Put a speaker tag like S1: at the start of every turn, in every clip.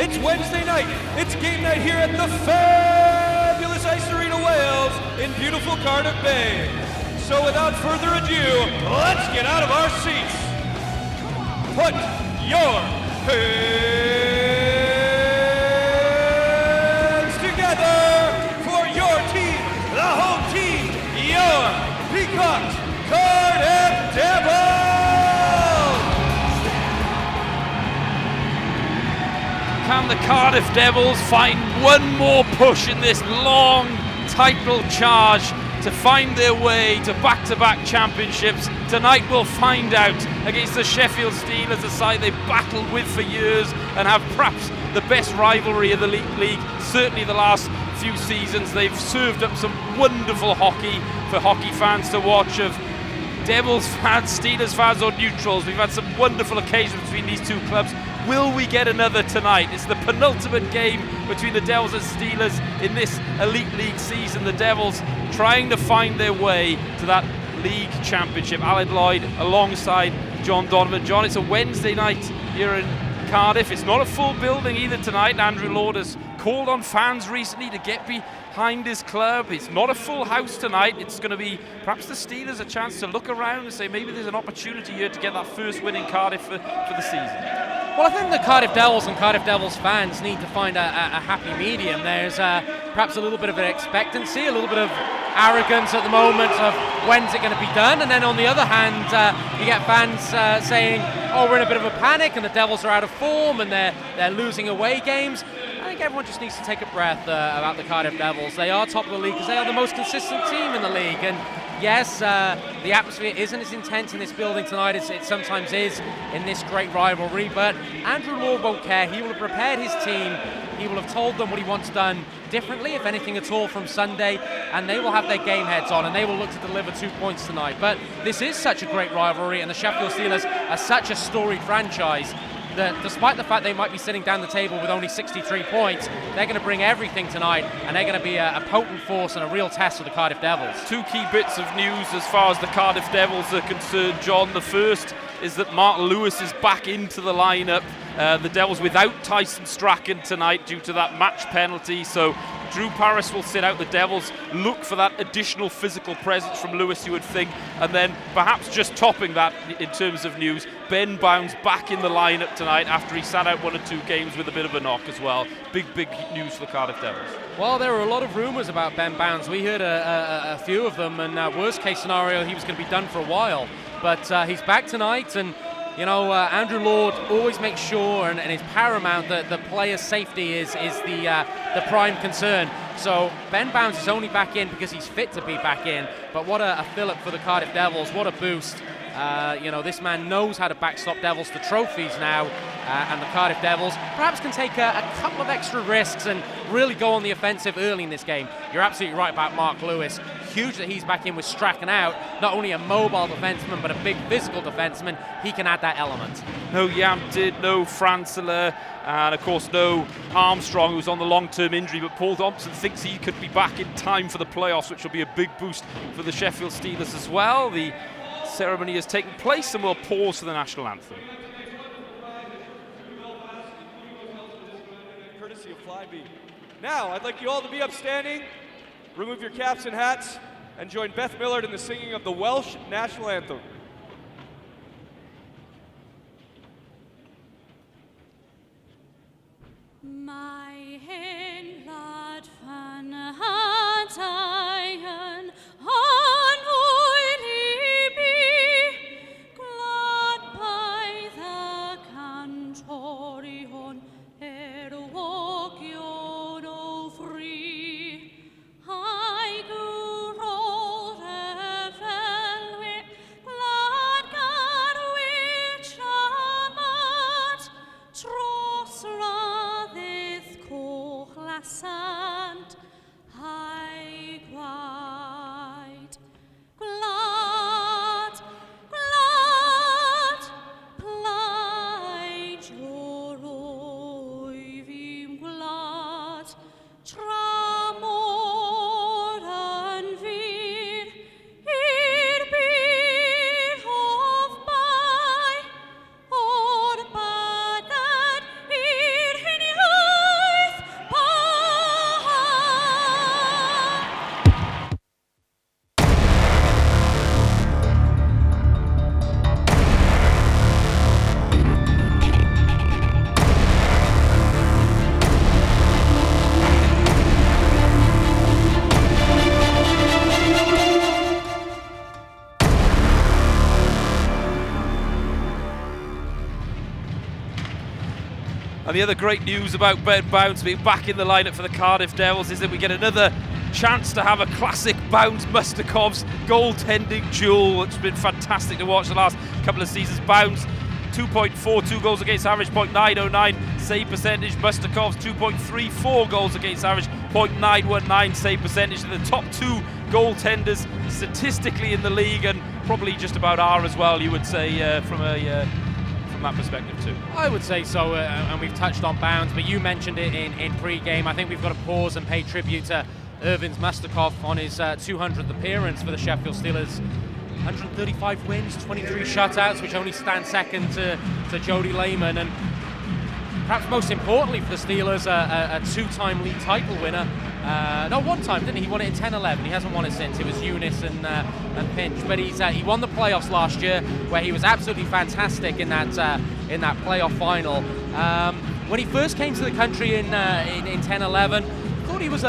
S1: It's Wednesday night. It's game night here at the fabulous Ice Arena Wales in beautiful Cardiff Bay. So without further ado, let's get out of our seats. Put your hands together for your team, the home team, your Peacocks, Cardiff Devils!
S2: Can the Cardiff Devils find one more push in this long title charge to find their way to back-to-back championships? Tonight we'll find out against the Sheffield Steelers, a side they've battled with for years and have perhaps the best rivalry of the league. Certainly the last few seasons they've served up some wonderful hockey for hockey fans to watch, of Devils fans, Steelers fans or neutrals. We've had some wonderful occasions between these two clubs. Will we get another tonight? It's the penultimate game between the Devils and Steelers in this Elite League season. The Devils trying to find their way to that league championship. Alan Lloyd alongside John Donovan. John, it's a Wednesday night here in Cardiff. It's not a full building either tonight. Andrew Lord has called on fans recently to get behind his club. It's not a full house tonight. It's going to be perhaps the Steelers a chance to look around and say maybe there's an opportunity here to get that first win in Cardiff for the season.
S3: Well, I think the Cardiff Devils and Cardiff Devils fans need to find a happy medium. There's perhaps a little bit of an expectancy, a little bit of arrogance at the moment of when's it going to be done, and then on the other hand, you get fans saying, oh, we're in a bit of a panic and the Devils are out of form and they're losing away games. I think everyone just needs to take a breath about the Cardiff Devils. They are top of the league because they are the most consistent team in the league, and yes, the atmosphere isn't as intense in this building tonight as it sometimes is in this great rivalry, but Andrew Lord won't care. He will have prepared his team. He will have told them what he wants done differently, if anything at all, from Sunday, and they will have their game heads on and they will look to deliver 2 points tonight. But this is such a great rivalry, and the Sheffield Steelers are such a storied franchise that despite the fact they might be sitting down the table with only 63 points, they're going to bring everything tonight, and they're going to be a potent force and a real test for the Cardiff Devils.
S2: Two key bits of news as far as the Cardiff Devils are concerned, John. The first is that Mark Lewis is back into the lineup. The Devils without Tyson Strachan tonight due to that match penalty, so Drew Parris will sit out. The Devils look for that additional physical presence from Lewis, you would think, and then perhaps just topping that in terms of news, Ben Bounds back in the lineup tonight after he sat out 1 or 2 games with a bit of a knock as well. Big news for the Cardiff Devils.
S3: Well, there were a lot of rumours about Ben Bounds. We heard a few of them, and worst case scenario, he was going to be done for a while. But he's back tonight, and you know, Andrew Lord always makes sure and is paramount that the player's safety is the prime concern. So Ben Bounds is only back in because he's fit to be back in. But what a fill-up for the Cardiff Devils, what a boost. You know, this man knows how to backstop Devils to trophies now, and the Cardiff Devils perhaps can take a couple of extra risks and really go on the offensive early in this game. You're absolutely right about Mark Lewis. Huge that he's back in with Strachan out. Not only a mobile defenseman, but a big physical defenseman. He can add that element.
S2: No Yampted, no Francela, and of course no Armstrong, who's on the long-term injury, but Paul Thompson thinks he could be back in time for the playoffs, which will be a big boost for the Sheffield Steelers as well. The ceremony has taken place, and we'll pause for the national anthem.
S1: Courtesy of Flybe. Now, I'd like you all to be upstanding, remove your caps and hats, and join Beth Millard in the singing of the Welsh national anthem.
S4: My hen lad fan hat iron on oily be glad by the cantorion walk yon o free. I go roll the velvet glad gar which amat tros raddith coch lasant I gwaed glad plaid your oivim glad tramor and vir ir be of by or bad that ir in
S2: And the other great news about Ben Bounce being back in the lineup for the Cardiff Devils is that we get another chance to have a classic Bounce Mustakovs goaltending duel. It's been fantastic to watch the last couple of seasons. Bounce 2.42 goals against average, .909 save percentage. Mustakovs 2.34 goals against average, .919 save percentage. They're the top two goaltenders statistically in the league, and probably just about are as well, you would say, from that perspective too.
S3: I would say so, and we've touched on Bounds, but you mentioned it in pre-game. I think we've got to pause and pay tribute to Irvin Mustakov on his 200th appearance for the Sheffield Steelers. 135 wins, 23 shutouts, which only stand second to Jody Lehman, and perhaps most importantly for the Steelers, a two-time league title winner. No, one time, didn't he? He won it in 10-11. He hasn't won it since. It was Eunice and Pinch. But he won the playoffs last year, where he was absolutely fantastic in that playoff final. When he first came to the country in 10-11, I thought he was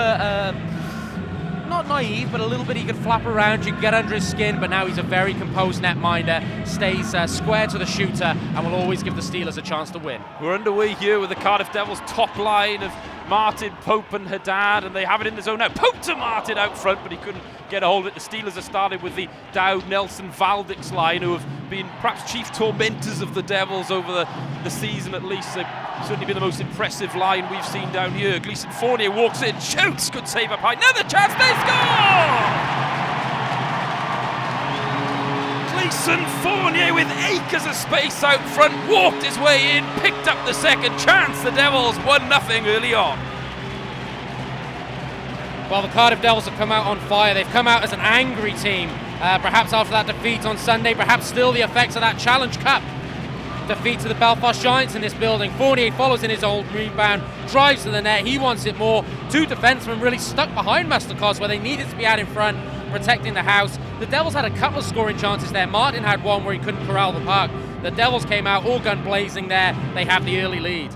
S3: not naive, but a little bit he could flap around, you could get under his skin, but now he's a very composed netminder, stays square to the shooter, and will always give the Steelers a chance to win.
S2: We're underway here with the Cardiff Devils top line of Martin, Pope and Haddad, and they have it in the zone now. Pope to Martin out front, but he couldn't get a hold of it. The Steelers have started with the Dowd, Nelson, Valdix line, who have been perhaps chief tormentors of the Devils over the season at least. They've certainly been the most impressive line we've seen down here. Gleason Fournier walks in, shoots, good save up high. Another chance, they score! Gleason Fournier with acres of space out front, walked his way in, picked up the second chance. The Devils 1-0 early on.
S3: Well, the Cardiff Devils have come out on fire. They've come out as an angry team, perhaps after that defeat on Sunday, perhaps still the effects of that Challenge Cup defeat to the Belfast Giants in this building. Fournier follows in his old rebound, drives to the net, he wants it more. Two defensemen really stuck behind Mustakovs where they needed to be out in front, protecting the house. The Devils had a couple of scoring chances there. Martin had one where he couldn't corral the puck. The Devils came out all gun blazing there. They have the early lead.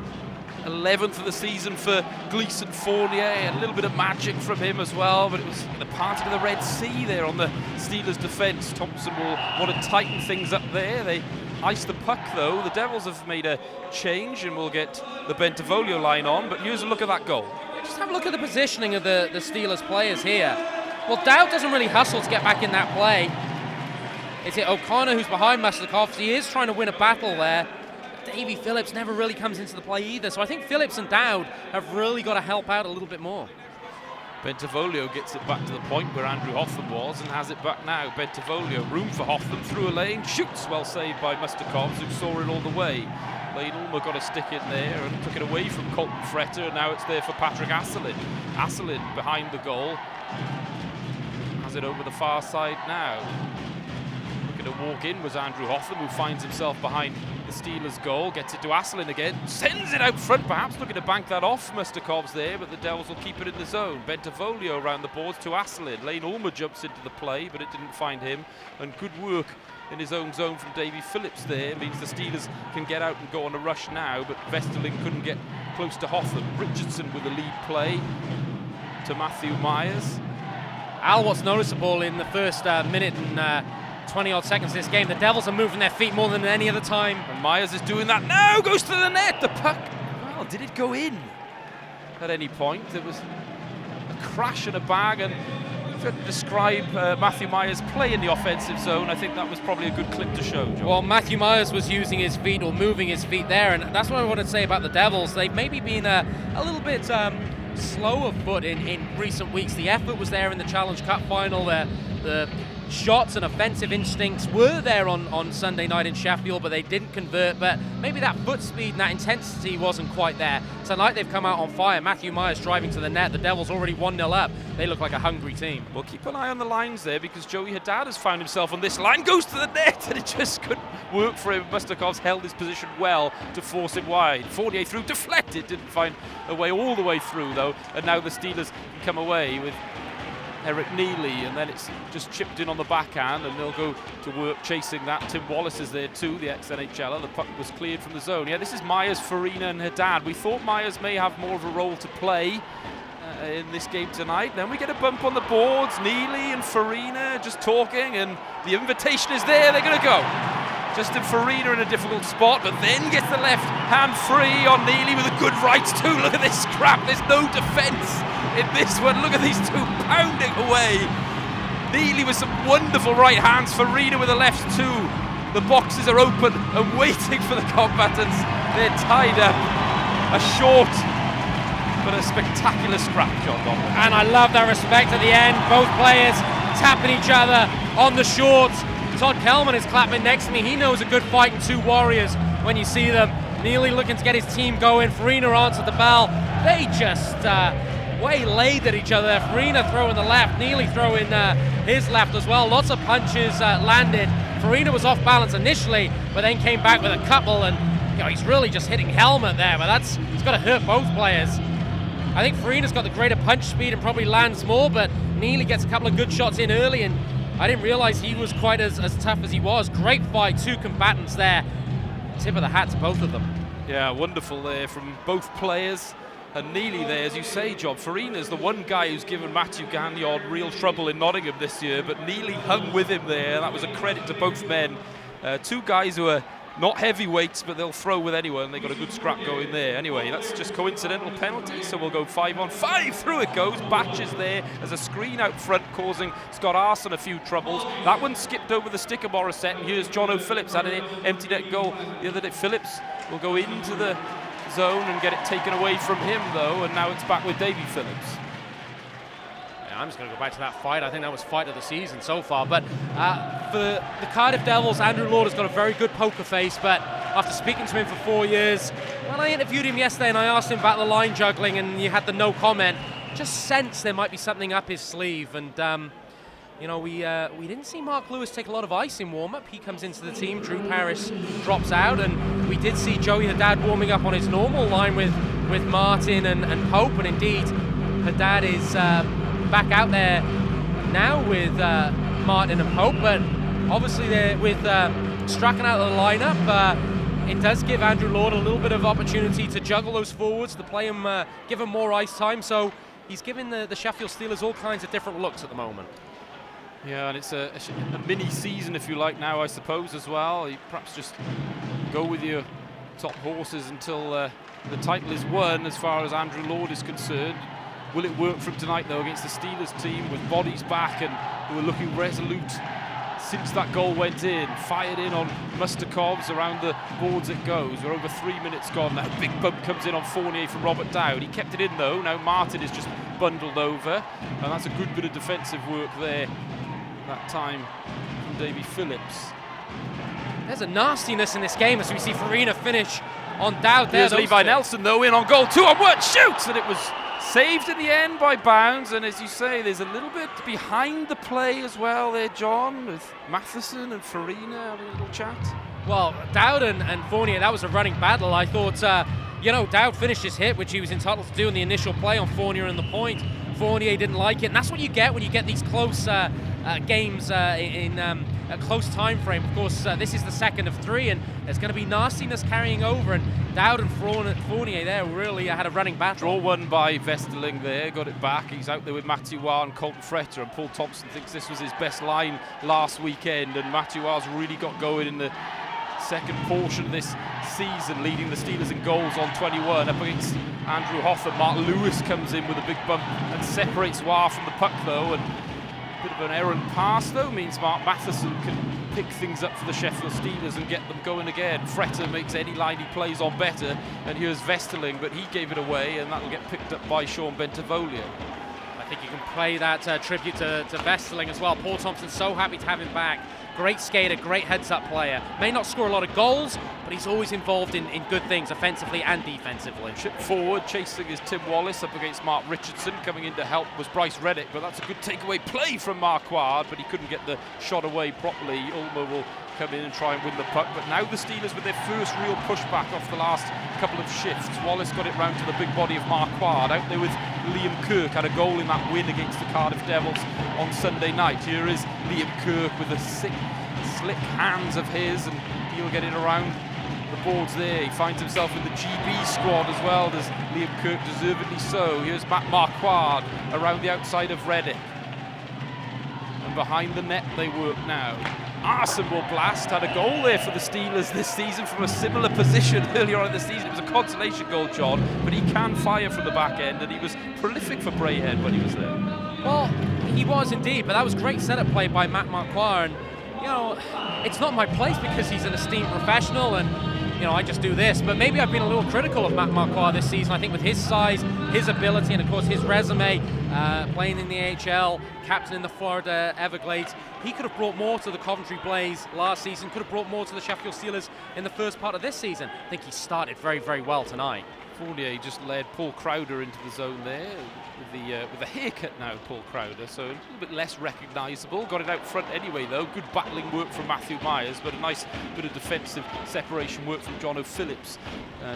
S2: 11th of the season for Gleason Fournier, a little bit of magic from him as well, but it was the parting of the Red Sea there on the Steelers' defence. Thompson will want to tighten things up there. They ice the puck though. The Devils have made a change and will get the Bentivoglio line on, but here's a look at that goal.
S3: Just have a look at the positioning of the Steelers players here. Well, Dowd doesn't really hustle to get back in that play. Is it O'Connor who's behind Mustakovs? He is trying to win a battle there. Davy Phillips never really comes into the play either, so I think Phillips and Dowd have really got to help out a little bit more.
S2: Bentivoglio gets it back to the point where Andrew Hotham was and has it back now. Bentivoglio, room for Hotham, through a lane, shoots, well saved by Mustakovs, who saw it all the way. Lane Ulmer got a stick in there and took it away from Colton Fretter, and now it's there for Patrick Asselin. Asselin behind the goal, has it over the far side now. Looking to walk in was Andrew Hotham, who finds himself behind the Steelers' goal, gets it to Asselin again, sends it out front, perhaps looking to bank that off Mustakovs there, but the Devils will keep it in the zone. Bentivoglio around the boards to Asselin. Lane Ulmer jumps into the play, but it didn't find him, and good work in his own zone from Davy Phillips there means the Steelers can get out and go on a rush now, but Vesterling couldn't get close to Hotham. Richardson with the lead play to Matthew Myers.
S3: Al, what's noticeable in the first minute and 20-odd seconds of this game, the Devils are moving their feet more than any other time.
S2: And Myers is doing that now, goes to the net, the puck, well, did it go in at any point? There was a crash and a bang, and if you had to describe Matthew Myers' play in the offensive zone, I think that was probably a good clip to show, John.
S3: Well, Matthew Myers was using his feet or moving his feet there, and that's what I want to say about the Devils. They've maybe been a little bit slow of foot in recent weeks. The effort was there in the Challenge Cup final. The shots and offensive instincts were there on Sunday night in Sheffield, but they didn't convert. But maybe that foot speed and that intensity wasn't quite there. Tonight they've come out on fire. Matthew Myers driving to the net. The Devils already 1-0 up. They look like a hungry team.
S2: Well, keep an eye on the lines there, because Joey Haddad has found himself on this line, goes to the net, and it just couldn't work for him. Mustakovs held his position well to force him wide. Fournier through, deflected, didn't find a way all the way through though, and now the Steelers can come away with Eric Neely, and then it's just chipped in on the backhand, and they'll go to work chasing that. Tim Wallace is there too, the ex-NHLer. The puck was cleared from the zone. Yeah, this is Myers, Farina and Haddad. We thought Myers may have more of a role to play in this game tonight. Then we get a bump on the boards. Neely and Farina just talking, and the invitation is there. They're going to go. Justin Farina in a difficult spot, but then gets the left hand free on Neely with a good right too. Look at this scrap. There's no defence in this one. Look at these two pounding away. Neely with some wonderful right hands. Farina with the left too. The boxes are open and waiting for the combatants. They're tied up. A short but a spectacular scrap, John Donald.
S3: And I love that respect at the end. Both players tapping each other on the shorts. Todd Kelman is clapping next to me. He knows a good fight in two warriors when you see them. Neely looking to get his team going. Farina answered the bell. They just waylaid at each other. Farina throwing the left, Neely throwing his left as well. Lots of punches landed. Farina was off balance initially, but then came back with a couple, and he's really just hitting helmet there, but he's got to hurt both players. I think Farina's got the greater punch speed and probably lands more, but Neely gets a couple of good shots in early, and I didn't realize he was quite as tough as he was. Great fight, two combatants there. Tip of the hat to both of them.
S2: Yeah, wonderful there from both players. And Neely there, as you say, John, Farina's the one guy who's given Matthew Gagnon real trouble in Nottingham this year, but Neely hung with him there. That was a credit to both men. Two guys who are not heavyweights, but they'll throw with anyone. They got a good scrap going there. Anyway, that's just coincidental penalty, so we'll go 5-on-5. Through it goes. Batches there as a screen out front, causing Scott Arson a few troubles. That one skipped over the stick of Morissette, and here's John O'Phillips had an empty net goal the other day. Phillips will go into the zone and get it taken away from him, though, and now it's back with Davy Phillips.
S3: I'm just going to go back to that fight. I think that was fight of the season so far. But for the Cardiff Devils, Andrew Lord has got a very good poker face. But after speaking to him for 4 years, when I interviewed him yesterday and I asked him about the line juggling and you had the no comment, just sense there might be something up his sleeve. And we didn't see Mark Lewis take a lot of ice in warm-up. He comes into the team. Drew Parris drops out, and we did see Joey Haddad warming up on his normal line with Martin and Pope. And indeed, Haddad is back out there now with Martin and Pope, but obviously they're with Strachan out of the lineup. It does give Andrew Lord a little bit of opportunity to juggle those forwards, to play him, give him more ice time. So he's giving the Sheffield Steelers all kinds of different looks at the moment.
S2: Yeah, and it's a mini season, if you like, now, I suppose, as well. You perhaps just go with your top horses until the title is won, as far as Andrew Lord is concerned. Will it work for him tonight, though, against the Steelers team with bodies back and who are looking resolute since that goal went in? Fired in on Mustakovs, around the boards it goes. We're over 3 minutes gone now. Big bump comes in on Fournier from Robert Dowd. He kept it in, though. Now Martin is just bundled over, and that's a good bit of defensive work there that time from Davy Phillips.
S3: There's a nastiness in this game as we see Farina finish on Dowd there.
S2: There's Levi Nelson, though, in on goal. 2-on-1, shoots! And it was saved in the end by Bounds, and as you say, there's a little bit behind the play as well there, John, with Matheson and Farina having a little chat.
S3: Well, Dowd and Fournier, that was a running battle. I thought, Dowd finished his hit, which he was entitled to do in the initial play on Fournier and the point. Fournier didn't like it, and that's what you get when you get these close games in a close time frame. Of course, this is the second of 3, and there's going to be nastiness carrying over, and Dowd and Fournier there really had a running battle.
S2: Draw won by Vesterling there, got it back. He's out there with Matthew Waugh and Colton Fretter, and Paul Thompson thinks this was his best line last weekend, and Matthew Waugh's really got going in the second portion of this season, leading the Steelers in goals on 21 up against Andrew Hoffa. Mark Lewis comes in with a big bump and separates Waugh from the puck, though, and a bit of an errant pass, though, means Mark Matheson can pick things up for the Sheffield Steelers and get them going again. Fretter makes any line he plays on better, and here's Vesterling, but he gave it away, and that'll get picked up by Sean Bentivoglio.
S3: I think you can play that tribute to Vesterling as well. Paul Thompson's so happy to have him back. Great skater, great heads-up player. May not score a lot of goals, but he's always involved in good things, offensively and defensively.
S2: Chip forward, chasing is Tim Wallace up against Mark Richardson. Coming in to help was Bryce Reddick, but that's a good takeaway play from Marquard, but he couldn't get the shot away properly. Ulmer will come in and try and win the puck, but now the Steelers with their first real pushback off the last couple of shifts. Wallace got it round to the big body of Marquard, out there with Liam Kirk, had a goal in that win against the Cardiff Devils on Sunday night. Here is Liam Kirk with the slick hands of his, and he'll get it around the boards there. He finds himself in the GB squad as well, does Liam Kirk, deservedly so. Here's Matt Marquard around the outside of Reddick, and behind the net they work now. Arsenal Blast had a goal there for the Steelers this season from a similar position earlier on in the season. It was a consolation goal, John, but he can fire from the back end, and he was prolific for Braehead when he was there.
S3: Well, he was indeed, but that was great setup play by Matt Marquardt. And, you know, it's not my place because he's an esteemed professional and, you know, I just do this. But maybe I've been a little critical of Matt Marquardt this season. I think with his size, his ability, and of course his resume, playing in the AHL, captain in the Florida Everglades, he could have brought more to the Coventry Blaze last season, could have brought more to the Sheffield Steelers in the first part of this season. I think he started very, very well tonight.
S2: Fournier just led Paul Crowder into the zone there with a haircut now, Paul Crowder, so a little bit less recognisable. Got it out front anyway, though. Good battling work from Matthew Myers, but a nice bit of defensive separation work from John O'Phillips.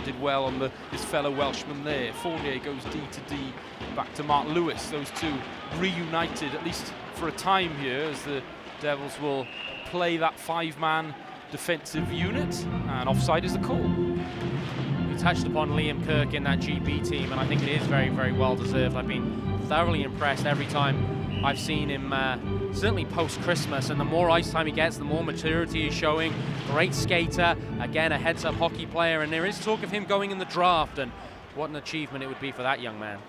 S2: Did well on his fellow Welshman there. Fournier goes D to D back to Mark Lewis. Those two reunited, at least for a time here, as the Devils will play that 5-man defensive unit, and offside is the call.
S3: Touched upon Liam Kirk in that GB team, and I think it is very, very well deserved. I've been thoroughly impressed every time I've seen him, certainly post-Christmas, and the more ice time he gets, the more maturity he's showing. Great skater, again a heads-up hockey player, and there is talk of him going in the draft, and what an achievement it would be for that young man.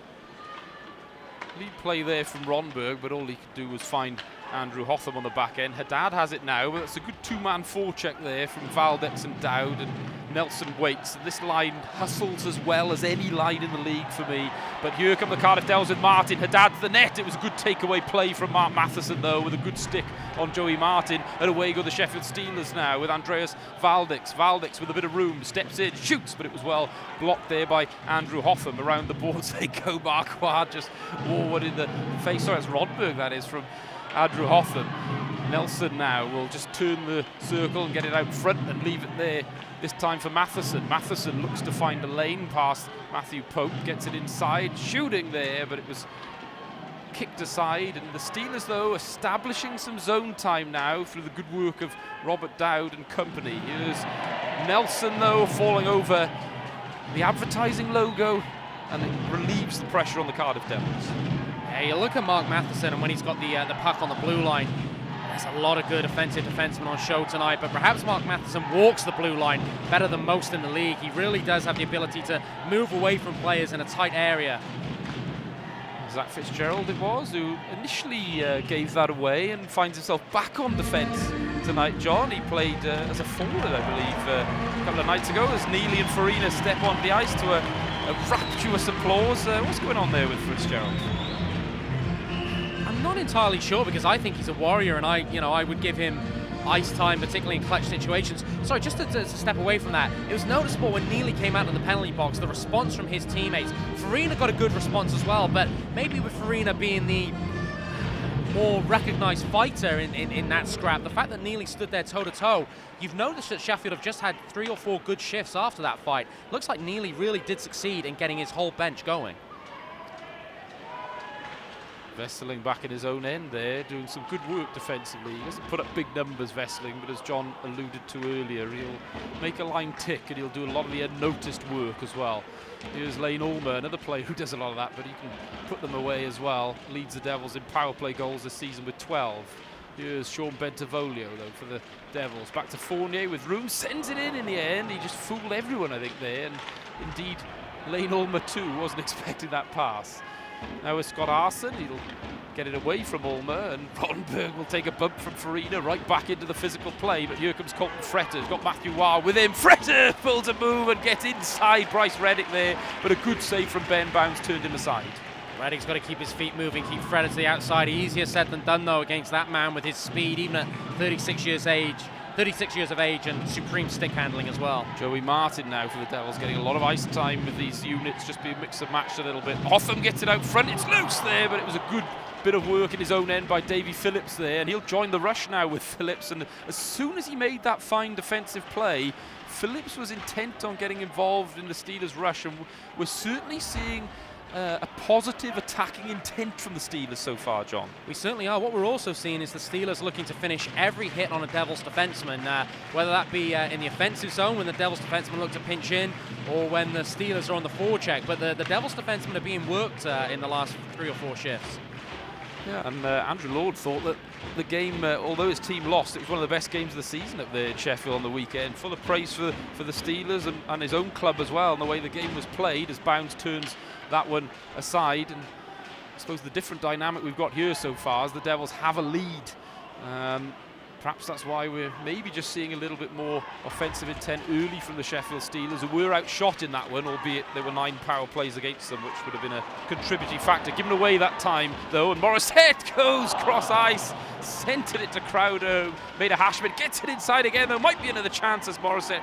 S2: Lead play there from Ronberg, but all he could do was find Andrew Hotham on the back end. Haddad has it now, but it's a good 2-man forecheck there from Valdex and Dowd, and Nelson waits. And this line hustles as well as any line in the league for me. But here come the Cardiff Devils with Martin. Haddad to the net. It was a good takeaway play from Mark Matheson, though, with a good stick on Joey Martin. And away go the Sheffield Steelers now with Andreas Valdex. Valdex with a bit of room, steps in, shoots, but it was well blocked there by Andrew Hotham. Around the boards they go. Marquardt just wore one in the face. Sorry, it's Rodberg, that is, from Andrew Hotham. Nelson now will just turn the circle and get it out front and leave it there, this time for Matheson. Matheson looks to find a lane past Matthew Pope, gets it inside, shooting there, but it was kicked aside. And the Steelers, though, establishing some zone time now through the good work of Robert Dowd and company. Here's Nelson, though, falling over the advertising logo, and it relieves the pressure on the Cardiff Devils.
S3: Yeah, you look at Mark Matheson, and when he's got the puck on the blue line, there's a lot of good offensive defensemen on show tonight, but perhaps Mark Matheson walks the blue line better than most in the league. He really does have the ability to move away from players in a tight area.
S2: Zach Fitzgerald it was, who initially gave that away and finds himself back on defence tonight, John. He played as a forward, I believe, a couple of nights ago, as Neely and Farina step onto the ice to a rapturous applause. What's going on there with Fitzgerald?
S3: I'm not entirely sure, because I think he's a warrior, and I would give him ice time, particularly in clutch situations. Sorry, just to step away from that, it was noticeable when Neely came out in the penalty box, the response from his teammates. Farina got a good response as well, but maybe with Farina being the more recognised fighter in that scrap, the fact that Neely stood there toe-to-toe, you've noticed that Sheffield have just had 3 or 4 good shifts after that fight. Looks like Neely really did succeed in getting his whole bench going.
S2: Vesseling back in his own end there, doing some good work defensively. He doesn't put up big numbers, Vesseling, but as John alluded to earlier, he'll make a line tick and he'll do a lot of the unnoticed work as well. Here's Lane Ulmer, another player who does a lot of that, but he can put them away as well. Leads the Devils in power play goals this season with 12. Here's Sean Bentivolio, though, for the Devils. Back to Fournier with room, sends it in the end. He just fooled everyone, I think, there. And indeed, Lane Ulmer, too, wasn't expecting that pass. Now with Scott Arson, he'll get it away from Ulmer, and Ronberg will take a bump from Farina right back into the physical play. But here comes Colton Fretter. He's got Matthew Waugh with him. Fretter pulls a move and gets inside Bryce Reddick there, but a good save from Ben Bounds turned him aside.
S3: Reddick's got to keep his feet moving, keep Fretter to the outside. Easier said than done, though, against that man with his speed, even at 36 years of age and supreme stick handling as well.
S2: Joey Martin now for the Devils, getting a lot of ice time with these units, just being mixed and matched a little bit. Hotham gets it out front, it's loose there, but it was a good bit of work in his own end by Davy Phillips there, and he'll join the rush now with Phillips. And as soon as he made that fine defensive play, Phillips was intent on getting involved in the Steelers' rush, and we're certainly seeing a positive attacking intent from the Steelers so far, John.
S3: We certainly are. What we're also seeing is the Steelers looking to finish every hit on a Devils defenseman, whether that be in the offensive zone when the Devils defenseman look to pinch in, or when the Steelers are on the forecheck. But the Devils defensemen are being worked in the last 3 or 4 shifts.
S2: Yeah, and Andrew Lord thought that the game, although his team lost, it was one of the best games of the season up there in Sheffield on the weekend. Full of praise for the Steelers and his own club as well, and the way the game was played as Bounds turns that one aside. And I suppose the different dynamic we've got here so far is the Devils have a lead. Perhaps that's why we're maybe just seeing a little bit more offensive intent early from the Sheffield Steelers, who were outshot in that one, albeit there were 9 power plays against them, which would have been a contributing factor. Given away that time, though, and Morissette goes cross ice, centred it to Crowder, made a hash of it, gets it inside again. There might be another chance as Morissette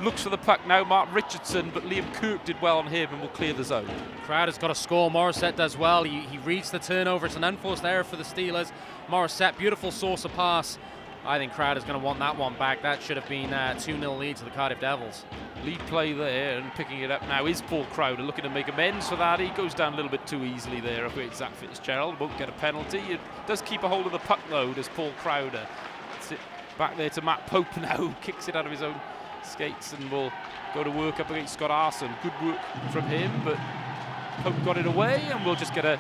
S2: looks for the puck now. Mark Richardson, but Liam Kirk did well on him and will clear the zone.
S3: Crowder's got a score. Morissette does well. He reads the turnover. It's an unforced error for the Steelers. Morissette, beautiful source of pass. I think Crowder's going to want that one back. That should have been a 2-0 lead to the Cardiff Devils.
S2: Lead play there, and picking it up now is Paul Crowder, looking to make amends for that. He goes down a little bit too easily there. Zach Fitzgerald won't get a penalty. It does keep a hold of the puck though, does Paul Crowder. It's it back there to Matt Pope now, kicks it out of his own skates and will go to work up against Scott Arson. Good work from him, but Pope got it away, and we'll just get a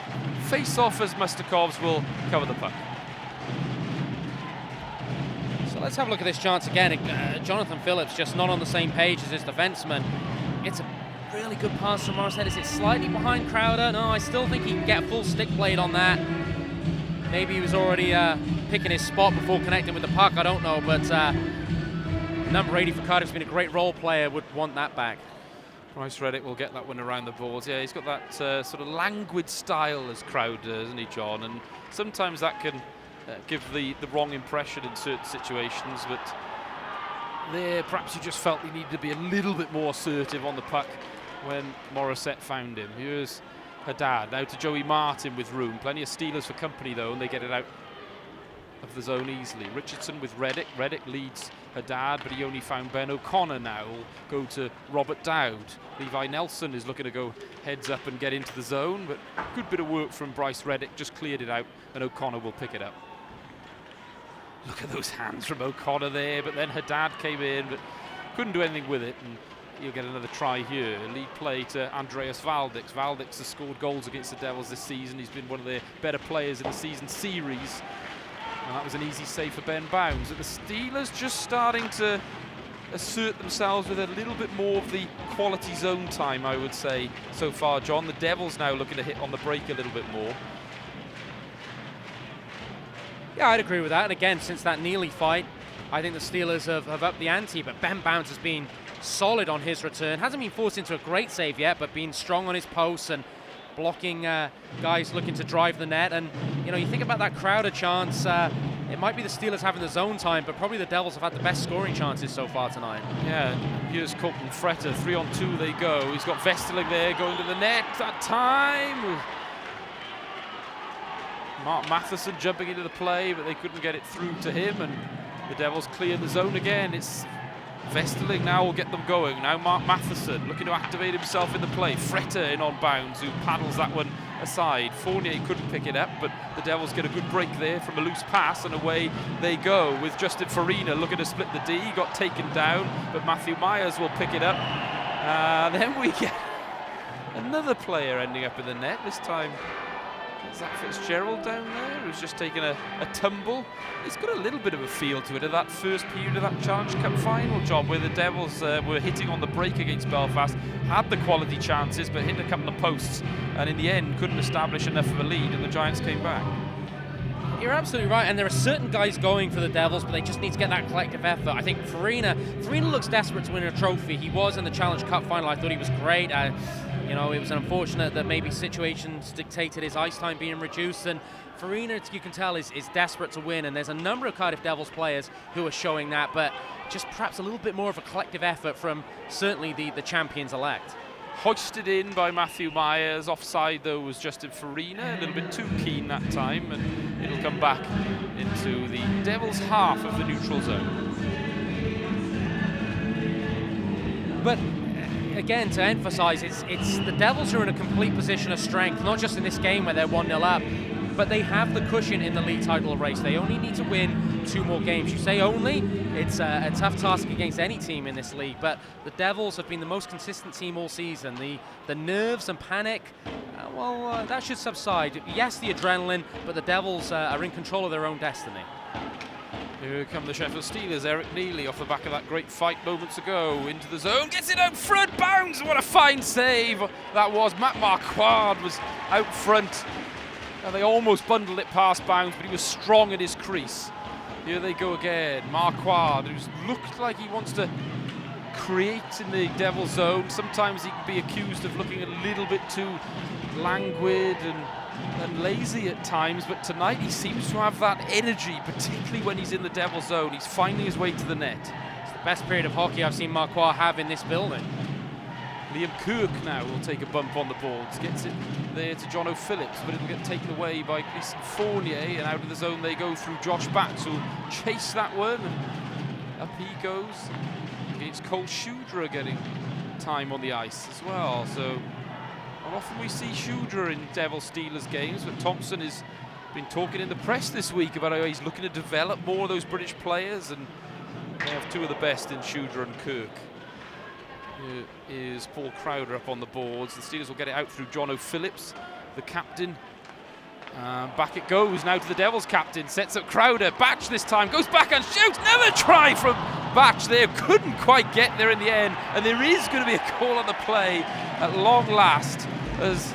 S2: face-off as Mustakovs will cover the puck.
S3: Let's have a look at this chance again. Jonathan Phillips just not on the same page as his defenseman. It's a really good pass from Morissette. Is it slightly behind Crowder? No, I still think he can get a full stick blade on that. Maybe he was already picking his spot before connecting with the puck. I don't know, but number 80 for Cardiff's been a great role player. Would want that back.
S2: Bryce Reddick will get that one around the boards. Yeah, he's got that sort of languid style as Crowder, isn't he, John? And sometimes that can give the wrong impression in certain situations, but there perhaps you just felt he needed to be a little bit more assertive on the puck when Morissette found him. Here's Haddad now to Joey Martin with room. Plenty of Steelers for company though, and they get it out of the zone easily. Richardson with Reddick. Reddick leads Haddad, but he only found Ben O'Connor now. Will go to Robert Dowd. Levi Nelson is looking to go heads up and get into the zone, but good bit of work from Bryce Reddick, just cleared it out, and O'Connor will pick it up. Look at those hands from O'Connor there, but then Haddad came in, but couldn't do anything with it, and he'll get another try here. Lead play to Andreas Valdix. Valdix has scored goals against the Devils this season. He's been one of their better players in the season series, and that was an easy save for Ben Bounds. And the Steelers just starting to assert themselves with a little bit more of the quality zone time, I would say, so far, John. The Devils now looking to hit on the break a little bit more.
S3: Yeah, I'd agree with that. And again, since that Neely fight, I think the Steelers have upped the ante, but Ben Bounds has been solid on his return. Hasn't been forced into a great save yet, but been strong on his posts and blocking guys looking to drive the net. And, you know, you think about that Crowder chance, it might be the Steelers having the zone time, but probably the Devils have had the best scoring chances so far tonight. Yeah,
S2: here's Colton Fretter, 3-on-2 they go. He's got Vesterling there going to the net that time. Mark Matheson jumping into the play, but they couldn't get it through to him, and the Devils clear the zone again. It's Vesterling now will get them going. Now Mark Matheson looking to activate himself in the play. Fretter in on Bounds, who paddles that one aside. Fournier couldn't pick it up, but the Devils get a good break there from a loose pass, and away they go with Justin Farina looking to split the D. Got taken down, but Matthew Myers will pick it up. Then we get another player ending up in the net, this time Zach Fitzgerald down there, who's just taken a tumble. It's got a little bit of a feel to it of that first period of that Challenge Cup final, John, where the Devils were hitting on the break against Belfast, had the quality chances, but hit a couple of posts, and in the end couldn't establish enough of a lead, and the Giants came back.
S3: You're absolutely right, and there are certain guys going for the Devils, but they just need to get that collective effort. I think Farina looks desperate to win a trophy. He was in the Challenge Cup final. I thought he was great. You know, it was unfortunate that maybe situations dictated his ice time being reduced, and Farina, you can tell, is desperate to win, and there's a number of Cardiff Devils players who are showing that, but just perhaps a little bit more of a collective effort from certainly the champions-elect.
S2: Hoisted in by Matthew Myers. Offside, though, was Justin Farina. A little bit too keen that time, and it'll come back into the Devils' half of the neutral zone.
S3: But again, to emphasise, it's the Devils who are in a complete position of strength, not just in this game where they're 1-0 up. but they have the cushion in the league title race. They only need to win 2 more games. You say only, it's a tough task against any team in this league, but the Devils have been the most consistent team all season. The nerves and panic, that should subside. Yes, the adrenaline, but the Devils are in control of their own destiny.
S2: Here come the Sheffield Steelers. Eric Neely off the back of that great fight moments ago. Into the zone, gets it out front, bounds. What a fine save that was. Matt Marquardt was out front. And they almost bundled it past bounds, but he was strong at his crease. Here they go again. Marquardt, who's looked like he wants to create in the Devil zone. Sometimes he can be accused of looking a little bit too languid and lazy at times, but tonight he seems to have that energy, particularly when he's in the Devil zone. He's finding his way to the net.
S3: It's the best period of hockey I've seen Marquardt have in this building.
S2: Liam Kirk now will take a bump on the boards, gets it there to John O'Phillips, but it'll get taken away by Gleason Fournier, and out of the zone they go through Josh Batts, who'll chase that one, and up he goes against Cole Shudra, getting time on the ice as well. So not often we see Shudra in Devil Steelers games, but Thompson has been talking in the press this week about how he's looking to develop more of those British players, and they have 2 of the best in Shudra and Kirk. Here is Paul Crowder up on the boards. The Steelers will get it out through John O'Phillips, the captain. Back it goes now to the Devils captain. Sets up Crowder. Batch this time goes back and shoots. Another try from Batch there. Couldn't quite get there in the end. And there is going to be a call on the play at long last, as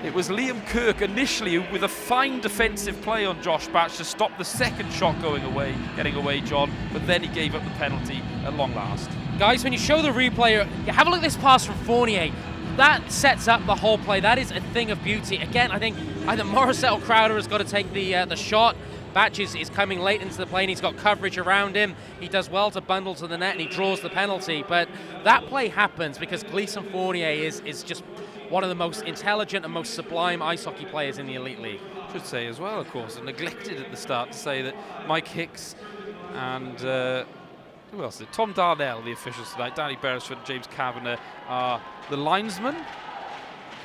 S2: it was Liam Kirk initially with a fine defensive play on Josh Batch to stop the second shot getting away, John. But then he gave up the penalty at long last.
S3: Guys, when you show the replay, have a look at this pass from Fournier. That sets up the whole play. That is a thing of beauty. Again, I think either Morissette or Crowder has got to take the shot. Batch is coming late into the play, and he's got coverage around him. He does well to bundle to the net, and he draws the penalty. But that play happens because Gleason Fournier is just one of the most intelligent and most sublime ice hockey players in the Elite League.
S2: Should say as well, of course, and neglected at the start to say that Mike Hicks and who else is it? Tom Darnell, the officials tonight, Danny Beresford and James Kavanagh are the linesmen.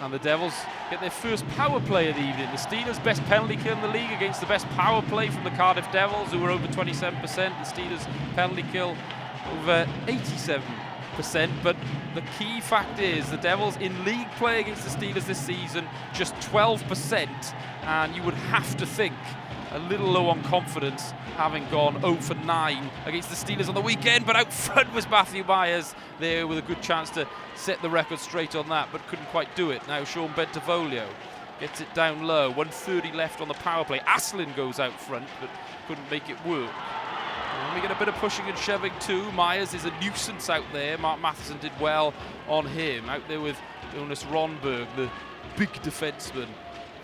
S2: And the Devils get their first power play of the evening. The Steelers' best penalty kill in the league against the best power play from the Cardiff Devils, who were over 27%. The Steelers' penalty kill over 87%. But the key fact is the Devils in league play against the Steelers this season, just 12%. And you would have to think a little low on confidence, having gone 0 for 9 against the Steelers on the weekend, but out front was Matthew Myers there with a good chance to set the record straight on that, but couldn't quite do it. Now Sean Bentavolio gets it down low, 1:30 left on the power play. Aslin goes out front, but couldn't make it work. And we get a bit of pushing and shoving too. Myers is a nuisance out there. Mark Matheson did well on him. Out there with Jonas Ronberg, the big defenseman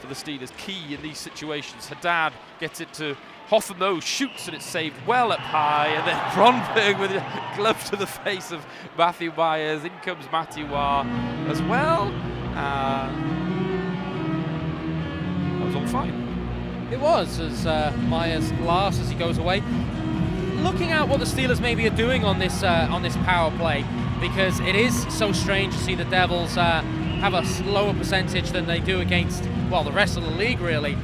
S2: for the Steelers, key in these situations. Haddad gets it to Hoffman, though, shoots, and it's saved well up high, and then Ronberg with a glove to the face of Matthew Myers. In comes Matthew as well. That was all fine.
S3: It was, as Myers laughs as he goes away. Looking at what the Steelers maybe are doing on this power play, because it is so strange to see the Devils have a lower percentage than they do against, well, the rest of the league, really.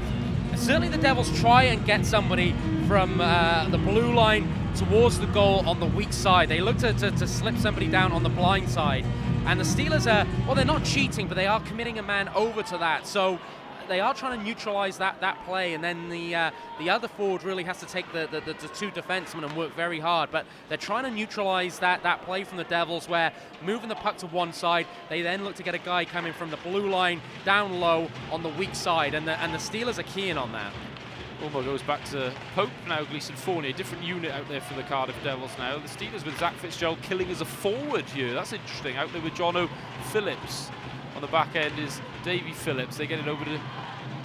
S3: Certainly the Devils try and get somebody from the blue line towards the goal on the weak side. They look to slip somebody down on the blind side. And the Steelers are, well, they're not cheating, but they are committing a man over to that. So they are trying to neutralize that play, and then the other forward really has to take the 2 defensemen and work very hard. But they're trying to neutralize that play from the Devils, where moving the puck to one side, they then look to get a guy coming from the blue line down low on the weak side, and the Steelers are keying on that.
S2: Almost goes back to Pope now, Gleason Fournier, different unit out there for the Cardiff Devils now. The Steelers with Zach Fitzgerald killing as a forward here. That's interesting. Out there with John O'Phillips. On the back end is Davy Phillips. They get it over to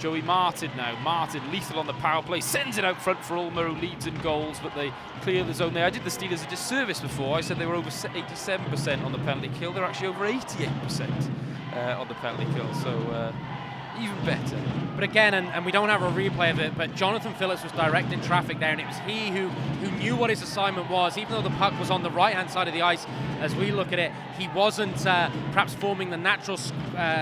S2: Joey Martin now. Martin, lethal on the power play, sends it out front for Ulmer, who leads in goals, but they clear the zone there. I did the Steelers a disservice before. I said they were over 87% on the penalty kill. They're actually over 88% on the penalty kill. So even better.
S3: But again, and we don't have a replay of it, but Jonathan Phillips was directing traffic there, and it was he who knew what his assignment was. Even though the puck was on the right-hand side of the ice, as we look at it, he wasn't perhaps forming the natural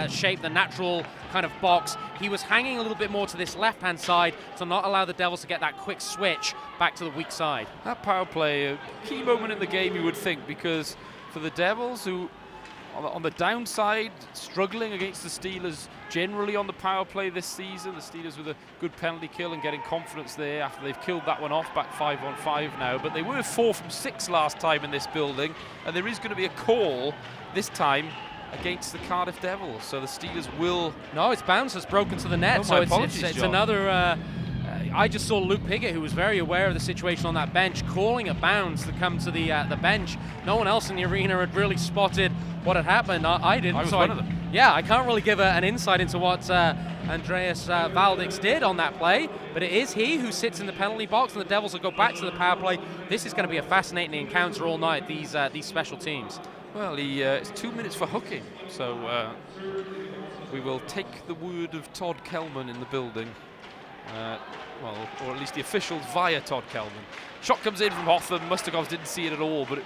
S3: shape, the natural kind of box. He was hanging a little bit more to this left-hand side to not allow the Devils to get that quick switch back to the weak side.
S2: That power play, a key moment in the game, you would think, because for the Devils, who on the downside, struggling against the Steelers generally on the power play this season. The Steelers with a good penalty kill and getting confidence there after they've killed that one off, back 5-on-5 now. But they were 4 from 6 last time in this building, and there is going to be a call this time against the Cardiff Devils. So the Steelers will...
S3: No, its bounce has broken to the net.
S2: Oh,
S3: so
S2: it's
S3: another... I just saw Luke Piggott, who was very aware of the situation on that bench, calling a bounce to come to the bench. No one else in the arena had really spotted what had happened. I didn't.
S2: I was one of them.
S3: Yeah, I can't really give an insight into what Andreas Valdix did on that play, but it is he who sits in the penalty box, and the Devils will go back to the power play. This is going to be a fascinating encounter all night, these special teams.
S2: Well, it's 2 minutes for hooking, so we will take the word of Todd Kelman in the building. Well, or at least the officials via Todd Kelman. Shot comes in from Hotham. Mustakovs didn't see it at all, but it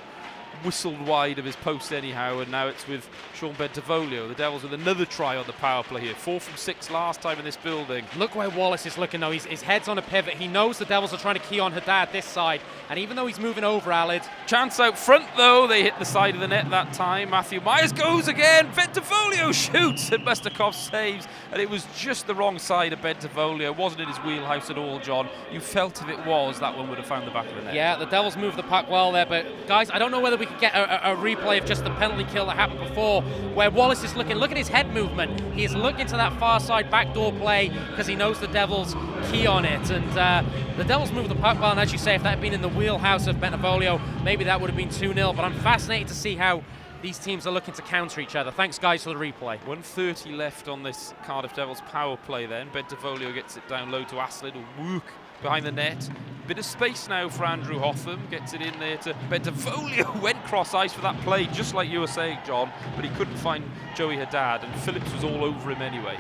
S2: whistled wide of his post anyhow, and now it's with Sean Bentivolio. The Devils with another try on the power play here. 4 from 6 last time in this building.
S3: Look where Wallace is looking, though. His head's on a pivot. He knows the Devils are trying to key on Haddad this side, and even though he's moving over, Alid...
S2: Chance out front, though. They hit the side of the net that time. Matthew Myers goes again. Bentivolio shoots, and Mustakov saves, and it was just the wrong side of Bentivolio. It wasn't in his wheelhouse at all, John. You felt if it was, that one would have found the back of the net.
S3: Yeah, the Devils moved the puck well there, but guys, I don't know whether we could get a replay of just the penalty kill that happened before, where Wallace is looking. Look at his head movement. He is looking to that far side backdoor play because he knows the Devils key on it, and the Devils moved the puck well, and as you say, if that had been in the wheelhouse of Bentivolio, maybe that would have been 2-0, but I'm fascinated to see how these teams are looking to counter each other. Thanks, guys, for the replay.
S2: 1:30 left on this Cardiff Devils power play then. Bentivolio gets it down low to Aslin, who work behind the net. Bit of space now for Andrew Hotham. Gets it in there to Bentivolio. Went cross ice for that play, just like you were saying, John, but he couldn't find Joey Haddad, and Phillips was all over him anyway.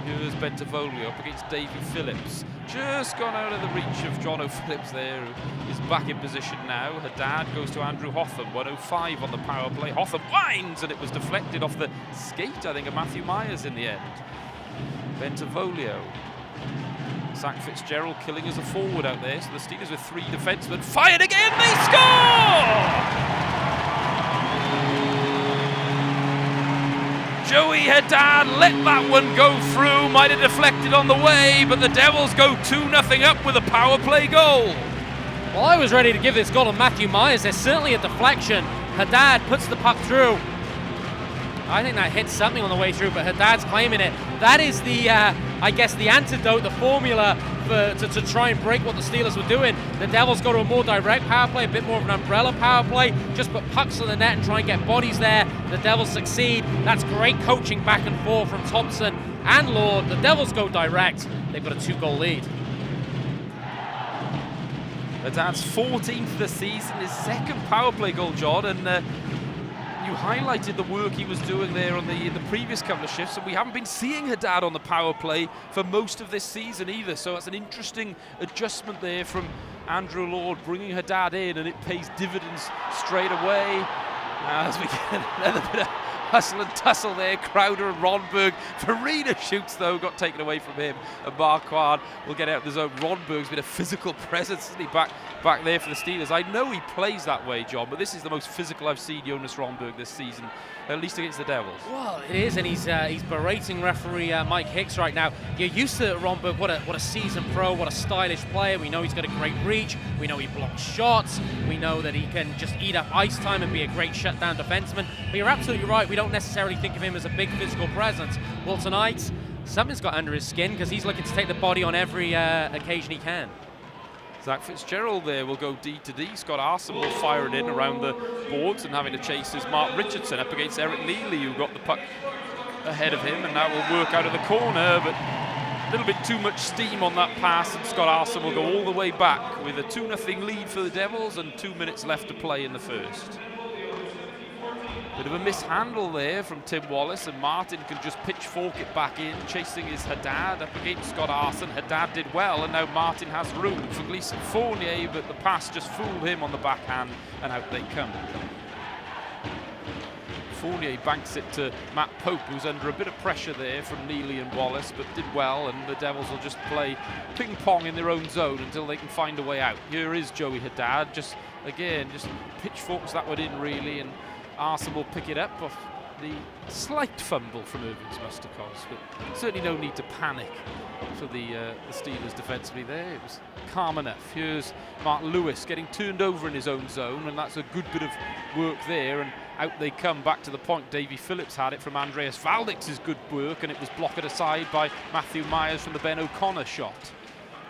S2: Here's Bentivolio up against Davy Phillips. Just gone out of the reach of John O'Phillips there, who is back in position now. Haddad goes to Andrew Hotham. 1:05 on the power play. Hotham winds, and it was deflected off the skate, I think, of Matthew Myers in the end. Bentivolio. Zach Fitzgerald killing as a forward out there, so the Steelers with 3 defensemen. Fired again, they score! Joey Haddad let that one go through, might have deflected on the way, but the Devils go 2-0 up with a power play goal.
S3: Well, I was ready to give this goal to Matthew Myers. There's certainly a deflection. Haddad puts the puck through. I think that hits something on the way through, but Haddad's claiming it. That is the, I guess, the antidote, the formula to try and break what the Steelers were doing. The Devils go to a more direct power play, a bit more of an umbrella power play, just put pucks on the net and try and get bodies there. The Devils succeed. That's great coaching back and forth from Thompson and Lord. The Devils go direct. They've got a 2-goal lead.
S2: Haddad's 14th this season, his second power play goal, John, and you highlighted the work he was doing there on the previous couple of shifts, and we haven't been seeing Haddad on the power play for most of this season either, so it's an interesting adjustment there from Andrew Lord, bringing Haddad in, and it pays dividends straight away as we get another bit of hustle and tussle there. Crowder and Ronberg. Farina shoots, though, got taken away from him, and Marquardt will get out of the zone. Ronberg's been a physical presence, isn't he, back there for the Steelers. I know he plays that way, John, but this is the most physical I've seen Jonas Ronberg this season, at least against the Devils.
S3: Well, it is, and he's berating referee Mike Hicks right now. You're used to Ronberg, what a seasoned pro, what a stylish player. We know he's got a great reach. We know he blocks shots. We know that he can just eat up ice time and be a great shutdown defenseman. But you're absolutely right. We don't necessarily think of him as a big physical presence. Well, tonight, something's got under his skin because he's looking to take the body on every occasion he can.
S2: Zach Fitzgerald there will go D to D. Scott Arson will fire it in around the boards, and having to chase is Mark Richardson up against Eric Neely, who got the puck ahead of him, and that will work out of the corner, but a little bit too much steam on that pass, and Scott Arson will go all the way back with a 2-0 lead for the Devils and 2 minutes left to play in the first. Bit of a mishandle there from Tim Wallace, and Martin can just pitchfork it back in. Chasing is Haddad up against Scott Arson. Haddad did well, and now Martin has room for Gleeson Fournier, but the pass just fooled him on the backhand, and out they come. Fournier banks it to Matt Pope, who's under a bit of pressure there from Neely and Wallace, but did well, and the Devils will just play ping-pong in their own zone until they can find a way out. Here is Joey Haddad, just pitchforks that one in really, and Arson will pick it up off the slight fumble from Irving's Mustakos, but certainly no need to panic for the Steelers defensively there. It was calm enough. Here's Mark Lewis getting turned over in his own zone, and that's a good bit of work there, and out they come back to the point. Davy Phillips had it from Andreas Valdix's good work, and it was blocked aside by Matthew Myers from the Ben O'Connor shot.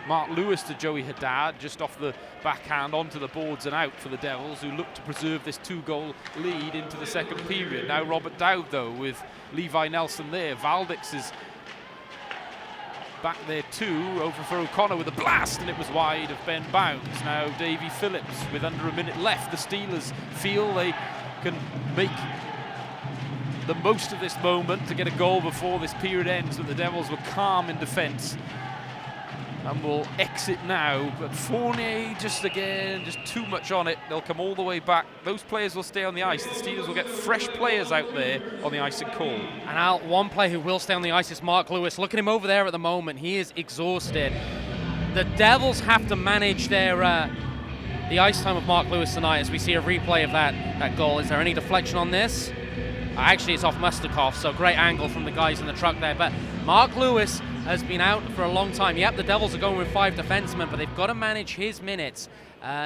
S2: Mark Lewis to Joey Haddad, just off the backhand onto the boards and out for the Devils, who look to preserve this 2-goal lead into the second period. Now Robert Dowd, though, with Levi Nelson there. Valdix is back there too, over for O'Connor with a blast, and it was wide of Ben Bounds. Now Davy Phillips with under a minute left. The Steelers feel they can make the most of this moment to get a goal before this period ends, but the Devils were calm in defence and will exit now. But Fournier just too much on it. They'll come all the way back. Those players will stay on the ice. The Steelers will get fresh players out there on the ice and call.
S3: And out, one player who will stay on the ice is Mark Lewis. Look at him over there at the moment. He is exhausted. The Devils have to manage their the ice time of Mark Lewis tonight as we see a replay of that goal. Is there any deflection on this? Actually, it's off Mustakov, so great angle from the guys in the truck there. But Mark Lewis has been out for a long time. Yep, the Devils are going with 5 defensemen, but they've got to manage his minutes.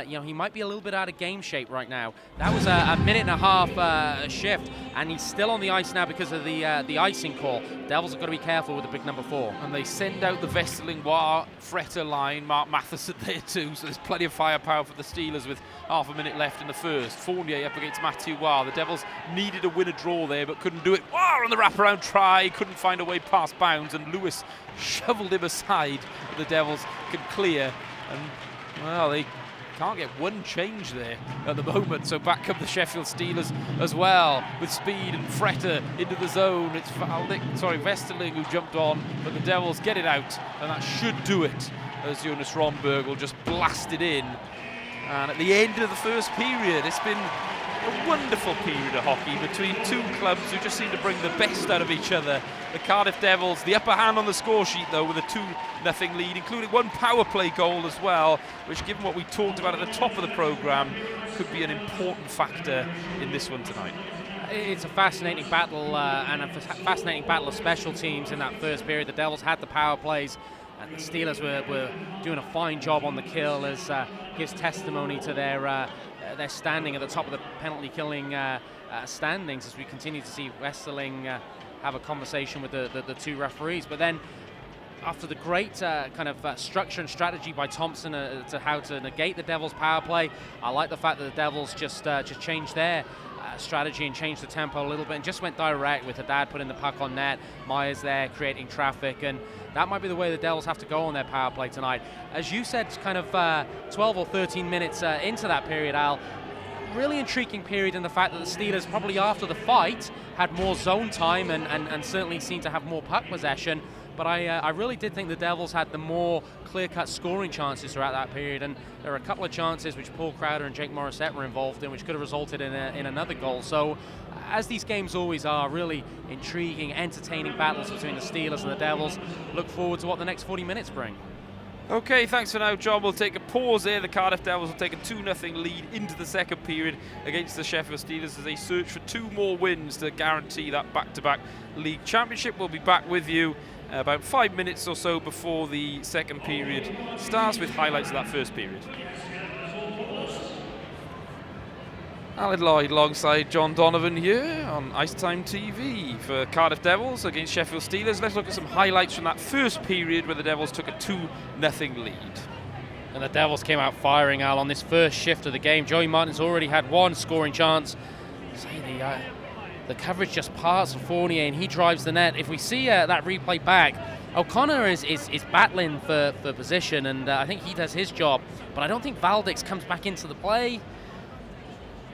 S3: He might be a little bit out of game shape right now. That was a minute and a half shift, and he's still on the ice now because of the icing call. Devils have got to be careful with the big number 4.
S2: And they send out the Vesterling-War Fretter line, Mark Matheson there too, so there's plenty of firepower for the Steelers with half a minute left in the first. Fournier up against Matthew War. The Devils needed a win a draw there, but couldn't do it. War on the wraparound try, couldn't find a way past Bounds, and Lewis shoveled him aside, but the Devils can clear, and well, they can't get one change there at the moment, so back come the Sheffield Steelers as well with speed and Fretter into the zone. It's Vesterling who jumped on, but the Devils get it out, and that should do it as Jonas Romberg will just blast it in. And at the end of the first period, it's been a wonderful period of hockey between two clubs who just seem to bring the best out of each other. The Cardiff Devils, the upper hand on the score sheet though, with a 2-0 lead, including one power play goal as well, which, given what we talked about at the top of the programme, could be an important factor in this one tonight.
S3: It's a fascinating battle and a fascinating battle of special teams in that first period. The Devils had the power plays, and the Steelers were doing a fine job on the kill, as gives testimony to their standing at the top of the penalty killing standings, as we continue to see Westerling have a conversation with the two referees. But then after the great structure and strategy by Thompson to how to negate the Devils' power play, I like the fact that the Devils just changed their strategy and changed the tempo a little bit and just went direct with Haddad putting the puck on net, Myers there creating traffic, and that might be the way the Devils have to go on their power play tonight. As you said, 12 or 13 minutes into that period, Al, really intriguing period in the fact that the Steelers, probably after the fight, had more zone time and certainly seemed to have more puck possession. But I really did think the Devils had the more clear-cut scoring chances throughout that period, and there were a couple of chances which Paul Crowder and Jake Morissette were involved in, which could have resulted in another goal. So, as these games always are, really intriguing, entertaining battles between the Steelers and the Devils. Look forward to what the next 40 minutes bring.
S2: Okay, thanks for now, John. We'll take a pause there. The Cardiff Devils will take a 2-0 lead into the second period against the Sheffield Steelers as they search for 2 more wins to guarantee that back-to-back league championship. We'll be back with you about 5 minutes or so before the second period starts with highlights of that first period. Alan Lloyd alongside John Donovan here on IceTime.TV for Cardiff Devils against Sheffield Steelers. Let's look at some highlights from that first period where the Devils took a 2-0 lead.
S3: And the Devils came out firing, Al, on this first shift of the game. Joey Martin's already had one scoring chance. The coverage just passed Fournier and he drives the net. If we see that replay back, O'Connor is battling for position, and I think he does his job. But I don't think Valdix comes back into the play.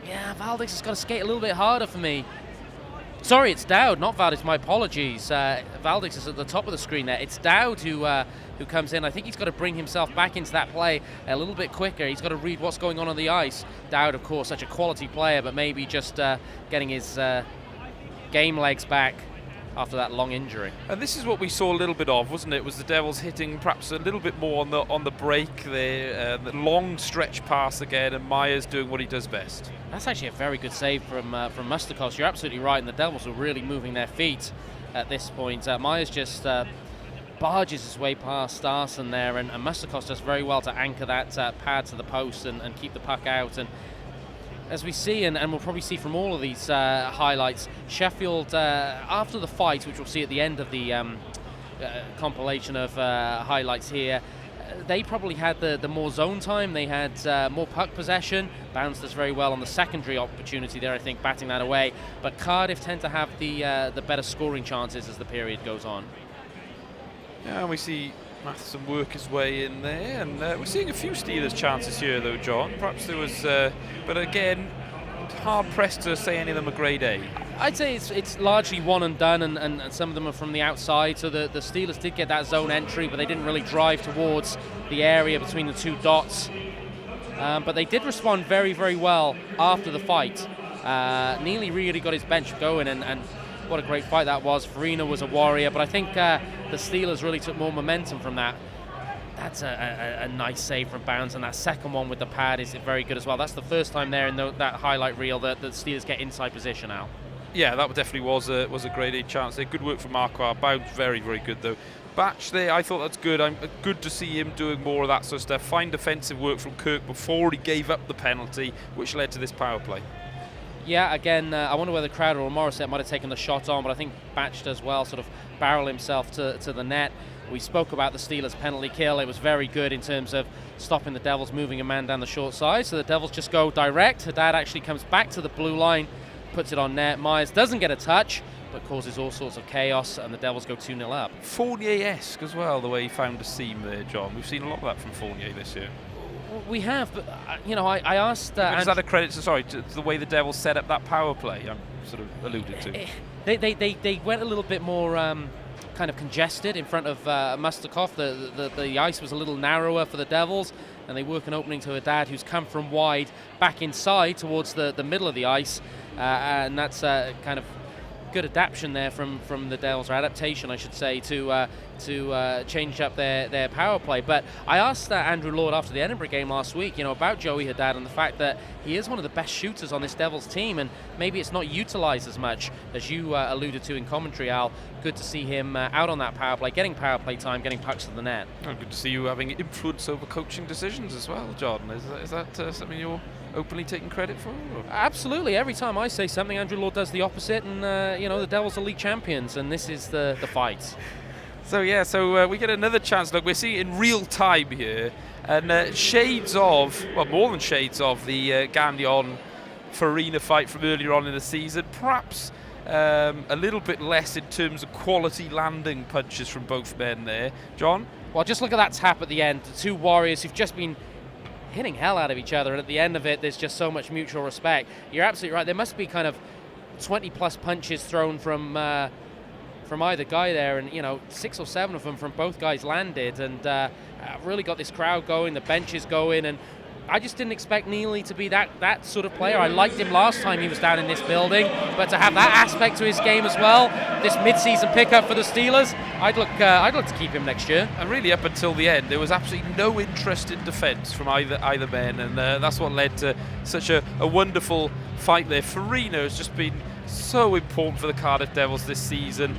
S3: Yeah, Valdez has got to skate a little bit harder for me. Sorry, it's Dowd, not Valdez. My apologies. Valdez is at the top of the screen there. It's Dowd who comes in. I think he's got to bring himself back into that play a little bit quicker. He's got to read what's going on the ice. Dowd, of course, such a quality player, but maybe just getting his game legs back after that long injury.
S2: And this is what we saw a little bit of, wasn't it? Was the Devils hitting perhaps a little bit more on the break there, the long stretch pass again, and Myers doing what he does best. That's
S3: actually a very good save from Mustakos. You're absolutely right, and the Devils were really moving their feet at this point. Myers just barges his way past Starson there, and Mustakos does very well to anchor that pad to the post and keep the puck out. And as we see, and we'll probably see from all of these highlights, Sheffield, after the fight, which we'll see at the end of the compilation of highlights here, they probably had the more zone time. They had more puck possession. Bounce does very well on the secondary opportunity there, I think, batting that away. But Cardiff tend to have the better scoring chances as the period goes on.
S2: Yeah, and we see Matheson work his way in there, and we're seeing a few Steelers chances here, though, John. Perhaps there was, but again, hard pressed to say any of them are grade A.
S3: I'd say it's largely one and done, and some of them are from the outside. So the Steelers did get that zone entry, but they didn't really drive towards the area between the two dots. But they did respond very, very well after the fight. Neely really got his bench going, and what a great fight that was. Farina was a warrior, but I think the Steelers really took more momentum from that. That's a nice save from Bounds, and that second one with the pad is very good as well. That's the first time there in that highlight reel that the Steelers get inside position now.
S2: Yeah, that definitely was a grade A chance there. Good work from Marquardt. Bounds very, very good though. Batch there, I thought that's good. Good to see him doing more of that sort of stuff. Fine defensive work from Kirk before he gave up the penalty, which led to this power play.
S3: Yeah, again, I wonder whether Crowder or Morissette might have taken the shot on, but I think Batch does well, sort of barrel himself to the net. We spoke about the Steelers' penalty kill. It was very good in terms of stopping the Devils moving a man down the short side. So the Devils just go direct. Haddad actually comes back to the blue line, puts it on net. Myers doesn't get a touch, but causes all sorts of chaos, and the Devils go 2-0 up.
S2: Fournier-esque as well, the way he found a seam there, John. We've seen a lot of that from Fournier this year.
S3: We have, but I asked.
S2: Is that a credit to the way the Devils set up that power play? I'm sort of alluded to.
S3: They went a little bit more kind of congested in front of Mustakov. The ice was a little narrower for the Devils, and they work an opening to Haddad, who's come from wide back inside towards the middle of the ice, and that's kind of good adaptation there from the Devils, or adaptation, I should say, to change up their power play. But I asked Andrew Lord after the Edinburgh game last week, about Joey Haddad and the fact that he is one of the best shooters on this Devils team, and maybe it's not utilised as much as you alluded to in commentary, Al. Good to see him out on that power play, getting power play time, getting pucks to the net.
S2: Oh, good to see you having influence over coaching decisions as well, Jordan. Is that something you're openly taking credit for? Or?
S3: Absolutely. Every time I say something, Andrew Lord does the opposite, and the Devils are league champions, and this is the fight.
S2: So we get another chance. Look, we're seeing it in real time here, and shades of, well, more than shades of the Gagnon-Farina fight from earlier on in the season. Perhaps a little bit less in terms of quality landing punches from both men there. John?
S3: Well, just look at that tap at the end. The two warriors who've just been hitting hell out of each other, and at the end of it, there's just so much mutual respect. You're absolutely right. There must be kind of 20-plus punches thrown from either guy there, and 6 or 7 of them from both guys landed, and really got this crowd going, the benches going, and I just didn't expect Neely to be that sort of player. I liked him last time he was down in this building, but to have that aspect to his game as well, this mid-season pickup for the Steelers, I'd look to keep him next year.
S2: And really, up until the end, there was absolutely no interest in defence from either man, and that's what led to such a wonderful fight there. Farina has just been so important for the Cardiff Devils this season.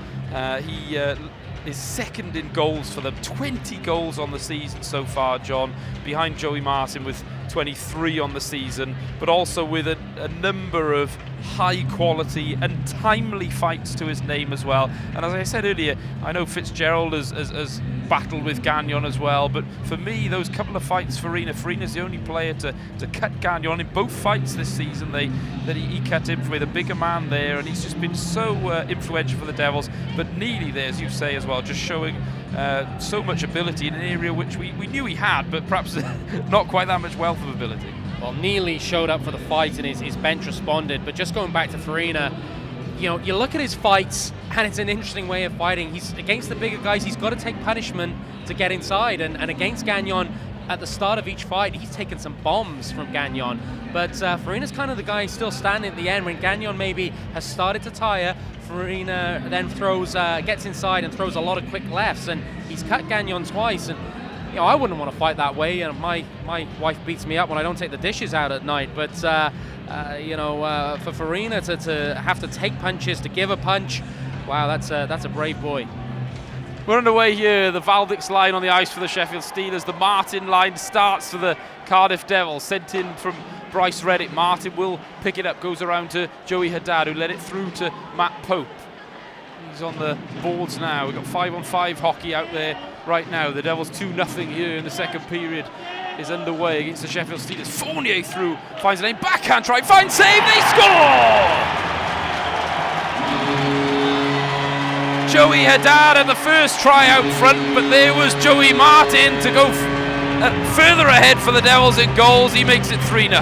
S2: He is second in goals for them, 20 goals on the season so far, John, behind Joey Martin with 23 on the season, but also with a number of high quality and timely fights to his name as well. And as I said earlier, I know Fitzgerald has battled with Gagnon as well, but for me, those couple of fights, Farina's the only player to cut Gagnon in both fights this season. He cut him with a bigger man there, and he's just been so influential for the Devils. But Neely there, as you say as well, just showing so much ability in an area which we knew he had, but perhaps not quite that much wealth of ability.
S3: Well, Neely showed up for the fight and his bench responded, but just going back to Farina, you know, you look at his fights and it's an interesting way of fighting. He's against the bigger guys, he's got to take punishment to get inside, and against Gagnon, at the start of each fight, he's taken some bombs from Gagnon. But Farina's kind of the guy still standing at the end when Gagnon maybe has started to tire. Farina then gets inside and throws a lot of quick lefts, and he's cut Gagnon twice. And you know, I wouldn't want to fight that way. And my wife beats me up when I don't take the dishes out at night. But you know, for Farina to have to take punches, to give a punch, wow, that's a brave boy.
S2: We're underway here. The Valdix line on the ice for the Sheffield Steelers. The Martin line starts for the Cardiff Devils. Sent in from Bryce Reddick. Martin will pick it up, goes around to Joey Haddad, who led it through to Matt Pope. He's on the boards now. We've got 5-on-5 hockey out there right now. The Devils 2-0 here in the second period is underway against the Sheffield Steelers. Fournier through, finds a lane, backhand try, finds save, they score! Joey Haddad had the first try out front, but there was Joey Martin to go further ahead for the Devils in goals. He makes it 3-0.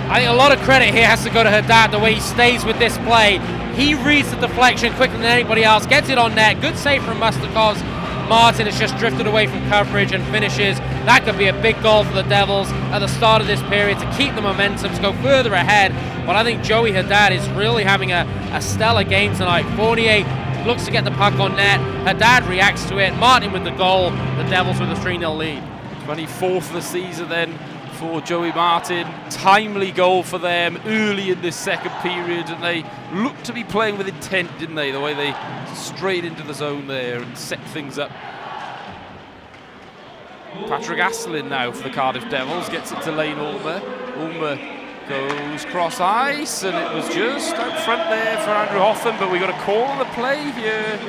S3: I think a lot of credit here has to go to Haddad, the way he stays with this play. He reads the deflection quicker than anybody else, gets it on net. Good save from Mustakovs. Martin has just drifted away from coverage and finishes. That could be a big goal for the Devils at the start of this period to keep the momentum, to go further ahead. But I think Joey Haddad is really having a stellar game tonight. Fournier looks to get the puck on net. Haddad reacts to it. Martin with the goal. The Devils with a 3-0 lead.
S2: 24th of the season then for Joey Martin. Timely goal for them early in this second period, and they looked to be playing with intent, didn't they? The way they strayed into the zone there and set things up. Patrick Aslin now for the Cardiff Devils, gets it to Lane Ulmer. Ulmer goes cross ice, and it was just out front there for Andrew Hotham, but we got a call on the play here,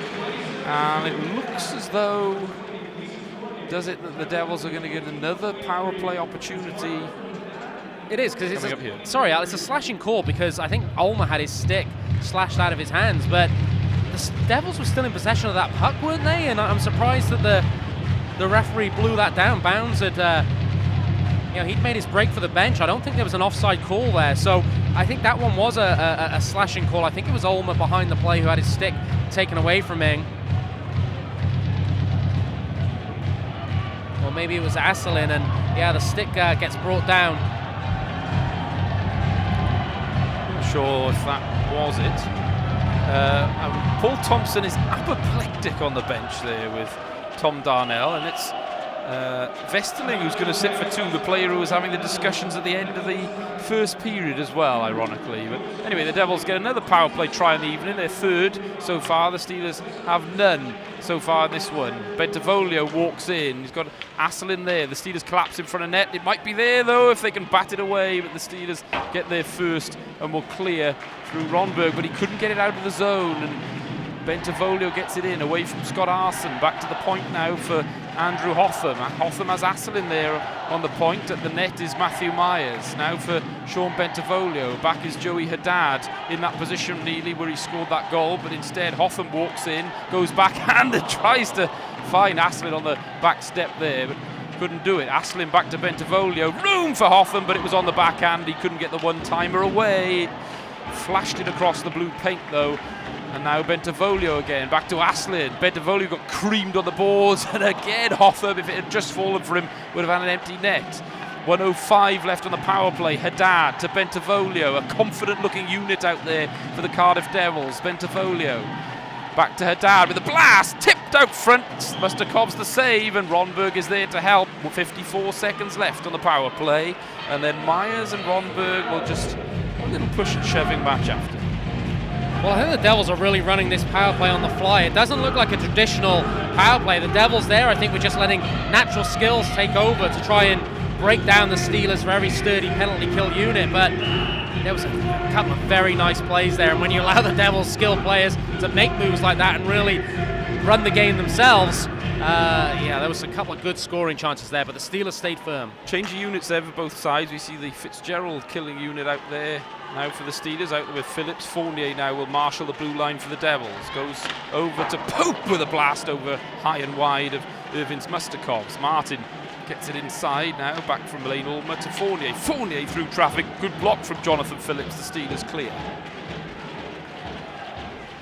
S2: and it looks as though, does it, that the Devils are going to get another power play opportunity?
S3: It is, because it's a slashing call, because I think Ulmer had his stick slashed out of his hands, but the Devils were still in possession of that puck, weren't they? And I'm surprised that the referee blew that down. Bounds had you know, he'd made his break for the bench. I don't think there was an offside call there, so I think that one was a slashing call. I think it was Ulmer behind the play who had his stick taken away from him. Or maybe it was Aslin, and yeah, the stick gets brought down.
S2: Not sure if that was it. Paul Thompson is apoplectic on the bench there with Tom Darnell, and it's Vesterling who's going to sit for two, the player who was having the discussions at the end of the first period as well, ironically. But anyway, the Devils get another power play try in the evening, their third so far. The Steelers have none so far in this one. Bentivoglio walks in, he's got Aslin there. The Steelers collapse in front of net. It might be there though if they can bat it away, but the Steelers get there first and will clear through Ronberg, but he couldn't get it out of the zone, and Bentivoglio gets it in away from Scott Arson. Back to the point now for Andrew Hotham. Hotham has Aslin there on the point. At the net is Matthew Myers. Now for Sean Bentivoglio. Back is Joey Haddad in that position nearly where he scored that goal, but instead Hotham walks in, goes backhand and tries to find Aslin on the back step there, but couldn't do it. Aslin back to Bentivoglio. Room for Hotham, but it was on the backhand. He couldn't get the one-timer away. Flashed it across the blue paint though. And now Bentivoglio again, back to Aslin. Bentivoglio got creamed on the boards, and again Hotham, if it had just fallen for him, would have had an empty net. 1:05 left on the power play. Haddad to Bentivoglio, a confident looking unit out there for the Cardiff Devils. Bentivoglio back to Haddad with a blast, tipped out front. Mustakovs the save, and Ronberg is there to help. 54 seconds left on the power play, and then Myers and Ronberg will just a little push and shoving match after.
S3: Well, I think the Devils are really running this power play on the fly. It doesn't look like a traditional power play. The Devils there, I think, were just letting natural skills take over to try and break down the Steelers' very sturdy penalty kill unit. But there was a couple of very nice plays there. And when you allow the Devils' skilled players to make moves like that and really run the game themselves, yeah, there was a couple of good scoring chances there, but the Steelers stayed firm.
S2: Change of units there for both sides. We see the Fitzgerald killing unit out there now for the Steelers, out with Phillips. Fournier now will marshal the blue line for the Devils. Goes over to Pope with a blast over high and wide of Irvin's Mustakovs. Martin Gets it inside now, back from Lane Ulmer to Fournier. Fournier through traffic, good block from Jonathan Phillips, the Steelers clear.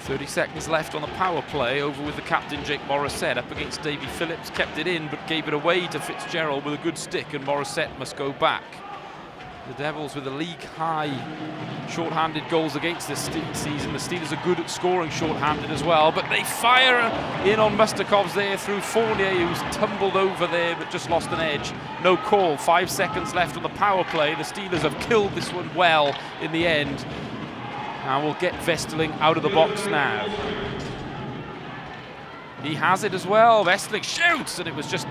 S2: 30 seconds left on the power play, over with the captain Jake Morissette up against Davy Phillips, kept it in but gave it away to Fitzgerald with a good stick, and Morissette must go back. The Devils with a league-high short-handed goals against this season. The Steelers are good at scoring short-handed as well, but they fire in on Mustakovs there through Fournier, who's tumbled over there but just lost an edge. No call. 5 seconds left on the power play. The Steelers have killed this one well in the end. And we'll get Vestling out of the box now. He has it as well. Vestling shoots, and it was just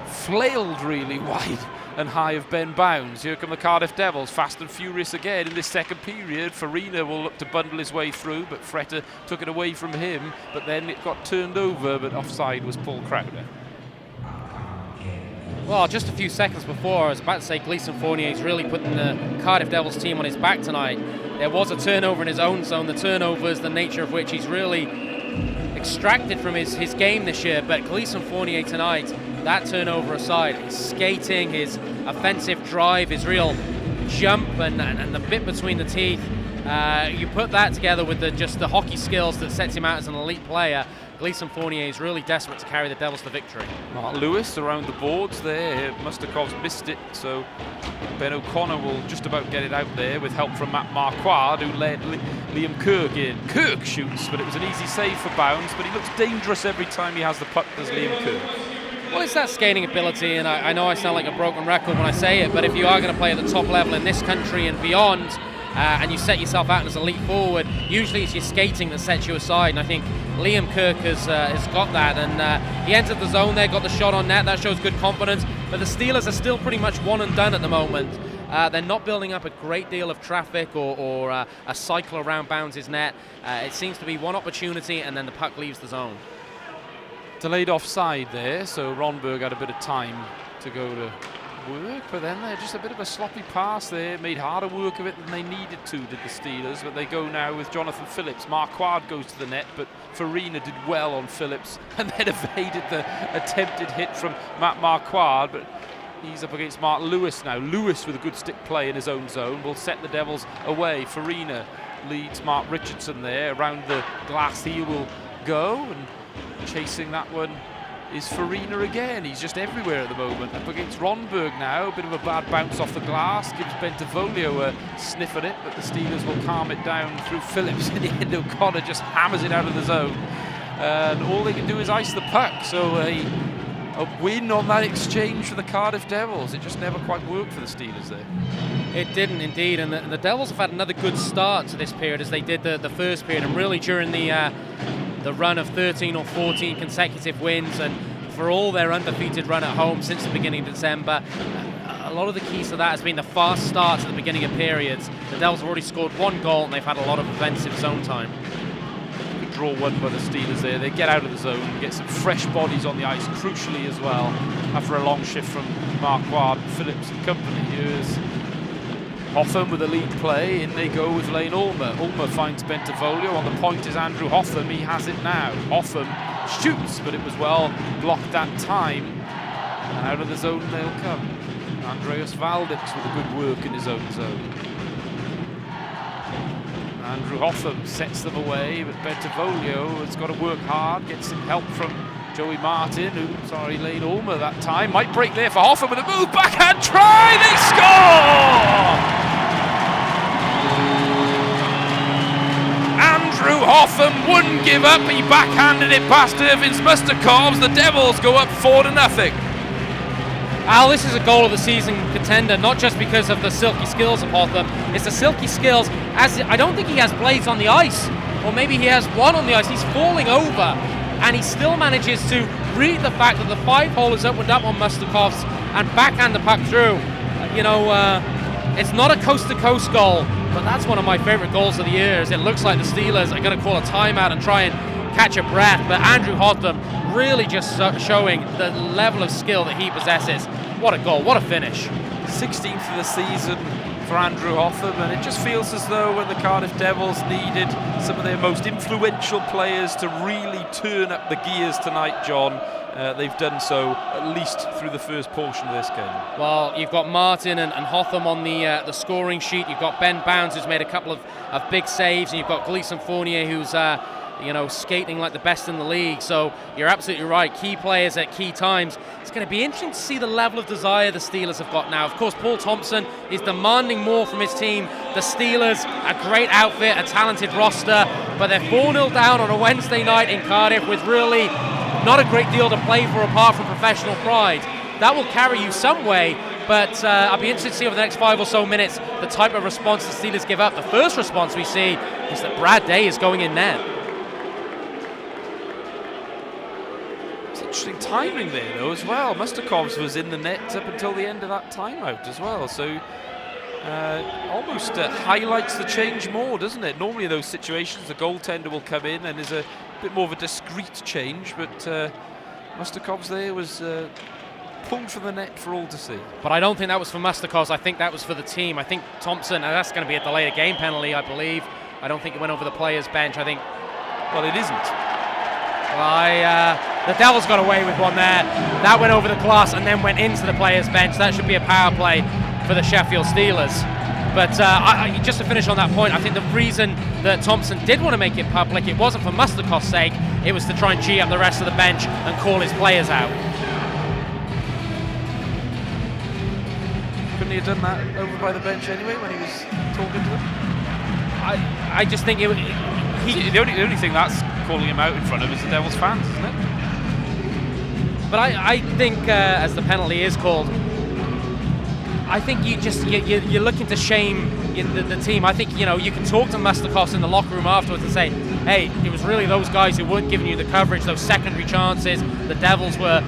S2: flailed really wide and high of Ben Bounds. Here come the Cardiff Devils, fast and furious again in this second period. Farina will look to bundle his way through, but Fretter took it away from him, but then it got turned over, but offside was Paul Crowder.
S3: Well, just a few seconds before, I was about to say Gleeson Fournier's really putting the Cardiff Devils team on his back tonight. There was a turnover in his own zone. The turnover is the nature of which he's really extracted from his game this year, but Gleeson Fournier tonight, that turnover aside, his skating, his offensive drive, his real jump and the bit between the teeth, you put that together with just the hockey skills that sets him out as an elite player. Gleeson Fournier is really desperate to carry the Devils to victory.
S2: Mark Lewis around the boards there. Mustakov's missed it, so Ben O'Connor will just about get it out there with help from Matt Marquardt, who led Liam Kirk in. Kirk shoots, but it was an easy save for Bounds, but he looks dangerous every time he has the puck, does Liam Kirk.
S3: Well, it's that skating ability, and I know I sound like a broken record when I say it, but if you are going to play at the top level in this country and beyond, and you set yourself out as a elite forward, usually it's your skating that sets you aside, and I think Liam Kirk has got that, and he entered the zone there, got the shot on net. That shows good confidence, but the Steelers are still pretty much one and done at the moment. They're not building up a great deal of traffic or a cycle around Bounds' net. It seems to be one opportunity and then the puck leaves the zone.
S2: Delayed offside there, so Ronberg had a bit of time to go to work, but then they're just a bit of a sloppy pass there, made harder work of it than they needed to, did the Steelers, but they go now with Jonathan Phillips. Marquardt goes to the net, but Farina did well on Phillips and then evaded the attempted hit from Matt Marquardt, but he's up against Mark Lewis now. Lewis with a good stick play in his own zone will set the Devils away. Farina leads Mark Richardson there, around the glass he will go, and chasing that one is Farina again. He's just everywhere at the moment. Up against Ronberg now, a bit of a bad bounce off the glass, gives Bentivolio a sniff at it, but the Steelers will calm it down through Phillips. In the end, O'Connor just hammers it out of the zone, and all they can do is ice the puck, so a win on that exchange for the Cardiff Devils. It just never quite worked for the Steelers there.
S3: It didn't indeed, and the Devils have had another good start to this period as they did the first period, and really during the run of 13 or 14 consecutive wins, and for all their undefeated run at home since the beginning of December, a lot of the keys to that has been the fast starts at the beginning of periods. The Devils have already scored one goal and they've had a lot of offensive zone time.
S2: Good draw one by the Steelers there. They get out of the zone, get some fresh bodies on the ice, crucially as well, after a long shift from Marquardt, Phillips and company. Here's Hotham with a lead play, in they go with Lane Ulmer. Ulmer finds Bentivolio, on the point is Andrew Hotham, he has it now. Hotham shoots, but it was well blocked that time. And out of the zone they'll come. Andreas Valdix with a good work in his own zone. Andrew Hotham sets them away, but Bentivolio has got to work hard, gets some help from Joey Martin, Lane Ulmer that time. Might break there for Hotham with a move, backhand try, they score! Andrew Hotham wouldn't give up, he backhanded it past Irvins Mustakovs. The Devils go up 4-0.
S3: Al, this is a goal of the season contender, not just because of the silky skills of Hotham. It's the silky skills, as I don't think he has blades on the ice, or maybe he has one on the ice. He's falling over, and he still manages to read the fact that the 5-hole is opened up on Mustakovs and backhand the puck through. It's not a coast-to-coast goal, but that's one of my favorite goals of the year. It looks like the Steelers are going to call a timeout and try and catch a breath, but Andrew Hotham really just showing the level of skill that he possesses. What a goal, what a finish.
S2: 16th of the season, for Andrew Hotham, and it just feels as though when the Cardiff Devils needed some of their most influential players to really turn up the gears tonight, John, they've done so, at least through the first portion of this game.
S3: Well, you've got Martin and Hotham on the scoring sheet. You've got Ben Bounds, who's made a couple of big saves, and you've got Gleeson Fournier, who's skating like the best in the league. So you're absolutely right. Key players at key times. It's going to be interesting to see the level of desire the Steelers have got now. Of course, Paul Thompson is demanding more from his team. The Steelers, a great outfit, a talented roster, but they're 4-0 down on a Wednesday night in Cardiff with really not a great deal to play for apart from professional pride. That will carry you some way, but I'll be interested to see over the next 5 or so minutes the type of response the Steelers give up. The first response we see is that Brad Day is going in net.
S2: It's interesting timing there, though, as well. Mustakovs was in the net up until the end of that timeout as well, so almost highlights the change more, doesn't it? Normally in those situations, the goaltender will come in and there's a bit more of a discreet change, but Mustakovs there was pulled from the net for all to see.
S3: But I don't think that was for Mustakovs. I think that was for the team. I think Thompson, and that's going to be a delayed game penalty, I believe. I don't think it went over the player's bench. I think.
S2: Well, it isn't.
S3: Well, the Devils got away with one there. That went over the glass and then went into the player's bench. That should be a power play for the Sheffield Steelers. But just to finish on that point, I think the reason that Thompson did want to make it public, it wasn't for Mustakov's sake, it was to try and gee up the rest of the bench and call his players out.
S2: Couldn't he have done that over by the bench anyway when he was talking to them?
S3: I just think
S2: the only thing that's calling him out in front of is the Devils fans, isn't it?
S3: But I think as the penalty is called, I think you're looking to shame the team. I think you can talk to Mustakovs in the locker room afterwards and say, hey, it was really those guys who weren't giving you the coverage, those secondary chances. The Devils were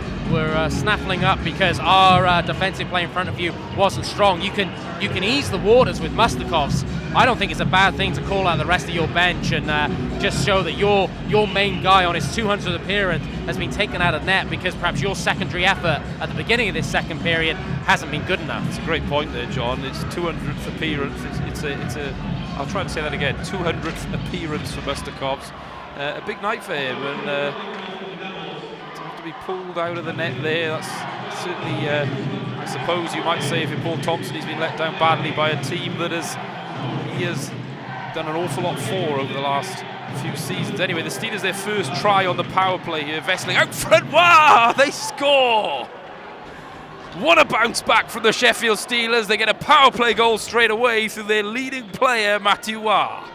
S3: snaffling up because our defensive play in front of you wasn't strong. You can ease the waters with Mustakovs. I don't think it's a bad thing to call out the rest of your bench and just show that your main guy on his 200th appearance has been taken out of net because perhaps your secondary effort at the beginning of this second period hasn't been good enough.
S2: It's a great point there, John. It's 200th appearance. It's a I'll try and say that again. 200th appearance for Mustakovs. A big night for him, and to have to be pulled out of the net there, that's certainly, I suppose you might say, if you're Paul Thompson, he's been let down badly by a team that he has done an awful lot for over the last few seasons. Anyway, the Steelers, their first try on the power play here. Vesling out front. Wow, they score! What a bounce back from the Sheffield Steelers. They get a power play goal straight away through their leading player, Matthew Waugh.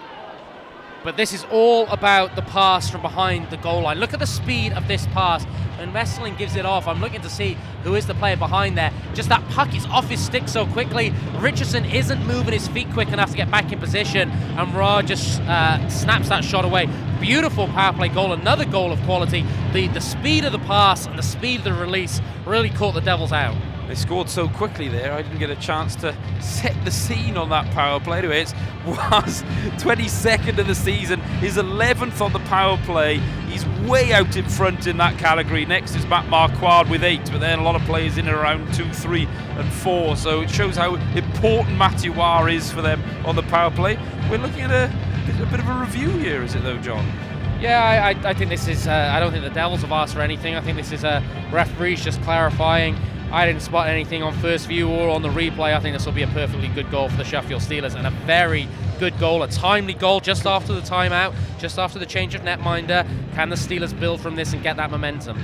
S3: But this is all about the pass from behind the goal line. Look at the speed of this pass. And Vesling gives it off. I'm looking to see who is the player behind there. Just that puck is off his stick so quickly. Richardson isn't moving his feet quick enough to get back in position. And Ra just snaps that shot away. Beautiful power play goal. Another goal of quality. The speed of the pass and the speed of the release really caught the Devils out.
S2: They scored so quickly there, I didn't get a chance to set the scene on that power play. Anyway, it was 22nd of the season, his 11th on the power play. He's way out in front in that category. Next is Matt Marquardt with 8, but then a lot of players in and around 2, 3 and 4. So it shows how important Matthew Waugh is for them on the power play. We're looking at a bit of a review here, is it though, John?
S3: Yeah, I think this is, I don't think the Devils have asked for anything. I think this is referees just clarifying. I didn't spot anything on first view or on the replay. I think this will be a perfectly good goal for the Sheffield Steelers, and a very good goal, a timely goal just after the timeout, just after the change of netminder. Can the Steelers build from this and get that momentum?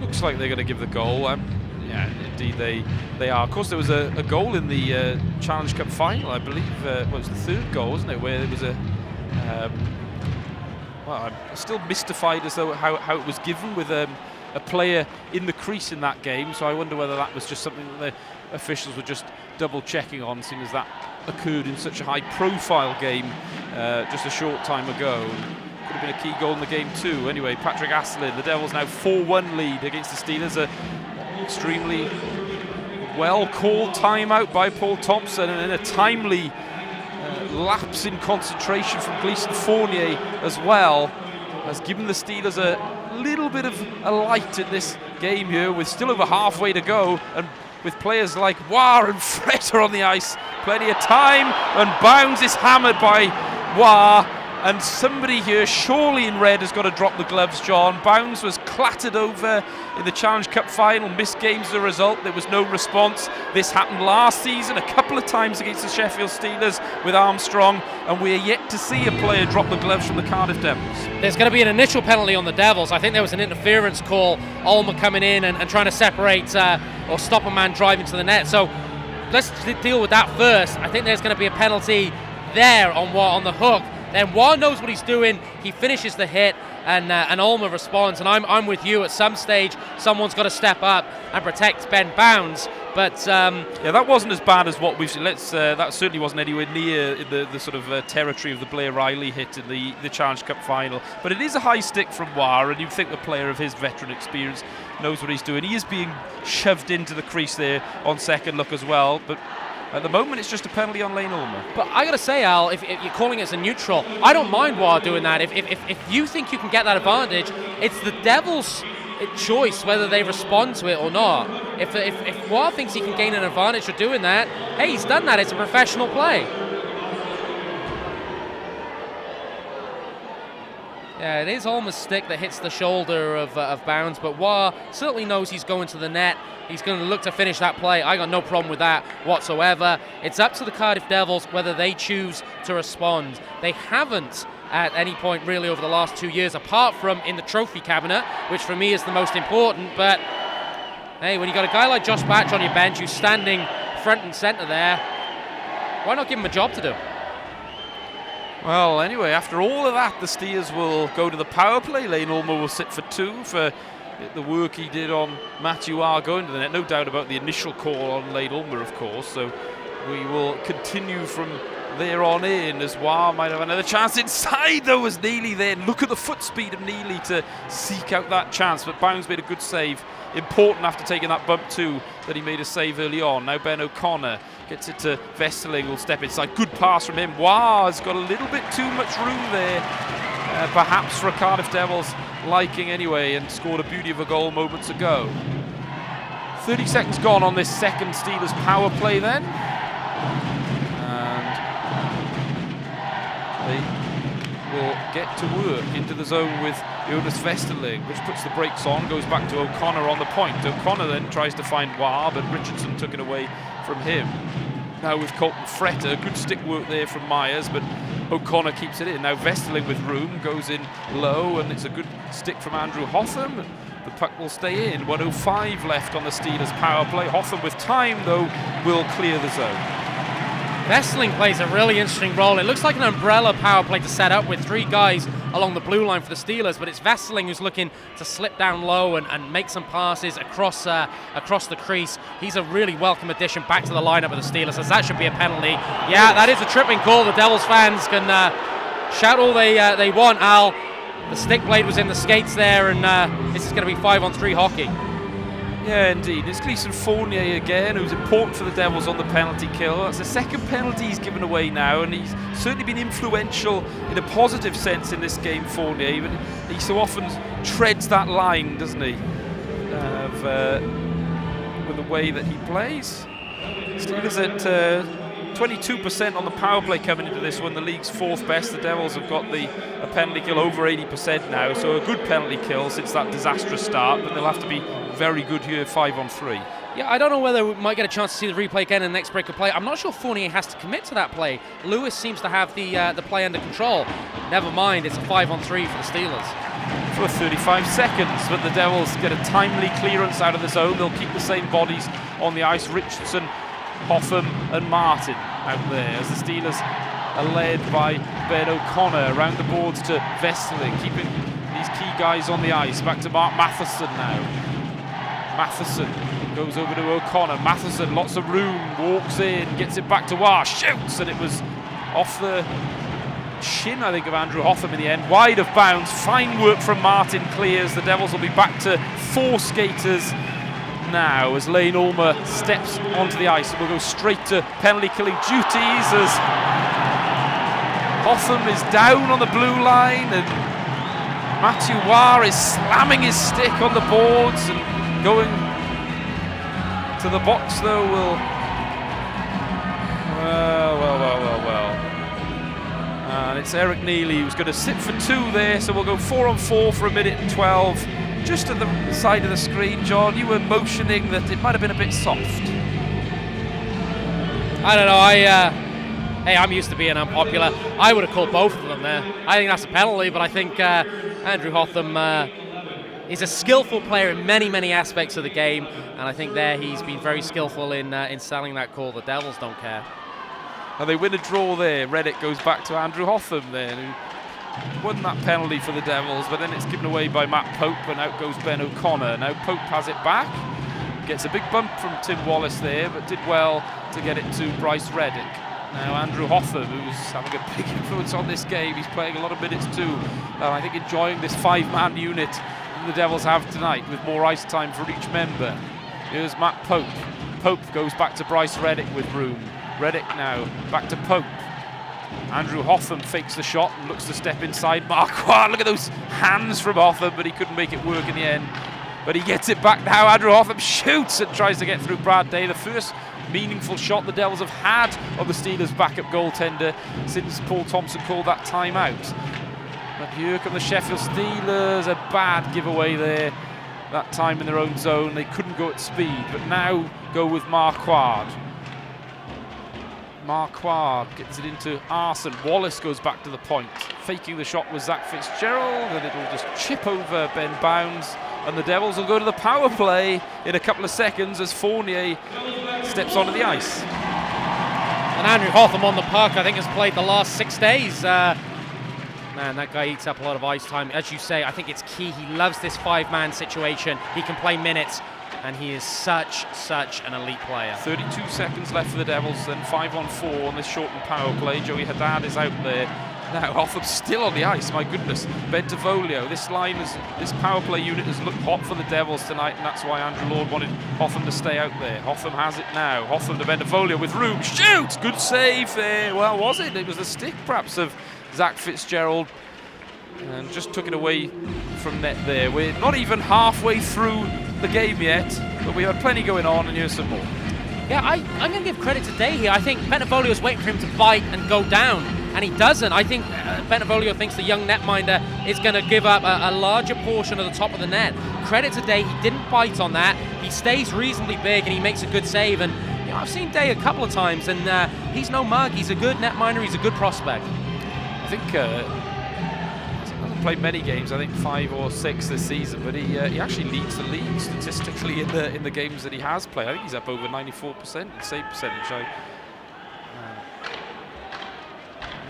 S2: Looks like they're going to give the goal. Yeah, indeed they are. Of course, there was a goal in the Challenge Cup final, I believe. It was the third goal, wasn't it, where there was well, I'm still mystified as though how it was given with a player in the crease in that game, so I wonder whether that was just something that the officials were just double checking on, seeing as that occurred in such a high profile game just a short time ago. Could have been a key goal in the game too. Anyway, Patrick Aslin, the Devils now 4-1 lead against the Steelers. Extremely well called timeout by Paul Thompson, and then a timely lapse in concentration from Gleeson Fournier as well has given the Steelers a little bit of a light in this game here, with still over halfway to go, and with players like Waugh and Fretter on the ice, plenty of time, and Bounds is hammered by Wah. And somebody here, surely in red, has got to drop the gloves, John. Bounds was clattered over in the Challenge Cup final, missed games as a result. There was no response. This happened last season a couple of times against the Sheffield Steelers with Armstrong, and we're yet to see a player drop the gloves from the Cardiff Devils.
S3: There's going to be an initial penalty on the Devils. I think there was an interference call, Ulmer coming in and trying to separate or stop a man driving to the net. So let's deal with that first. I think there's going to be a penalty there on the hook. Then Wah knows what he's doing. He finishes the hit, and Ulmer responds. And I'm with you. At some stage, someone's got to step up and protect Ben Bounds. But
S2: yeah, that wasn't as bad as what we've seen. That certainly wasn't anywhere near the sort of territory of the Blair Riley hit in the Challenge Cup final. But it is a high stick from Wah, and you'd think the player of his veteran experience knows what he's doing. He is being shoved into the crease there on second look as well. But at the moment, it's just a penalty on Lane Ulmer.
S3: But I got to say, Al, if you're calling it as a neutral, I don't mind Wah doing that. If you think you can get that advantage, it's the Devils' choice whether they respond to it or not. If Wah thinks he can gain an advantage for doing that, hey, he's done that. It's a professional play. Yeah, it is Ulmer's stick that hits the shoulder of Bounds, but Wah certainly knows he's going to the net. He's going to look to finish that play. I got no problem with that whatsoever. It's up to the Cardiff Devils whether they choose to respond. They haven't at any point really over the last 2 years, apart from in the trophy cabinet, which for me is the most important. But hey, when you got a guy like Josh Batch on your bench who's standing front and centre there, why not give him a job to do?
S2: Well, anyway, after all of that, the Steers will go to the power play. Lane Ulmer will sit for 2 for the work he did on Matthew R going to the net. No doubt about the initial call on Lane Ulmer, of course. So we will continue from there on in as Wah might have another chance inside, though, as Neely there. Look at the foot speed of Neely to seek out that chance. But Bounds made a good save. Important after taking that bump too, that he made a save early on. Now Ben O'Connor gets it to Vesterling, will step inside. Good pass from him. Wah has got a little bit too much room there, perhaps for a Cardiff Devils liking anyway, and scored a beauty of a goal moments ago. 30 seconds gone on this second Steelers power play then. And they will get to work into the zone with Jonas Vesterling, which puts the brakes on, goes back to O'Connor on the point. O'Connor then tries to find Wah, but Richardson took it away from him. Now with Colton Fretter, good stick work there from Myers, but O'Connor keeps it in. Now Vesterling with room, goes in low, and it's a good stick from Andrew Hotham. The puck will stay in. 1:05 left on the Steelers power play. Hotham with time, though, will clear the zone.
S3: Vesterling plays a really interesting role. It looks like an umbrella power play to set up with 3 guys along the blue line for the Steelers, but it's Vesterling who's looking to slip down low and make some passes across the crease. He's a really welcome addition back to the lineup of the Steelers, as that should be a penalty. Yeah, that is a tripping call. The Devils fans can shout all they want, Al. The stick blade was in the skates there, and this is going to be 5-on-3 hockey.
S2: Yeah, indeed. It's Gleason Fournier again, who's important for the Devils on the penalty kill. That's the second penalty he's given away now, and he's certainly been influential in a positive sense in this game, Fournier. Even he so often treads that line, doesn't he, with the way that he plays. Steelers at 22% on the power play coming into this one, the league's 4th best. The Devils have got a penalty kill over 80% now, so a good penalty kill since that disastrous start, but they'll have to be very good here 5-on-3.
S3: Yeah, I don't know whether we might get a chance to see the replay again in the next break of play. I'm not sure Fournier has to commit to that play. Lewis seems to have the play under control. Never mind, it's a 5-on-3 for the Steelers.
S2: For 35 seconds, but the Devils get a timely clearance out of the zone. They'll keep the same bodies on the ice. Richardson, Hotham and Martin out there as the Steelers are led by Ben O'Connor around the boards to Vesterling, keeping these key guys on the ice. Back to Mark Matheson now. Matheson goes over to O'Connor. Matheson, lots of room, walks in, gets it back to Wah, shoots, and it was off the shin, I think, of Andrew Hotham in the end. Wide of bounds, fine work from Martin, clears. The Devils will be back to 4 skaters now as Lane Ulmer steps onto the ice, and we'll go straight to penalty killing duties as Hotham is down on the blue line and Matthew Wah is slamming his stick on the boards and going to the box, though. Well. And it's Eric Neely who's going to sit for 2 there, so we'll go 4-on-4 for 1:12. Just at the side of the screen, John, you were motioning that it might have been a bit soft.
S3: I don't know, hey, I'm used to being unpopular. I would have called both of them there. I think that's a penalty, but I think Andrew Hotham is a skillful player in many, many aspects of the game, and I think there he's been very skillful in selling that call. The Devils don't care.
S2: And they win a draw there. Reddick goes back to Andrew Hotham then, who won that penalty for the Devils, but then it's given away by Matt Pope, and out goes Ben O'Connor. Now Pope has it back, gets a big bump from Tim Wallace there, but did well to get it to Bryce Reddick. Now Andrew Hotham, who's having a big influence on this game, he's playing a lot of minutes too, and I think enjoying this 5-man unit that the Devils have tonight with more ice time for each member. Here's Matt Pope. Pope goes back to Bryce Reddick with room. Reddick now back to Pope. Andrew Hotham fakes the shot and looks to step inside. Marquardt, look at those hands from Hotham, but he couldn't make it work in the end. But he gets it back now. Andrew Hotham shoots and tries to get through Brad Day. The first meaningful shot the Devils have had of the Steelers' backup goaltender since Paul Thompson called that timeout. But here come the Sheffield Steelers. A bad giveaway there. That time in their own zone. They couldn't go at speed, but now go with Marquardt. Marquardt gets it into Arson. Wallace goes back to the point. Faking the shot was Zach Fitzgerald, and it'll just chip over Ben Bounds. And the Devils will go to the power play in a couple of seconds as Fournier steps onto the ice.
S3: And Andrew Hotham on the puck, I think, has played the last 6 days. Man, that guy eats up a lot of ice time. As you say, I think it's key. He loves this 5-man situation. He can play minutes, and he is such an elite player.
S2: 32 seconds left for the Devils, then 5-on-4 on this shortened power play. Joey Haddad is out there. Now Hotham's still on the ice, my goodness. Bentavolio, this power play unit has looked hot for the Devils tonight, and that's why Andrew Lord wanted Hotham to stay out there. Hotham has it now. Hotham to Bentavolio with room. Shoots! Good save there. Well, was it? It was the stick, perhaps, of Zach Fitzgerald, and just took it away from net there. We're not even halfway through the game yet, but we had plenty going on, and here's some more.
S3: Yeah, I'm going to give credit to Day here. I think Bentavolio's waiting for him to bite and go down, and he doesn't. I think Bentavolio thinks the young netminder is going to give up a larger portion of the top of the net. Credit to Day, he didn't bite on that. He stays reasonably big, and he makes a good save. And you know, I've seen Day a couple of times, and he's no mug. He's a good netminder. He's a good prospect.
S2: I think he hasn't played many games. I think 5 or 6 this season, but he actually leads the league statistically in the games that he has played. I think he's up over 94% in save percentage.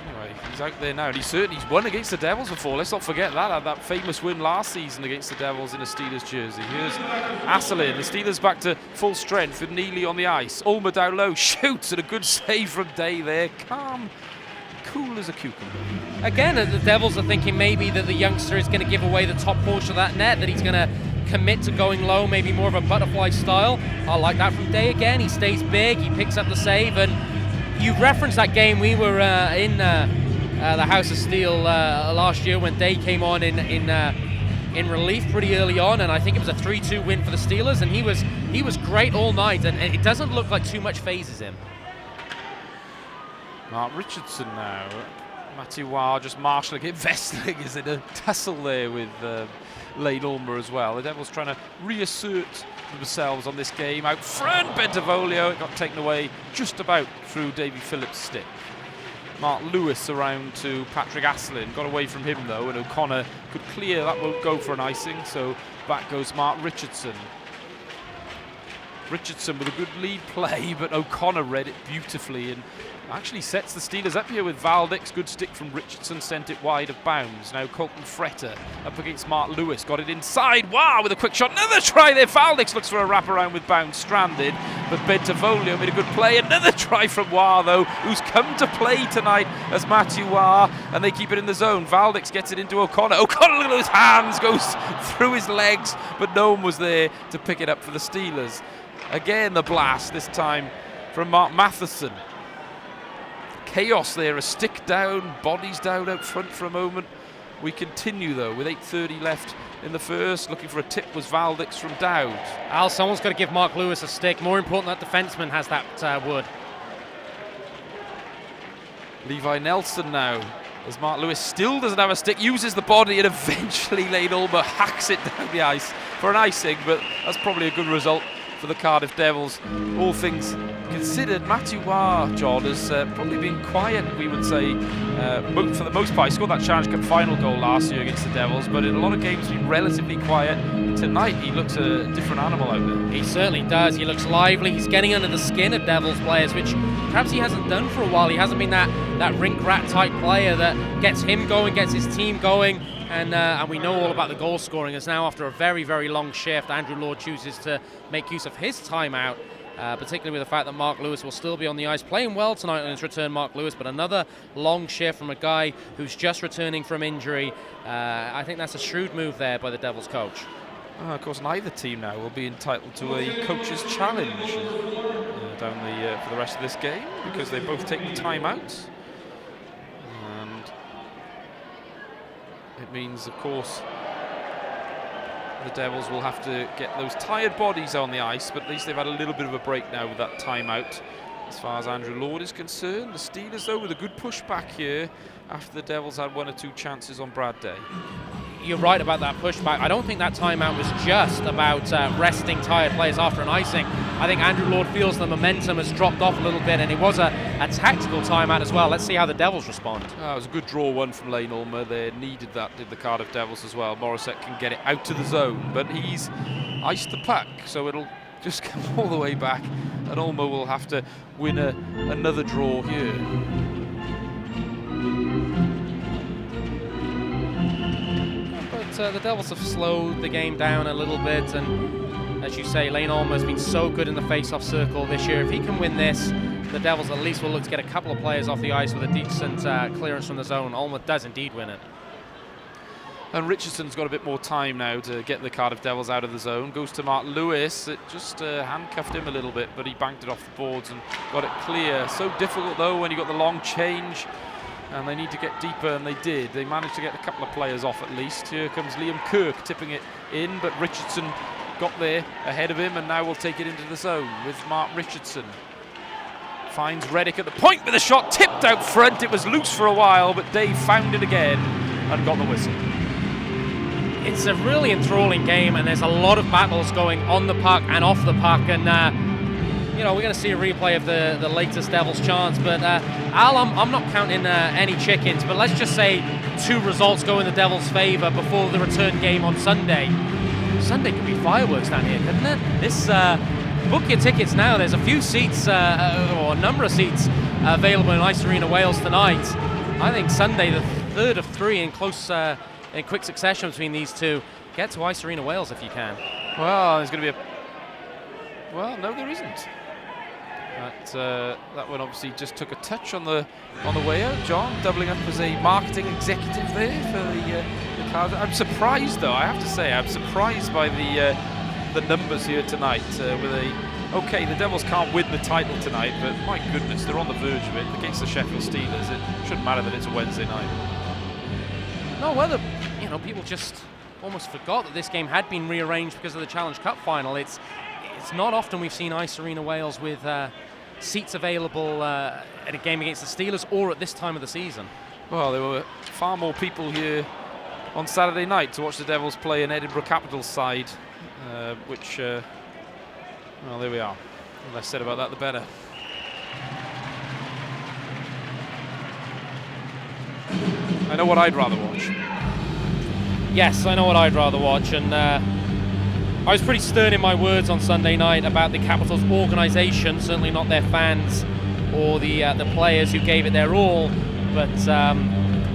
S2: Anyway, he's out there now, and he's won against the Devils before. Let's not forget that famous win last season against the Devils in a Steelers jersey. Here's Asselin. The Steelers back to full strength with Neely on the ice. Ulmer down low, shoots, and a good save from Day there. Calm. Cool as a cucumber. Again,
S3: the Devils are thinking maybe that the youngster is going to give away the top portion of that net, that he's going to commit to going low, maybe more of a butterfly style. I like that from Day again. He stays big, he picks up the save, and you referenced that game we were in the House of Steel last year when Day came on in relief pretty early on, and I think it was a 3-2 win for the Steelers, and he was great all night, and it doesn't look like too much phases him.
S2: Mark Richardson now. Matthew Wah just marshalling it. Vestling is in a tussle there with Lane Ulmer as well. The Devils trying to reassert themselves on this game. Out front, Bentavolio. It got taken away just about through Davy Phillips' stick. Mark Lewis around to Patrick Asselin. Got away from him though, and O'Connor could clear. That won't go for an icing, so back goes Mark Richardson. Richardson with a good lead play, but O'Connor read it beautifully and actually sets the Steelers up here with Valdix. Good stick from Richardson, sent it wide of bounds. Now Colton Fretter up against Mark Lewis, got it inside. Wow, with a quick shot. Another try there. Valdix looks for a wraparound with bounds, stranded, but Bentavolio made a good play. Another try from Wah, though, who's come to play tonight as Matthew Wah, and they keep it in the zone. Valdix gets it into O'Connor. O'Connor, look at those hands, goes through his legs, but no one was there to pick it up for the Steelers. Again, the blast, this time from Mark Matheson. Chaos there, a stick down, bodies down out front for a moment. We continue though with 8:30 left in the first. Looking for a tip was Valdix from Dowd.
S3: Al, someone's got to give Mark Lewis a stick. More important, that defenseman has that wood.
S2: Levi Nelson now, as Mark Lewis still doesn't have a stick, uses the body, and eventually Lane Ulmer hacks it down the ice for an icing, but that's probably a good result for the Cardiff Devils. All things considered, Matthew Waugh, John, has probably been quiet, we would say, for the most part. He scored that Challenge Cup final goal last year against the Devils, but in a lot of games he's been relatively quiet. Tonight he looks a different animal out there.
S3: He certainly does. He looks lively. He's getting under the skin of Devils players, which perhaps he hasn't done for a while. He hasn't been that rink-rat type player that gets him going, gets his team going. And we know all about the goal scoring, as now after a very, very long shift, Andrew Lord chooses to make use of his timeout, particularly with the fact that Mark Lewis will still be on the ice. Playing well tonight on his return, Mark Lewis, but another long shift from a guy who's just returning from injury. I think that's a shrewd move there by the Devils coach.
S2: Of course, neither team now will be entitled to a coach's challenge down for the rest of this game, because they both take the timeouts. It means, of course, the Devils will have to get those tired bodies on the ice, but at least they've had a little bit of a break now with that timeout. As far as Andrew Lord is concerned, the Steelers, though, with a good pushback here after the Devils had 1 or 2 chances on Brad Day.
S3: You're right about that pushback. I don't think that timeout was just about resting tired players after an icing. I think Andrew Lord feels the momentum has dropped off a little bit, and it was a tactical timeout as well. Let's see how the Devils respond. It
S2: was a good draw one from Lane Ulmer. They needed that, did the Cardiff Devils as well. Morissette can get it out to the zone, but he's iced the puck, so it'll just come all the way back, and Ulmer will have to win another draw here.
S3: The Devils have slowed the game down a little bit, and as you say, Lane Ulmer has been so good in the face-off circle this year. If he can win this, the Devils at least will look to get a couple of players off the ice with a decent clearance from the zone. Ulmer does indeed win it.
S2: And Richardson's got a bit more time now to get the Cardiff Devils out of the zone. Goes to Mark Lewis. It just handcuffed him a little bit, but he banked it off the boards and got it clear. So difficult, though, when you got the long change. And they need to get deeper, and they did. They managed to get a couple of players off at least. Here comes Liam Kirk tipping it in, but Richardson got there ahead of him, and now will take it into the zone with Mark Richardson. Finds Reddick at the point with a shot, tipped out front. It was loose for a while, but Dave found it again and got the whistle.
S3: It's a really enthralling game, and there's a lot of battles going on the puck and off the puck, and we're going to see a replay of the latest Devils chance, but Al, I'm not counting any chickens, but let's just say 2 results go in the Devils' favour before the return game on Sunday. Sunday could be fireworks down here, couldn't it? Book your tickets now. There's a few seats, or a number of seats available in Ice Arena Wales tonight. I think Sunday, the 3rd of 3 in quick succession between these two. Get to Ice Arena Wales if you can.
S2: Well, there's going to be Well, no, there isn't. That one obviously just took a touch on the way out. John doubling up as a marketing executive there for the Cardiff. I'm surprised, though. I have to say, I'm surprised by the numbers here tonight. Okay, the Devils can't win the title tonight, but my goodness, they're on the verge of it against the Sheffield Steelers. It shouldn't matter that it's a Wednesday night.
S3: No, whether people just almost forgot that this game had been rearranged because of the Challenge Cup final. It's not often we've seen Ice Arena Wales with seats available at a game against the Steelers or at this time of the season. Well,
S2: there were far more people here on Saturday night to watch the Devils play an Edinburgh Capitals side, which, there we are. The less said about that, the better. I know what I'd rather watch.
S3: Yes, I know what I'd rather watch, and I was pretty stern in my words on Sunday night about the Capitals organisation, certainly not their fans or the players who gave it their all, but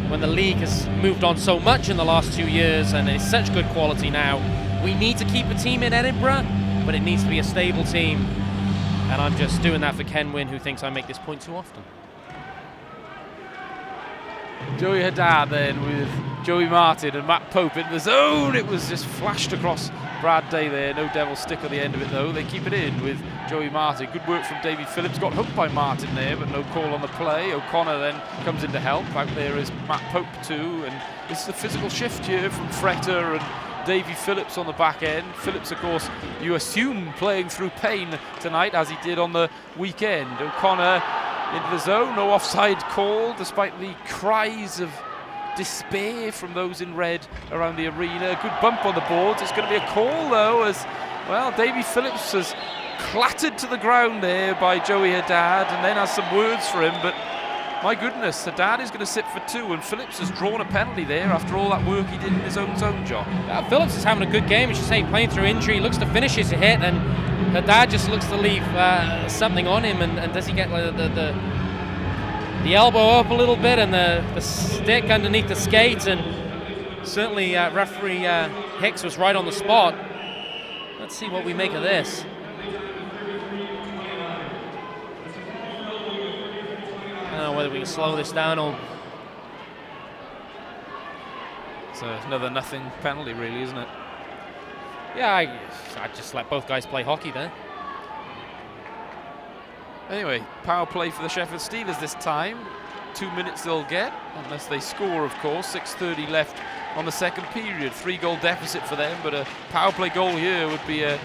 S3: when the league has moved on so much in the last 2 years and it's such good quality now, we need to keep a team in Edinburgh, but it needs to be a stable team, and I'm just doing that for Ken Wynn, who thinks I make this point too often.
S2: Joey Haddad then with Joey Martin and Matt Pope in the zone. It was just flashed across Brad Day there. No Devils stick on the end of it, though. They keep it in with Joey Martin. Good work from Davy Phillips. Got hooked by Martin there, but no call on the play. O'Connor then comes in to help. Out there is Matt Pope too. And this is a physical shift here from Fretter and Davy Phillips on the back end. Phillips, of course, you assume playing through pain tonight, as he did on the weekend. O'Connor into the zone. No offside call, despite the cries of despair from those in red around the arena. A good bump on the boards. It's going to be a call, though, as, well, Davy Phillips has clattered to the ground there by Joey Haddad, and then has some words for him, but my goodness, Haddad is going to sit for 2, and Phillips has drawn a penalty there after all that work he did in his own zone, John.
S3: Phillips is having a good game, as you say, playing through injury, looks to finish his hit, and Haddad just looks to leave something on him, and does he get the elbow up a little bit and the stick underneath the skates, and certainly referee Hicks was right on the spot. Let's see what we make of this. I don't know whether we can slow this down or...
S2: It's another nothing penalty, really, isn't it?
S3: Yeah, I'd just let both guys play hockey there.
S2: Anyway, power play for the Sheffield Steelers this time. 2 minutes they'll get, unless they score, of course. 6:30 left on the second period. 3-goal deficit for them, but a power play goal here would be a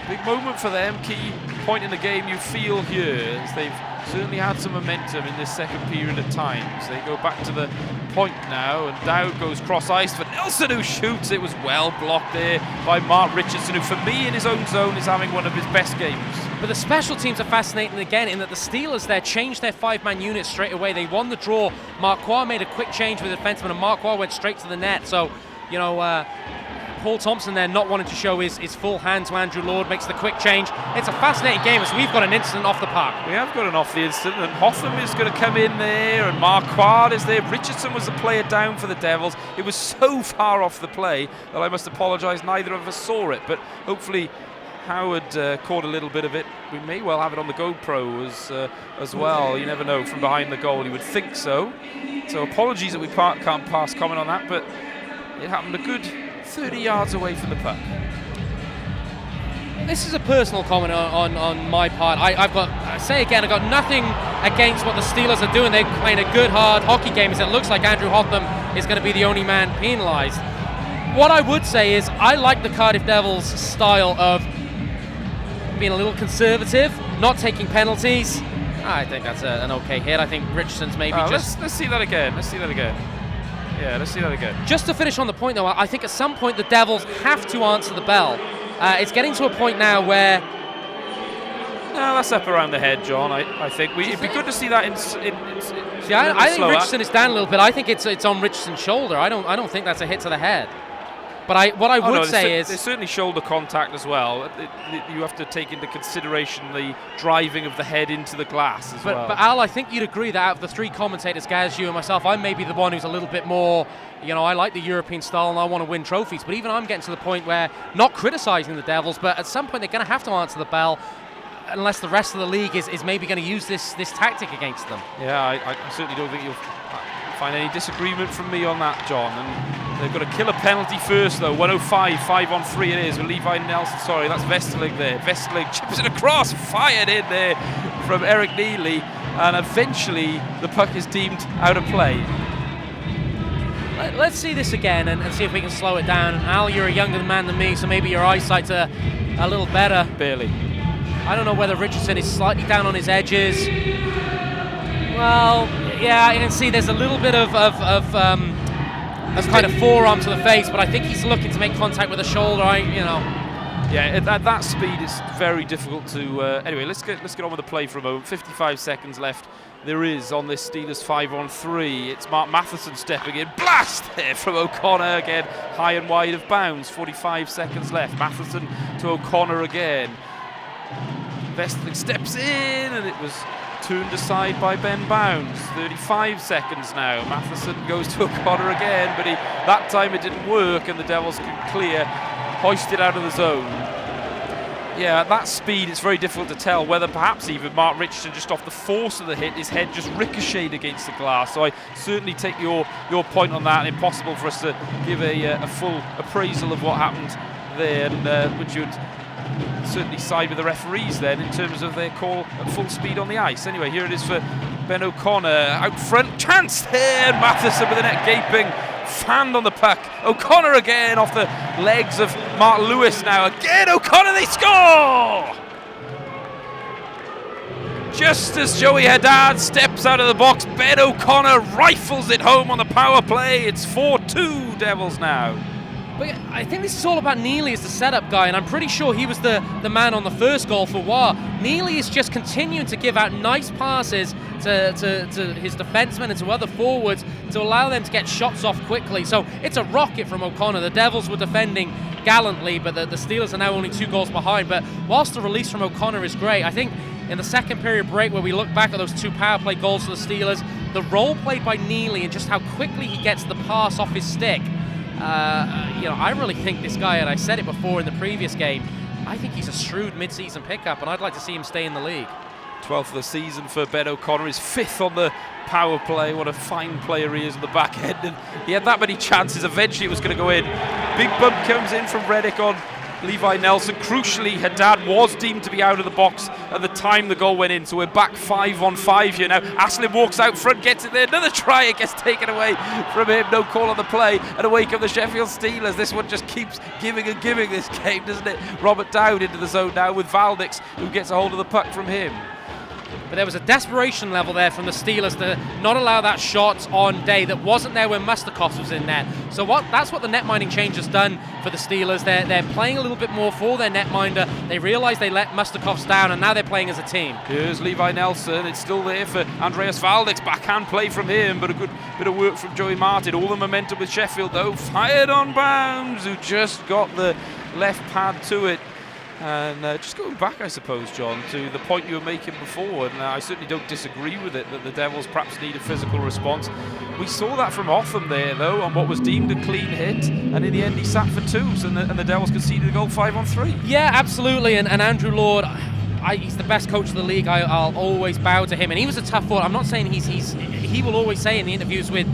S2: big moment for them. Key point in the game, you feel here, as they've certainly had some momentum in this second period at times. They go back to the point now, and Dowd goes cross ice for Nelson, who shoots. It was well blocked there by Mark Richardson, who for me in his own zone is having one of his best games.
S3: But the special teams are fascinating again, in that the Steelers there changed their 5-man unit straight away. They won the draw. Marquardt made a quick change with the defenseman, and Marquardt went straight to the net. So, you know, Paul Thompson there not wanting to show his full hand to Andrew Lord makes the quick change. It's a fascinating game as we've got an incident off the puck.
S2: We have got an off the incident, and Hotham is going to come in there, and Marquardt is there. Richardson was the player down for the Devils. It was so far off the play that I must apologise, neither of us saw it, but hopefully Howard caught a little bit of it. We may well have it on the GoPro as well. You never know, from behind the goal, you would think so. So apologies that we can't pass comment on that, but it happened a good 30 yards away from the puck.
S3: This is a personal comment on my part. I've got nothing against what the Steelers are doing. They're playing a good, hard hockey game, as it looks like Andrew Hotham is going to be the only man penalised. What I would say is I like the Cardiff Devils' style of being a little conservative, not taking penalties. I think that's an okay hit. I think Richardson's maybe just...
S2: Let's see that again. Yeah, let's see that again.
S3: Just to finish on the point, though, I think at some point the Devils have to answer the bell. It's getting to a point now where...
S2: No, that's up around the head, John. I think it'd be good to see that in
S3: I think Richardson is down a little bit. I think it's on Richardson's shoulder. I don't think that's a hit to the head. But what I would say is...
S2: There's certainly shoulder contact as well. You have to take into consideration the driving of the head into the glass as well.
S3: But Al, I think you'd agree that out of the three commentators, Gaz, you and myself, I'm maybe the one who's a little bit more, I like the European style and I want to win trophies. But even I'm getting to the point where, not criticising the Devils, but at some point they're going to have to answer the bell, unless the rest of the league is maybe going to use this tactic against them.
S2: Yeah, I certainly don't think you'll find any disagreement from me on that, John. And they've got to kill a penalty first, though. 105, 5-on-3 it is with Levi Nelson. Sorry, that's Vestelig there. Vestelig chips it across, fired in there from Eric Neely, and eventually the puck is deemed out of play.
S3: Let's see this again and see if we can slow it down. Al, you're a younger man than me, so maybe your eyesight's a little better.
S2: Barely.
S3: I don't know whether Richardson is slightly down on his edges. Well, yeah, I can see there's a little bit of kind of forearm to the face, but I think he's looking to make contact with the shoulder.
S2: Yeah, at that speed, it's very difficult to. Anyway, let's get on with the play for a moment. 55 seconds left. There is on this Steelers 5-on-3. It's Mark Matheson stepping in. Blast there from O'Connor again, high and wide of bounds. 45 seconds left. Matheson to O'Connor again. Vestling steps in, and it was turned aside by Ben Bounds. 35 seconds now. Matheson goes to O'Connor again, but that time it didn't work, and the Devils can clear, hoist it out of the zone. Yeah, at that speed, it's very difficult to tell whether perhaps even Mark Richardson, just off the force of the hit, his head just ricocheted against the glass. So I certainly take your point on that. Impossible for us to give a full appraisal of what happened there, and which would certainly side with the referees then in terms of their call at full speed on the ice. Anyway, here it is for Ben O'Connor out front. Chance there, Matheson with the net gaping. Fanned on the puck. O'Connor again off the legs of Mark Lewis now. Again, O'Connor, they score! Just as Joey Haddad steps out of the box, Ben O'Connor rifles it home on the power play. It's 4-2 Devils now.
S3: But I think this is all about Neely as the setup guy, and I'm pretty sure he was the man on the first goal for War. Neely is just continuing to give out nice passes to his defensemen and to other forwards to allow them to get shots off quickly. So it's a rocket from O'Connor. The Devils were defending gallantly, but the Steelers are now only 2 goals behind. But whilst the release from O'Connor is great, I think in the second period break where we look back at those 2 power play goals for the Steelers, the role played by Neely and just how quickly he gets the pass off his stick, I really think this guy, and I said it before in the previous game, I think he's a shrewd mid-season pickup, and I'd like to see him stay in the league.
S2: 12th of the season for Ben O'Connor, his 5th on the power play. What a fine player he is on the back end, and he had that many chances. Eventually it was going to go in. Big bump comes in from Reddick on Levi Nelson. Crucially, Haddad was deemed to be out of the box at the time the goal went in, so we're back 5-on-5 here now. Aslin walks out front, gets it there, another try, it gets taken away from him. No call on the play, and away come the Sheffield Steelers. This one just keeps giving and giving this game, doesn't it? Robert Dowd into the zone now with Valdix, who gets a hold of the puck from him.
S3: But there was a desperation level there from the Steelers to not allow that shot on Day that wasn't there when Mustakov was in net. So that's what the net minding change has done for the Steelers. They're playing a little bit more for their netminder. They realised they let Mustakovs down, and now they're playing as a team.
S2: Here's Levi Nelson. It's still there for Andreas Valdix. Backhand play from him, but a good bit of work from Joey Martin. All the momentum with Sheffield, though. Fired on bounds, who just got the left pad to it. And just going back, I suppose, John, to the point you were making before, and I certainly don't disagree with it, that the Devils perhaps need a physical response. We saw that from Hotham there, though, on what was deemed a clean hit, and in the end he sat for 2, and the Devils conceded a goal 5-on-3.
S3: Yeah, absolutely, and Andrew Lord, he's the best coach of the league. I'll always bow to him, and he was a tough one. I'm not saying he will always say in the interviews with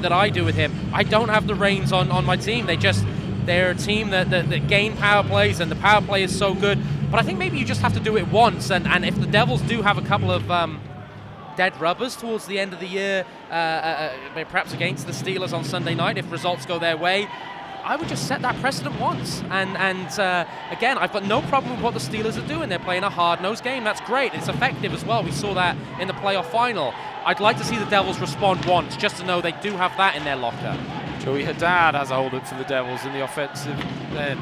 S3: that I do with him, I don't have the reins on my team. They're a team that gain power plays, and the power play is so good. But I think maybe you just have to do it once. And if the Devils do have a couple of dead rubbers towards the end of the year, perhaps against the Steelers on Sunday night, if results go their way, I would just set that precedent once. And again, I've got no problem with what the Steelers are doing. They're playing a hard-nosed game. That's great. It's effective as well. We saw that in the playoff final. I'd like to see the Devils respond once, just to know they do have that in their locker.
S2: Joey Haddad has a hold up for the Devils in the offensive.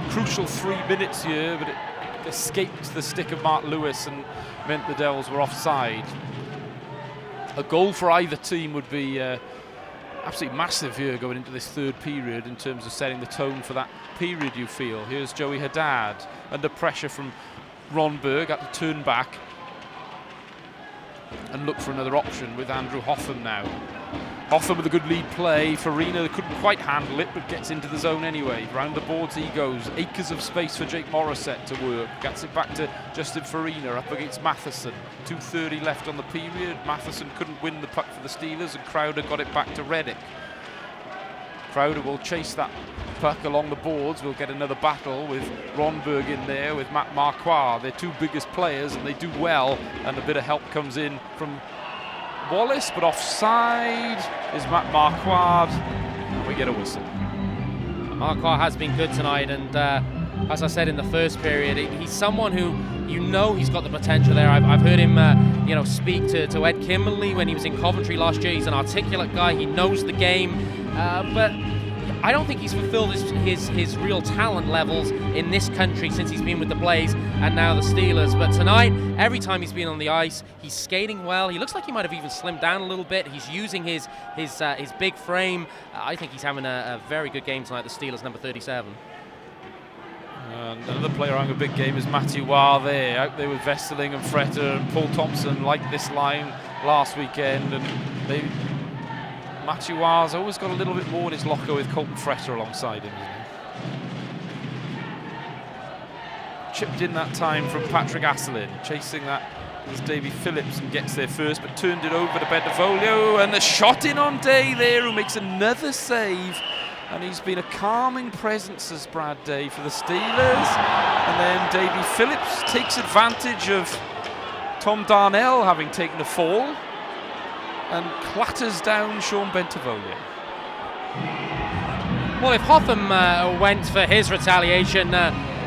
S2: Crucial 3 minutes here, but it escaped the stick of Mark Lewis and meant the Devils were offside. A goal for either team would be absolutely massive here going into this 3rd period in terms of setting the tone for that period, you feel. Here's Joey Haddad under pressure from Ronberg, had to turn back and look for another option with Andrew Hotham now. Hotham with a good lead play. Farina couldn't quite handle it, but gets into the zone anyway. Round the boards he goes. Acres of space for Jake Morissette to work. Gets it back to Justin Farina up against Matheson. 2:30 left on the period. Matheson couldn't win the puck for the Steelers, and Crowder got it back to Reddick. Crowder will chase that puck along the boards. We'll get another battle with Ronberg in there with Matt Marquardt. They're 2 biggest players, and they do well, and a bit of help comes in from Wallace, but offside is Matt Marquardt, and we get a whistle.
S3: Marquardt has been good tonight, and as I said in the first period, he's someone who he's got the potential there. I've heard him speak to Ed Kimberley when he was in Coventry last year. He's an articulate guy, he knows the game, but I don't think he's fulfilled his real talent levels in this country since he's been with the Blaze and now the Steelers. But tonight, every time he's been on the ice, he's skating well. He looks like he might have even slimmed down a little bit. He's using his big frame. I think he's having a very good game tonight, the Steelers, number 37.
S2: Another player having a big game is Matthew Waugh there, out there with Vesterling and Fretter, and Paul Thompson liked this line last weekend, and Matthew Waugh's always got a little bit more in his locker with Colton Fretter alongside him, isn't he? Chipped in that time from Patrick Aslin, chasing that as Davy Phillips, and gets there first, but turned it over to Bendevolio, and the shot in on Day there, who makes another save. And he's been a calming presence as Brad Day for the Steelers. And then Davy Phillips takes advantage of Tom Darnell having taken a fall and clatters down Sean Bentevolia.
S3: Well, if Hotham went for his retaliation,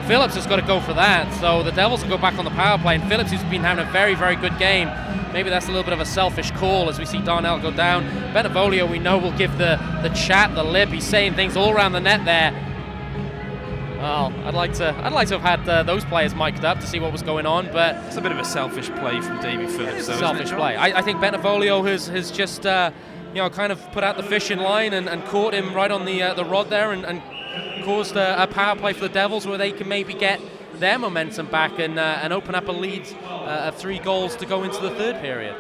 S3: Phillips has got to go for that. So the Devils will go back on the power play, and Phillips, who's been having a very, very good game, maybe that's a little bit of a selfish call as we see Darnell go down. Bentivoglio, we know, will give the chat, the lip. He's saying things all around the net there. Well, I'd like to have had those players mic'd up to see what was going on, but
S2: it's a bit of a selfish play from Davy Phillips.
S3: Selfish play. I think Bentivoglio has just kind of put out the fishing line and caught him right on the rod there and caused a power play for the Devils where they can maybe get their momentum back and open up a lead of 3 goals to go into the third period.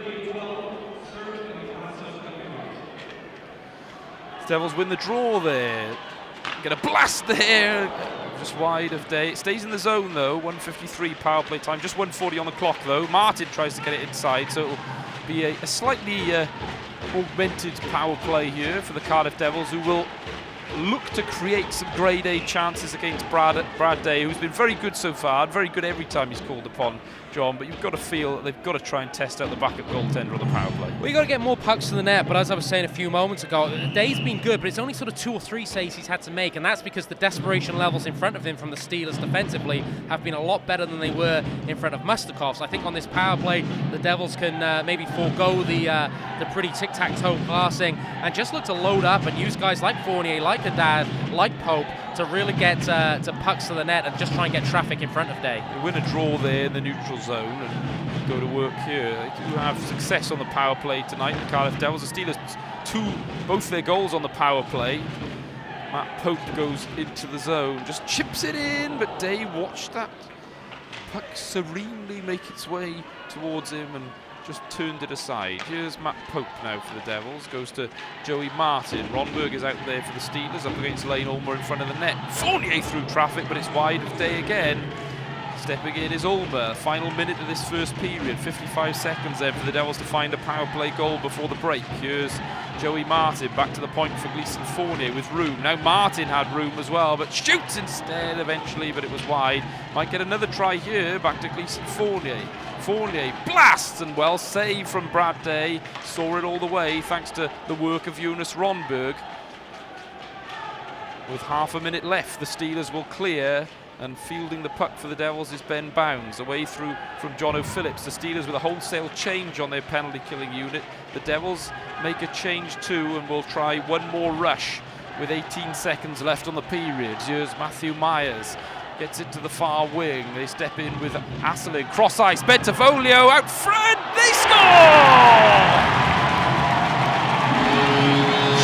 S2: Devils win the draw there. Get a blast there, just wide of Day. It stays in the zone though. 1:53 power play time, just 1:40 on the clock though. Martin tries to get it inside, so it'll be a slightly augmented power play here for the Cardiff Devils, who will look to create some grade A chances against Brad Day, who's been very good so far, very good every time he's called upon, John, but you've got to feel that they've got to try and test out the backup goaltender on the power play.
S3: Well, you've got to get more pucks to the net, but as I was saying a few moments ago, Day's been good, but it's only sort of 2 or 3 saves he's had to make, and that's because the desperation levels in front of him from the Steelers defensively have been a lot better than they were in front of Mustakov. So I think on this power play, the Devils can maybe forego the pretty tic-tac-toe passing and just look to load up and use guys like Fournier, like Haddad, like Pope, to really get to pucks to the net and just try and get traffic in front of Day.
S2: They win a draw there in the neutral zone and go to work here. They do have success on the power play tonight, the Cardiff Devils. The Steelers, both their goals on the power play. Matt Pope goes into the zone, just chips it in, but Day watched that puck serenely make its way towards him and just turned it aside. Here's Matt Pope now for the Devils, goes to Joey Martin. Ronberg is out there for the Steelers, up against Lane Ulmer in front of the net. Fournier through traffic, but it's wide of Day again. Stepping in is Ulmer. Final minute of this first period, 55 seconds there for the Devils to find a power play goal before the break. Here's Joey Martin back to the point for Gleeson Fournier with room. Now Martin had room as well, but shoots instead eventually, but it was wide. Might get another try here, back to Gleeson Fournier. Fournier blasts, and well saved from Brad Day. Saw it all the way thanks to the work of Jonas Ronberg. With half a minute left, the Steelers will clear, and fielding the puck for the Devils is Ben Bounds. Away through from John O'Phillips. The Steelers with a wholesale change on their penalty killing unit. The Devils make a change too and will try one more rush with 18 seconds left on the period. Here's Matthew Myers. Gets it to the far wing. They step in with Asselin. Cross ice. Bentivoglio out front. They score!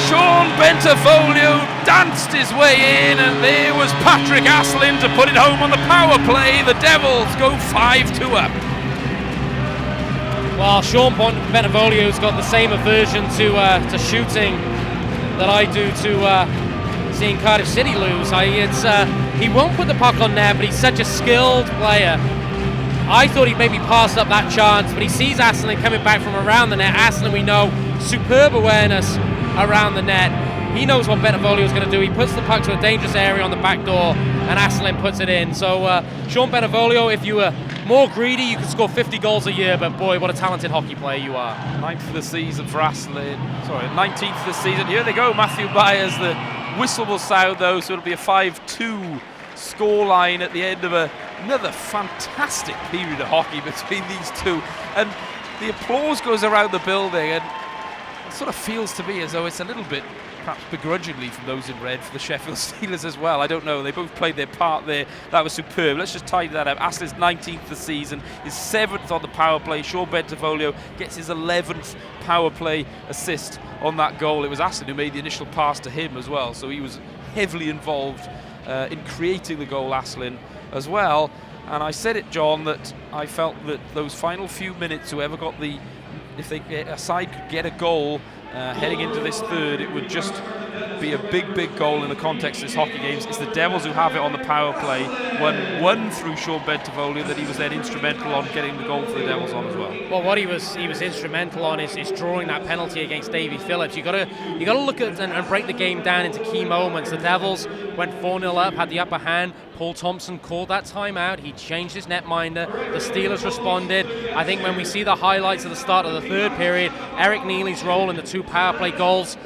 S2: Sean Bentivoglio danced his way in, and there was Patrick Asselin to put it home on the power play. The Devils go 5-2 up.
S3: Well, Sean Bentivoglio's got the same aversion to shooting that I do to seeing Cardiff City lose. He won't put the puck on net, but he's such a skilled player. I thought he'd maybe passed up that chance, but he sees Asselin coming back from around the net. Asselin, we know, superb awareness around the net. He knows what Bentivoglio's going to do. He puts the puck to a dangerous area on the back door, and Asselin puts it in. So Sean Bentivoglio, if you were more greedy, you could score 50 goals a year, but boy, what a talented hockey player you are.
S2: 9th of the season for Asselin. Sorry, 19th of the season. Here they go, Matthew Myers. The whistle will sound though, so it'll be a 5-2 scoreline at the end of another fantastic period of hockey between these two. And the applause goes around the building, and it sort of feels to me as though it's a little bit perhaps begrudgingly from those in red for the Sheffield Steelers as well. I don't know. They both played their part there. That was superb. Let's just tidy that up. Asselin's 19th this season, his 7th on the power play. Sean Bentivoglio gets his 11th power play assist on that goal. It was Asselin who made the initial pass to him as well, so he was heavily involved in creating the goal, Asselin, as well. And I said it, John, that I felt that those final few minutes, whoever got if a side could get a goal heading into this third, it would just be a big goal in the context of this hockey games. It's the Devils who have it on the power play. One through Sean Bentivoglio that he was then instrumental on getting the goal for the Devils on as well.
S3: Well, what he was instrumental on is drawing that penalty against Davy Phillips. You got to look at and break the game down into key moments. The Devils went 4-0 up, had the upper hand. Paul Thompson called that timeout. He changed his netminder. The Steelers responded. I think when we see the highlights at the start of the third period, Eric Neely's role in the 2 2 power play goals.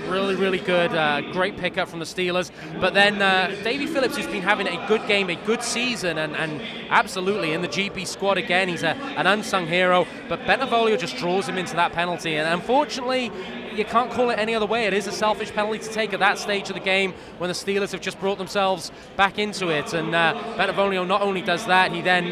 S3: Really, really good. Great pickup from the Steelers. But then Davy Phillips, who's been having a good game, a good season, and absolutely in the GB squad again. He's an unsung hero. But Bentavolio just draws him into that penalty. And unfortunately, you can't call it any other way. It is a selfish penalty to take at that stage of the game when the Steelers have just brought themselves back into it. And Bentavolio not only does that, he then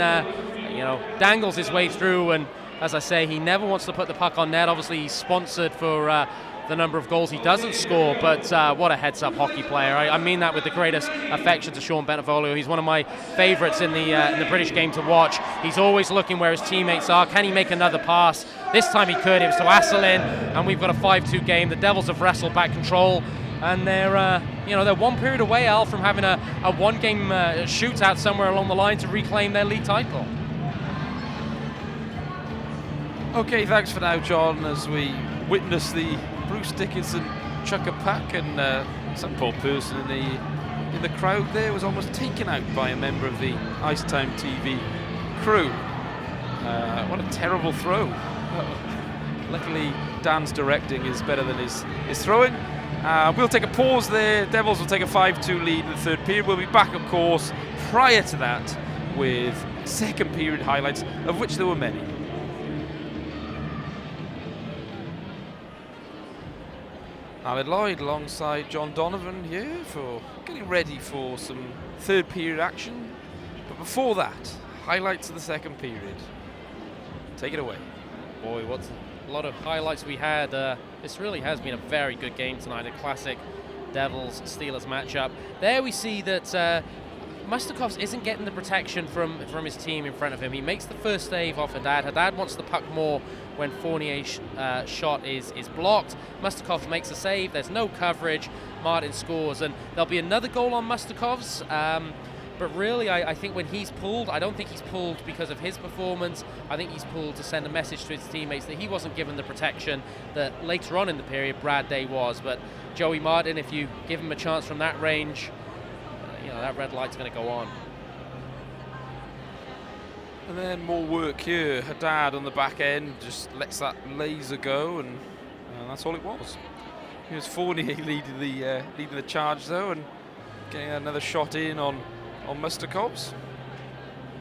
S3: dangles his way through. And as I say, he never wants to put the puck on net. Obviously, he's sponsored for the number of goals he doesn't score, but what a heads-up hockey player. I mean that with the greatest affection to Sean Bentavolio. He's one of my favourites in the British game to watch. He's always looking where his teammates are. Can he make another pass? This time he could. It was to Asselin, and we've got a 5-2 game. The Devils have wrestled back control, and they're one period away, Al, from having a one-game shootout somewhere along the line to reclaim their league title.
S2: Okay, thanks for now, John, as we witness the Bruce Dickinson chuck a puck, and some poor person in the crowd there was almost taken out by a member of the IceTime.TV crew. What a terrible throw. Luckily, Dan's directing is better than his throwing. We'll take a pause there. Devils will take a 5-2 lead in the third period. We'll be back, of course, prior to that with second period highlights, of which there were many. Alan Lloyd alongside John Donovan here for getting ready for some third period action. But before that, highlights of the second period. Take it away.
S3: Boy, what a lot of highlights we had. This really has been a very good game tonight, a classic Devils-Steelers matchup. There we see that Mustakovs isn't getting the protection from his team in front of him. He makes the first save off Haddad. Haddad wants the puck more when Fournier's shot is blocked. Mustakovs makes a save. There's no coverage. Martin scores, and there'll be another goal on Mustakovs. But really, I think when he's pulled, I don't think he's pulled because of his performance. I think he's pulled to send a message to his teammates that he wasn't given the protection that later on in the period Brad Day was. But Joey Martin, if you give him a chance from that range, that red light's going to go on.
S2: And then more work here. Haddad on the back end just lets that laser go, and that's all it was. Here's Fournier leading the charge though, and getting another shot in on Mustakovs.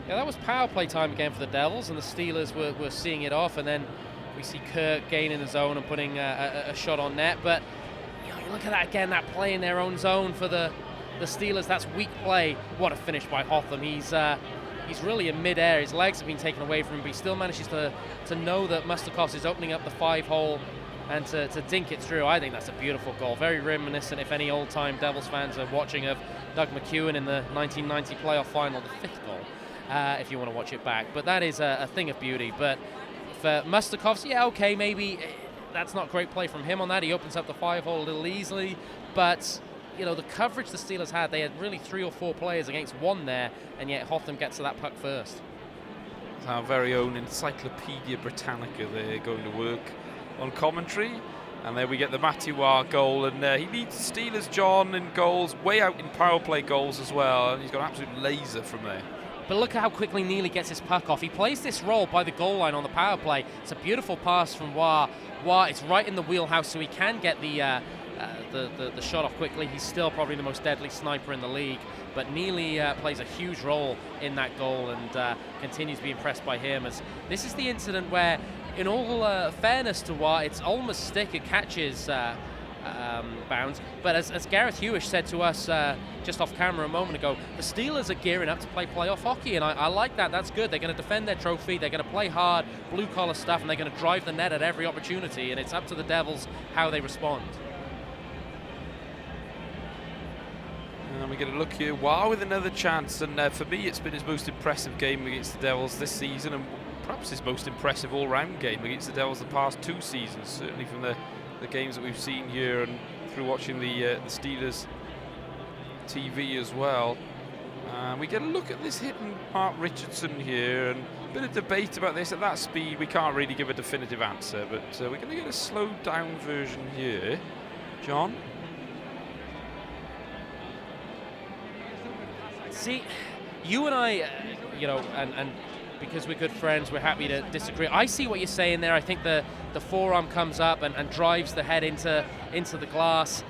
S3: Yeah, that was power play time again for the Devils, and the Steelers were seeing it off, and then we see Kirk gaining the zone and putting a shot on net. But you look at that again, that play in their own zone for the Steelers, that's weak play. What a finish by Hotham. He's really in mid-air. His legs have been taken away from him, but he still manages to know that Mustakovs is opening up the 5-hole and to dink it through. I think that's a beautiful goal. Very reminiscent, if any old-time Devils fans are watching, of Doug McEwen in the 1990 playoff final, the 5th goal, if you want to watch it back. But that is a thing of beauty. But for Mustakovs, yeah, okay, maybe that's not great play from him on that. He opens up the 5-hole a little easily, but the coverage the Steelers had, they had really 3 or 4 players against one there, and yet Hotham gets to that puck first.
S2: Our very own Encyclopedia Britannica there going to work on commentary. And there we get the Matiwar goal, and he leads Steelers, John, in goals, way out in power play goals as well, and he's got an absolute laser from there.
S3: But look at how quickly Neely gets his puck off. He plays this role by the goal line on the power play. It's a beautiful pass from Wah. It's right in the wheelhouse, so he can get the shot off quickly. He's still probably the most deadly sniper in the league, but Neely plays a huge role in that goal, and continues to be impressed by him, as this is the incident where, in all fairness to Wah, it's almost stick, it catches bounds, but as Gareth Hewish said to us just off camera a moment ago, the Steelers are gearing up to play playoff hockey, and I like that. That's good. They're going to defend their trophy, they're going to play hard, blue-collar stuff, and they're going to drive the net at every opportunity, and it's up to the Devils how they respond.
S2: And we get a look here. Wow, with another chance, and for me it's been his most impressive game against the Devils this season, and perhaps his most impressive all-round game against the Devils the past 2 seasons, certainly from the games that we've seen here and through watching the Steelers TV as well. We get a look at this hitting Mark Richardson here, and a bit of debate about this. At that speed we can't really give a definitive answer, but we're going to get a slowed down version here. John?
S3: See, you and I, and because we're good friends, we're happy to disagree. I see what you're saying there. I think the forearm comes up and drives the head into the glass,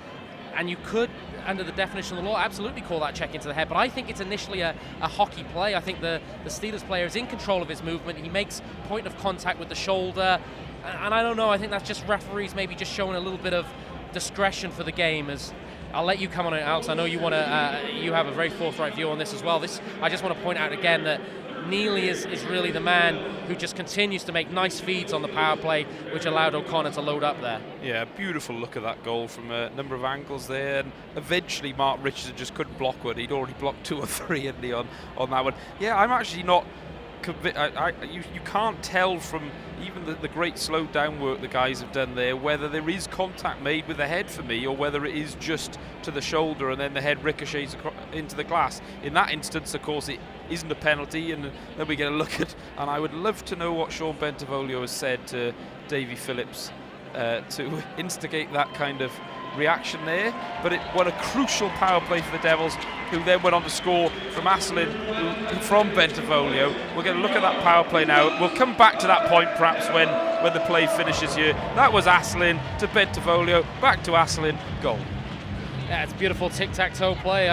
S3: and you could, under the definition of the law, absolutely call that check into the head. But I think it's initially a hockey play. I think the Steelers player is in control of his movement. He makes point of contact with the shoulder, and I don't know, I think that's just referees maybe just showing a little bit of discretion for the game. As I'll let you come on it, Alex. I know you want to. You have a very forthright view on this as well. I just want to point out again that Neely is really the man who just continues to make nice feeds on the power play, which allowed O'Connor to load up there.
S2: Yeah, beautiful look at that goal from a number of angles there. And eventually Mark Richardson just couldn't block one. He'd already blocked 2 or 3, hadn't he, on that one. Yeah, I'm actually not you can't tell from even the great slowed down work the guys have done there whether there is contact made with the head for me, or whether it is just to the shoulder and then the head ricochets into the glass. In that instance, of course, it isn't a penalty, and then we get a look at, and I would love to know what Sean Bentivolio has said to Davy Phillips to instigate that kind of reaction there. But what a crucial power play for the Devils, who then went on to score from Aslin, from Bentivolio. We're going to look at that power play now. We'll come back to that point perhaps when the play finishes here. That was Aslin to Bentivolio, back to Aslin, goal.
S3: Yeah, it's a beautiful tic-tac-toe play.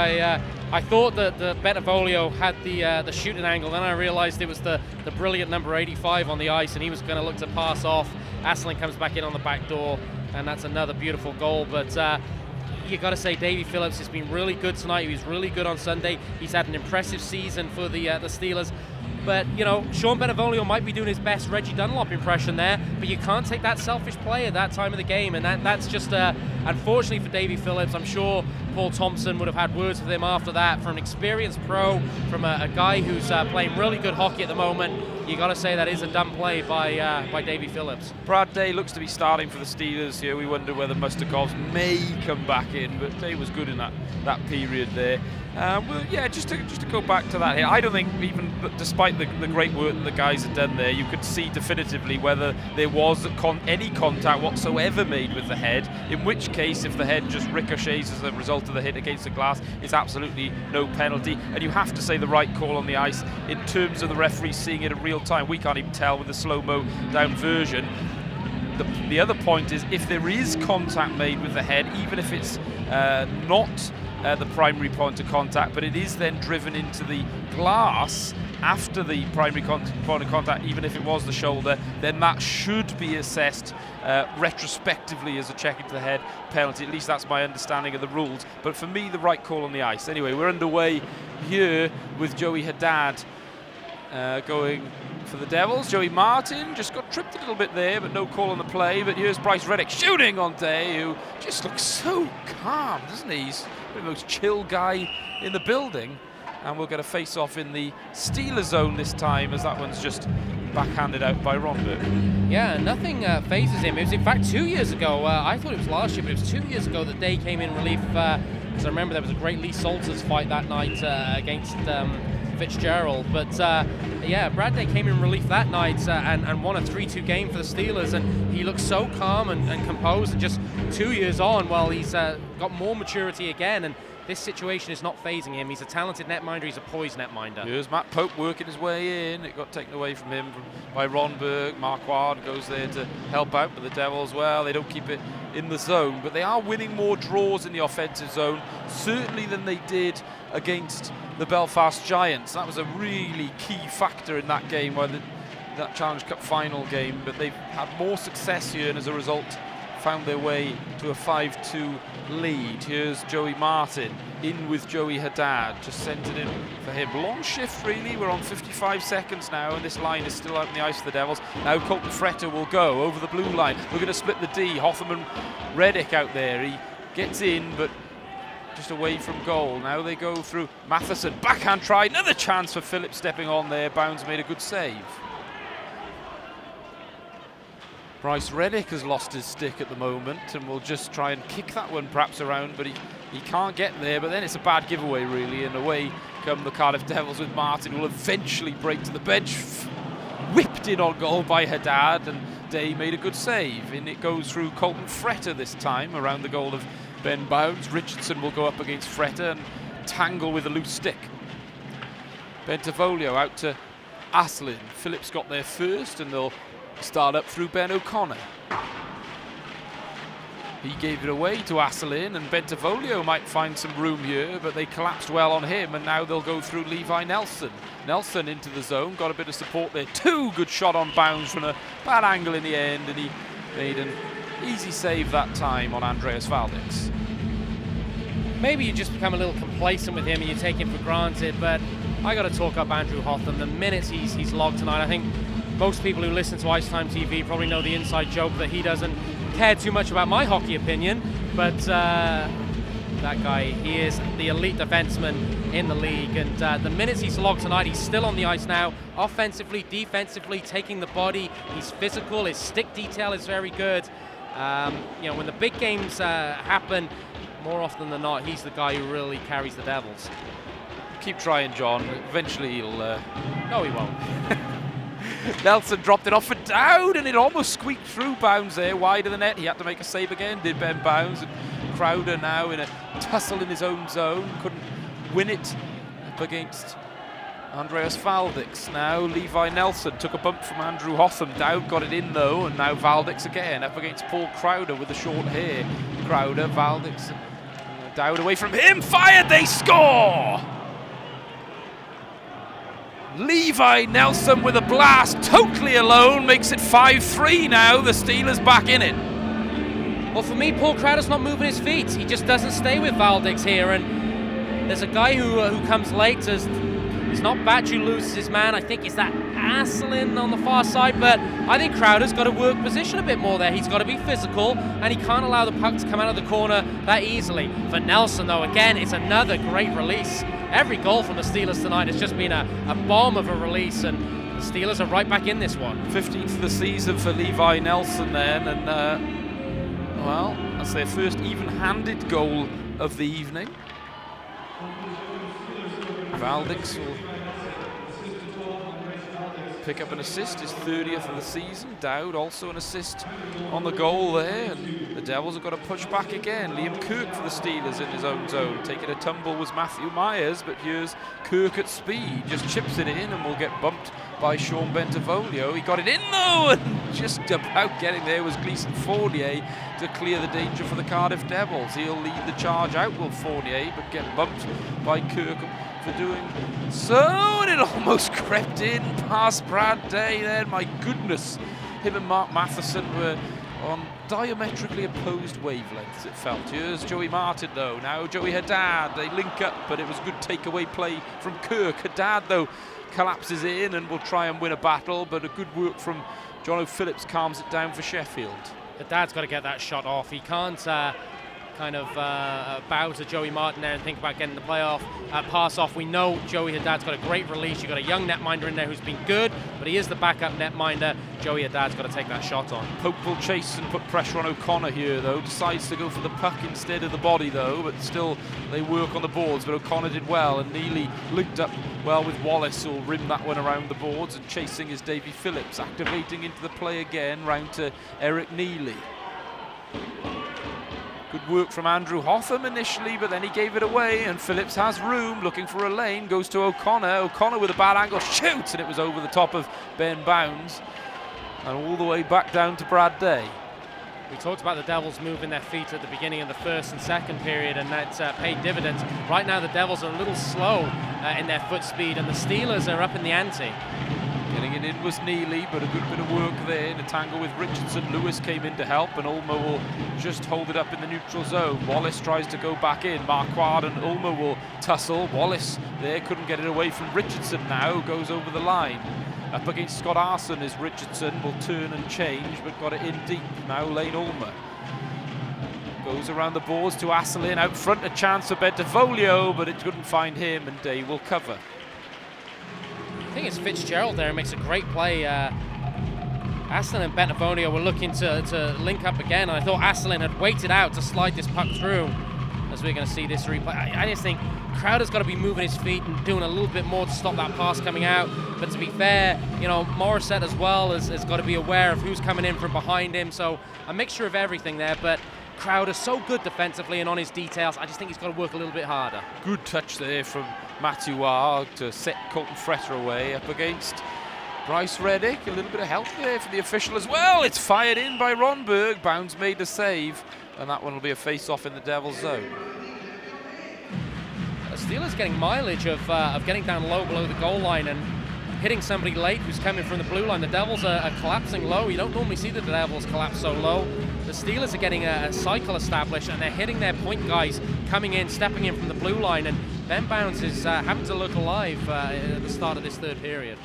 S3: I thought that the Bentivolio had the shooting angle, then I realized it was the brilliant number 85 on the ice, and he was going to look to pass off. Aslin comes back in on the back door, and that's another beautiful goal. But you got to say, Davy Phillips has been really good tonight. He was really good on Sunday. He's had an impressive season for the Steelers. But, you know, Sean Bentivolio might be doing his best Reggie Dunlop impression there, but you can't take that selfish play at that time of the game, and that's just, unfortunately for Davy Phillips. I'm sure Paul Thompson would have had words with him after that. For an experienced pro, from a guy who's playing really good hockey at the moment, you got to say that is a dumb play by Davy Phillips.
S2: Brad Day looks to be starting for the Steelers here. We wonder whether Mustakovs may come back in, but Day was good in that period there. Well, yeah, just to go back to that here, I don't think, even despite the great work that the guys had done there, you could see definitively whether there was any contact whatsoever made with the head, in which case, if the head just ricochets as a result of the hit against the glass, it's absolutely no penalty. And you have to say the right call on the ice in terms of the referee seeing it in real time. We can't even tell with the slow-mo down version. The other point is, if there is contact made with the head, even if it's not the primary point of contact, but it is then driven into the glass after the primary point of contact, even if it was the shoulder, then that should be assessed retrospectively as a check into the head penalty. At least that's my understanding of the rules. But for me, the right call on the ice. Anyway, we're underway here with Joey Haddad going for the Devils. Joey Martin just got tripped a little bit there, but no call on the play. But here's Bryce Reddick shooting on Day, who just looks so calm, doesn't he? He's the most chill guy in the building. And we'll get a face-off in the Steelers zone this time, as that one's just backhanded out by Ronberg.
S3: Yeah, nothing phases him. It was, in fact, 2 years ago. I thought it was last year, but it was 2 years ago that Day came in relief. Because I remember there was a great Lee Salters fight that night against Fitzgerald. But yeah, Brad Day came in relief that night and won a 3-2 game for the Steelers, and he looks so calm and composed. And just 2 years on, well, he's got more maturity again, and this situation is not phasing him. He's a talented netminder. He's a poised netminder.
S2: Here's Matt Pope working his way in. It got taken away from him by Ronberg. Marquardt goes there to help out with the Devils. Well, they don't keep it in the zone, but they are winning more draws in the offensive zone, certainly than they did against the Belfast Giants. That was a really key factor in that game, that Challenge Cup final game. But they've had more success here, and as a result, found their way to a 5-2 lead. Here's Joey Martin in with Joey Haddad, just sent it in for him. Long shift, really. We're on 55 seconds now, and this line is still out in the ice for the Devils. Now Colton Fretter will go over the blue line. We're going to split the D. Hotham and Reddick out there. He gets in, but just away from goal. Now they go through Matheson. Backhand try. Another chance for Phillips stepping on there. Bounds made a good save. Bryce Reddick has lost his stick at the moment and will just try and kick that one perhaps around, but he can't get there. But then it's a bad giveaway, really, and away come the Cardiff Devils with Martin, who will eventually break to the bench. Whipped in on goal by Haddad, and Day made a good save. And it goes through Colton Fretter this time, around the goal of Ben Bounds. Richardson will go up against Fretter and tangle with a loose stick. Bentivolio out to Aslin. Phillips got there first, and they'll start up through Ben O'Connor. He gave it away to Aslin, and Bentivoglio might find some room here, but they collapsed well on him, and now they'll go through Levi Nelson. Nelson into the zone, got a bit of support there too. Good shot on bounds from a bad angle in the end, and he made an easy save that time on Andreas Valdix.
S3: Maybe you just become a little complacent with him and you take him for granted, but I got to talk up Andrew Hotham. The minutes he's logged tonight, I think most people who listen to IceTime.TV probably know the inside joke that he doesn't care too much about my hockey opinion, but that guy, he is the elite defenseman in the league, and the minutes he's logged tonight, he's still on the ice now, offensively, defensively, taking the body, he's physical, his stick detail is very good. You know, when the big games happen, more often than not, he's the guy who really carries the Devils.
S2: Keep trying, John. Eventually he'll...
S3: No, he won't.
S2: Nelson dropped it off for Dowd, and it almost squeaked through Bounds there, wide of the net. He had to make a save again, did Ben Bounds. And Crowder now in a tussle in his own zone. Couldn't win it up against Andreas Valdix. Now Levi Nelson took a bump from Andrew Hotham. Dowd got it in though, and now Valdix again up against Paul Crowder with the short hair. Crowder, Valdix, Dowd away from him, fired, they score! Levi Nelson with a blast, totally alone, makes it 5-3 now. The Steelers back in it.
S3: Well, for me, Paul Crowder's not moving his feet. He just doesn't stay with Valdix here, and there's a guy who comes late. It's not Batch who loses his man. I think it's that Aslin on the far side, but I think Crowder's got to work position a bit more there. He's got to be physical, and he can't allow the puck to come out of the corner that easily. For Nelson, though, again, it's another great release. Every goal from the Steelers tonight has just been a bomb of a release, and the Steelers are right back in this one.
S2: 15th of the season for Levi Nelson then, and well, that's their first even-handed goal of the evening. Valdix will pick up an assist, his 30th of the season. Dowd also an assist on the goal there, and the Devils have got to push back again. Liam Kirk for the Steelers in his own zone. Taking a tumble was Matthew Myers, but here's Kirk at speed, just chips it in and will get bumped by Sean Bentivoglio. He got it in though, and just about getting there was Gleason Fournier to clear the danger for the Cardiff Devils. He'll lead the charge out, will Fournier, but get bumped by Kirk for doing so, and it almost crept in past Brad Day then. My goodness, him and Mark Matheson were on diametrically opposed wavelengths, it felt. Here's Joey Martin though, now Joey Haddad, they link up, but it was a good takeaway play from Kirk. Haddad though collapses in and will try and win a battle, but a good work from John O'Phillips calms it down for Sheffield.
S3: Haddad's got to get that shot off. He can't bow to Joey Martin there and think about getting the playoff pass off. We know Joey Haddad's got a great release. You've got a young netminder in there who's been good, but he is the backup netminder. Joey Haddad's got to take that shot on.
S2: Pope will chase and put pressure on O'Connor here though. Decides to go for the puck instead of the body though, but still they work on the boards, but O'Connor did well, and Neely linked up well with Wallace, who'll rim that one around the boards, and chasing is Davy Phillips, activating into the play again, round to Eric Neely. Good work from Andrew Hotham initially, but then he gave it away, and Phillips has room, looking for a lane, goes to O'Connor. O'Connor with a bad angle, shoots, and it was over the top of Ben Bounds, and all the way back down to Brad Day.
S3: We talked about the Devils moving their feet at the beginning of the first and second period, and that's paid dividends. Right now the Devils are a little slow in their foot speed, and the Steelers are up in the ante.
S2: Getting it in was Neely, but a good bit of work there in a tangle with Richardson. Lewis came in to help, and Ulmer will just hold it up in the neutral zone. Wallace tries to go back in. Marquardt and Ulmer will tussle. Wallace there couldn't get it away from Richardson now, goes over the line. Up against Scott Arson is Richardson, will turn and change, but got it in deep. Now Lane Ulmer. Goes around the boards to Aslin, out front a chance for Bentivoglio, but it couldn't find him, and Day will cover.
S3: I think it's Fitzgerald there, makes a great play. Aslin and Bentivoglio were looking to link up again, and I thought Aslin had waited out to slide this puck through, as we're going to see this replay. I just think Crowder's got to be moving his feet and doing a little bit more to stop that pass coming out. But to be fair, you know, Morissette as well has got to be aware of who's coming in from behind him. So a mixture of everything there, but Crowder's so good defensively and on his details. I just think he's got to work a little bit harder.
S2: Good touch there from Mathieu to set Colton Fretter away up against Bryce Reddick, a little bit of help there for the official as well. It's fired in by Ronberg. Bounds made the save, and that one will be a face-off in the Devils' zone.
S3: The Steelers getting mileage of getting down low below the goal line and hitting somebody late who's coming from the blue line. The Devils are collapsing low. You don't normally see the Devils collapse so low. The Steelers are getting a cycle established, and they're hitting their point guys coming in, stepping in from the blue line, and Ben Bounds is having to look alive at the start of this third period.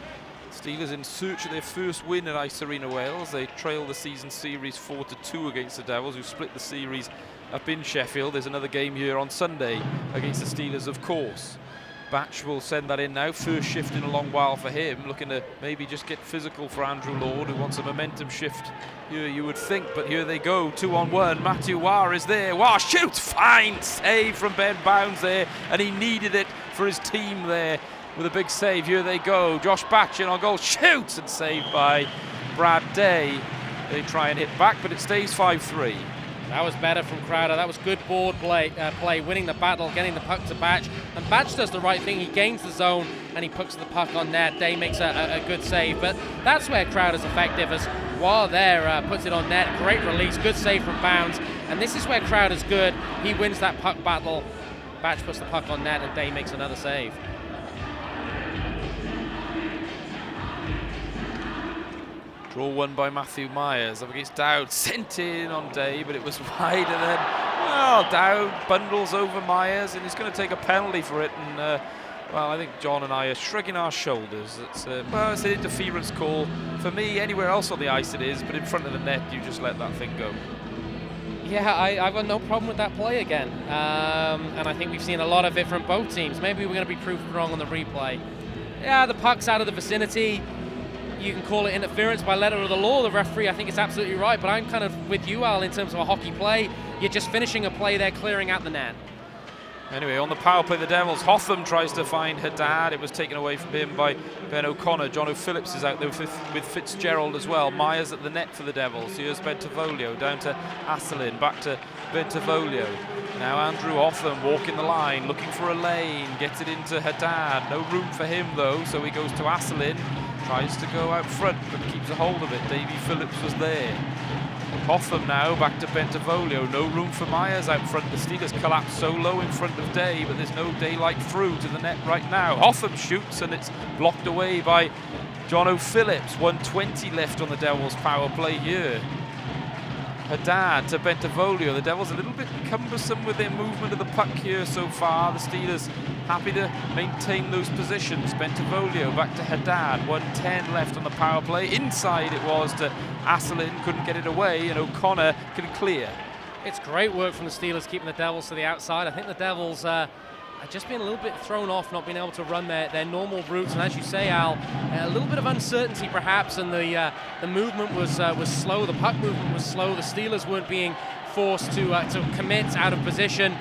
S2: Steelers in search of their first win at Ice Arena Wales. They trail the season series 4-2 against the Devils, who split the series up in Sheffield. There's another game here on Sunday against the Steelers, of course. Batch will send that in now. First shift in a long while for him. Looking to maybe just get physical for Andrew Lord, who wants a momentum shift here, you would think. But here they go, 2-on-1. Matthew Warr is there. Warr shoots. Fine save from Ben Bounds there. And he needed it for his team there with a big save. Here they go. Josh Batch in on goal. Shoots, and saved by Brad Day. They try and hit back, but it stays 5-3.
S3: That was better from Crowder. That was good board play, winning the battle, getting the puck to Batch. And Batch does the right thing. He gains the zone and he puts the puck on net. Day makes a good save. But that's where Crowder's effective, as Warr there puts it on net. Great release, good save from Bounds. And this is where Crowder's good. He wins that puck battle. Batch puts the puck on net and Day makes another save.
S2: Draw won by Matthew Myers up against Dowd. Sent in on Day, but it was wide. And then, well, Dowd bundles over Myers, and he's going to take a penalty for it. And, well, I think John and I are shrugging our shoulders. It's an interference call. For me, anywhere else on the ice it is, but in front of the net, you just let that thing go.
S3: Yeah, I've got no problem with that play again. And I think we've seen a lot of it from both teams. Maybe we're going to be proved wrong on the replay. Yeah, the puck's out of the vicinity. You can call it interference by letter of the law. The referee, I think, is absolutely right, but I'm kind of with you, Al, in terms of a hockey play. You're just finishing a play there, clearing out the net.
S2: Anyway, on the power play, the Devils, Hotham tries to find Haddad. It was taken away from him by Ben O'Connor. John O'Phillips is out there with Fitzgerald as well. Myers at the net for the Devils. Here's Bentivoglio down to Asselin, back to Bentivoglio. Now Andrew Hotham walking the line, looking for a lane, gets it into Haddad. No room for him though, so he goes to Asselin. Tries to go out front, but keeps a hold of it. Davy Phillips was there. Hotham now back to Bentivoglio. No room for Myers out front. The Steelers collapse so low in front of Day, but there's no daylight through to the net right now. Hotham shoots, and it's blocked away by John O'Phillips. 1:20 left on the Devils' power play here. Haddad to Bentivoglio. The Devils a little bit cumbersome with their movement of the puck here so far. The Steelers happy to maintain those positions. Bentivoglio back to Haddad. 1:10 left on the power play. Inside it was to Asselin, couldn't get it away, and O'Connor can clear.
S3: It's great work from the Steelers keeping the Devils to the outside. I think the Devils are just being a little bit thrown off, not being able to run their normal routes. And as you say, Al, a little bit of uncertainty perhaps, and the movement was slow. The puck movement was slow. The Steelers weren't being forced to commit out of position.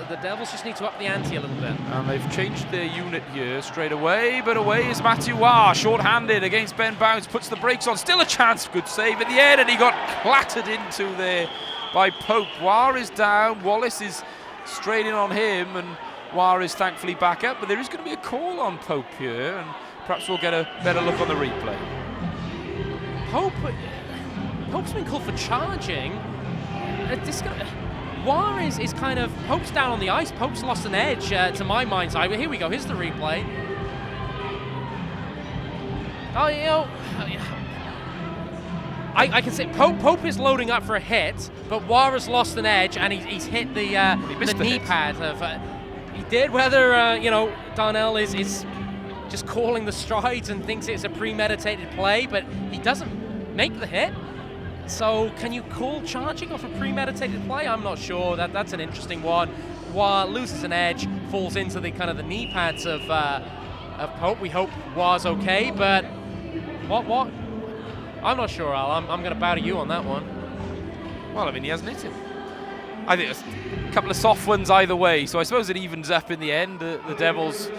S3: The Devils just need to up the ante a little bit.
S2: And they've changed their unit here straight away, but away is Matthew Warr, short-handed against Ben Bounds, puts the brakes on, still a chance, good save at the end, and he got clattered into there by Pope. Warr is down, Wallace is straight in on him, and Warr is thankfully back up, but there is going to be a call on Pope here, and perhaps we'll get a better look on the replay.
S3: Pope's been called for charging. Warr is kind of, Pope's down on the ice. Pope's lost an edge to my mind's eye. But here we go. Here's the replay. Oh, you know, I can say Pope is loading up for a hit, but Warr has lost an edge and he's hit the knee pad. He did. Whether Darnell is just calling the strides and thinks it's a premeditated play, but he doesn't make the hit. So can you call charging off a premeditated play? I'm not sure. That's an interesting one. Warr loses an edge, falls into the kind of the knee pads of Pope. We hope Warr's okay, but what? I'm not sure, Al. I'm going to bow to you on that one.
S2: Well, I mean, he hasn't hit him. I think a couple of soft ones either way, so I suppose it evens up in the end. The Devils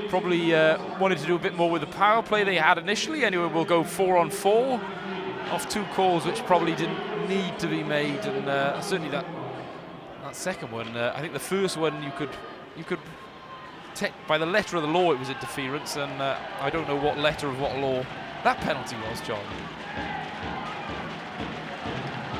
S2: probably wanted to do a bit more with the power play they had initially. Anyway, we'll go 4-on-4. Off two calls which probably didn't need to be made, and certainly that second one. I think the first one you could by the letter of the law it was interference, and I don't know what letter of what law. that penalty was, John.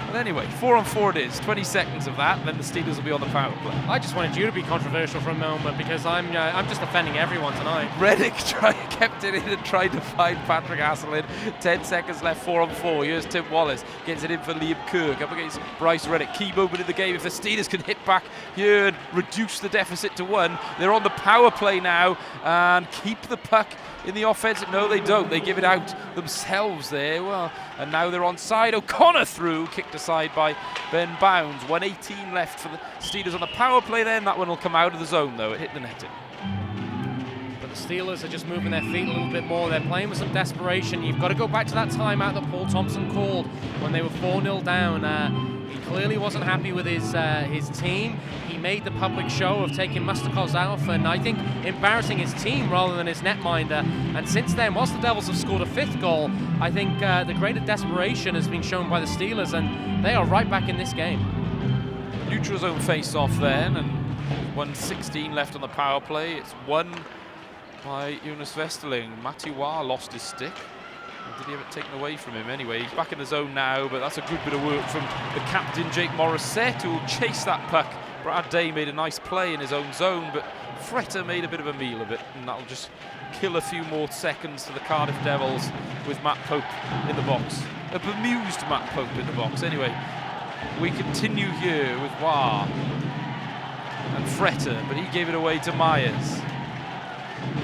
S2: But anyway, 4-on-4 it is. 20 seconds of that, then the Steelers will be on the power play.
S3: I just wanted you to be controversial for a moment because I'm just offending everyone tonight.
S2: Reddick kept it in and tried to find Patrick Hasselin. 10 seconds left, 4-on-4. Here's Tim Wallace. Gets it in for Liam Kirk up against Bryce Reddick. Key moment in the game. If the Steelers can hit back here and reduce the deficit to 1, they're on the power play now and keep the puck in the offensive. No, they don't. They give it out themselves there. Well, and now they're onside. O'Connor through, kicked aside by Ben Bounds. 1:18 left for the Steelers on the power play then. That one will come out of the zone though. It hit the netting.
S3: But the Steelers are just moving their feet a little bit more. They're playing with some desperation. You've got to go back to that timeout that Paul Thompson called when they were 4-0 down. He clearly wasn't happy with his team. He made the public show of taking Mustakos out and I think embarrassing his team rather than his netminder. And since then, whilst the Devils have scored a 5th goal, I think the greater desperation has been shown by the Steelers and they are right back in this game.
S2: Neutral zone face-off then, and 1:16 left on the power play. It's won by Jonas Westerling. Matiwa lost his stick. Did he have it taken away from him? Anyway, he's back in the zone now, but that's a good bit of work from the captain, Jake Morissette, who will chase that puck. Brad Day made a nice play in his own zone, but Fretter made a bit of a meal of it, and that'll just kill a few more seconds for the Cardiff Devils with Matt Pope in the box. A bemused Matt Pope in the box. Anyway, we continue here with Wah and Fretter, but he gave it away to Myers.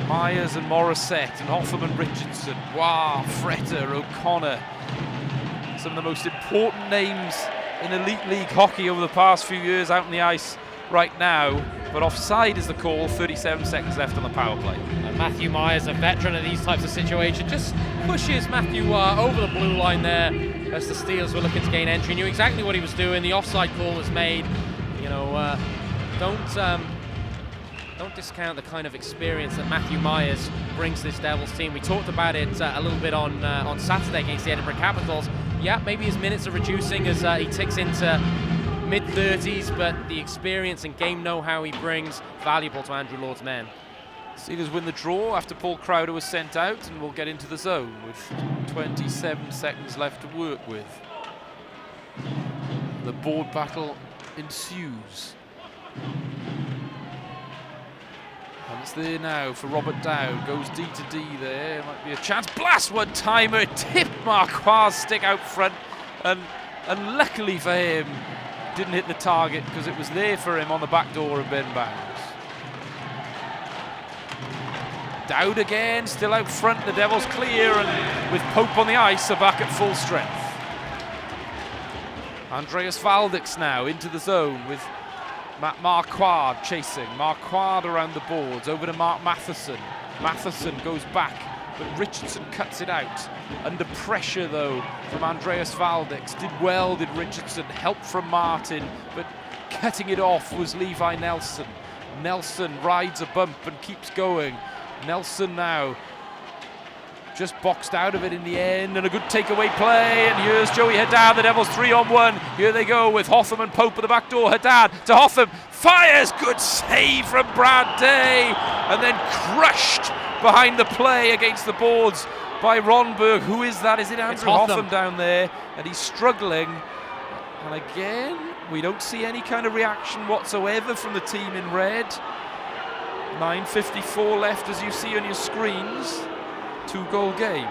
S2: Myers and Morissette and Hotham and Richardson. Wow, Fretter, O'Connor. Some of the most important names in Elite League hockey over the past few years out on the ice right now. But offside is the call, 37 seconds left on the power play.
S3: And Matthew Myers, a veteran of these types of situations, just pushes Matthew over the blue line there as the Steelers were looking to gain entry. Knew exactly what he was doing. The offside call was made. You know, don't discount the kind of experience that Matthew Myers brings to this Devils team. We talked about it a little bit on Saturday against the Edinburgh Capitals. Yeah, maybe his minutes are reducing as he ticks into mid-30s, but the experience and game know-how he brings, valuable to Andrew Lord's men.
S2: Steelers win the draw after Paul Crowder was sent out and will get into the zone with 27 seconds left to work with. The board battle ensues. And it's there now for Robert Dowd. Goes D to D there. Might be a chance. Blast one-timer. Tipped Marquard's stick out front. And luckily for him, didn't hit the target because it was there for him on the back door of Ben Bounds. Dowd again, still out front. The Devils clear, and with Pope on the ice, are back at full strength. Andreas Valdix now into the zone with Matt Marquard chasing. Marquard around the boards, over to Mark Matheson. Matheson goes back, but Richardson cuts it out. Under pressure, though, from Andreas Valdix. Did well, did Richardson. Help from Martin, but cutting it off was Levi Nelson. Nelson rides a bump and keeps going. Nelson now just boxed out of it in the end, and a good takeaway play, and here's Joey Haddad, the Devils 3-on-1. Here they go with Hotham and Pope at the back door. Haddad to Hotham, fires, good save from Brad Day, and then crushed behind the play against the boards by Ronberg. Who is that? Is it Andrew Hotham down there? And he's struggling, and again, we don't see any kind of reaction whatsoever from the team in red. 9:54 left, as you see on your screens. 2-goal game.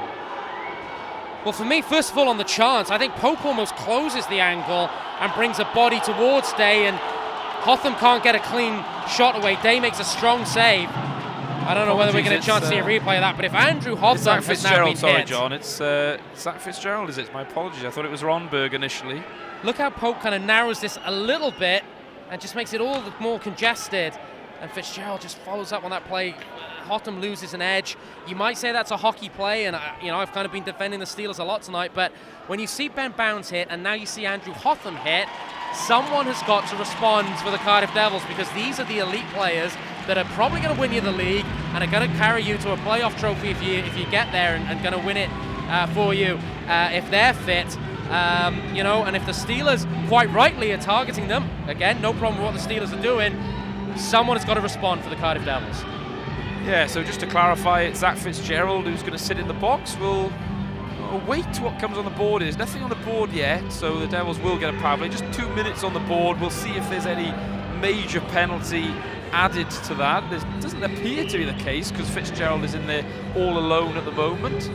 S3: Well, for me, first of all, on the chance, I think Pope almost closes the angle and brings a body towards Day, and Hotham can't get a clean shot away. Day makes a strong save. I don't know whether we're going to chance to see a replay of that, but if Andrew Hotham has now been hit...
S2: John, it's Zach Fitzgerald, is it? My apologies, I thought it was Ronberg initially.
S3: Look how Pope kind of narrows this a little bit and just makes it all the more congested, and Fitzgerald just follows up on that play. Hotham loses an edge. You might say that's a hockey play, and I've kind of been defending the Steelers a lot tonight, but when you see Ben Bounds hit and now you see Andrew Hotham hit, someone has got to respond for the Cardiff Devils, because these are the elite players that are probably going to win you the league and are going to carry you to a playoff trophy if you get there, and going to win it for you if they're fit. And if the Steelers quite rightly are targeting them, again, no problem with what the Steelers are doing, someone has got to respond for the Cardiff Devils.
S2: Yeah, so just to clarify, it's Zach Fitzgerald who's going to sit in the box. We'll wait what comes on the board. There's nothing on the board yet, so the Devils will get a power play. Just 2 minutes on the board. We'll see if there's any major penalty added to that. There doesn't appear to be the case because Fitzgerald is in there all alone at the moment.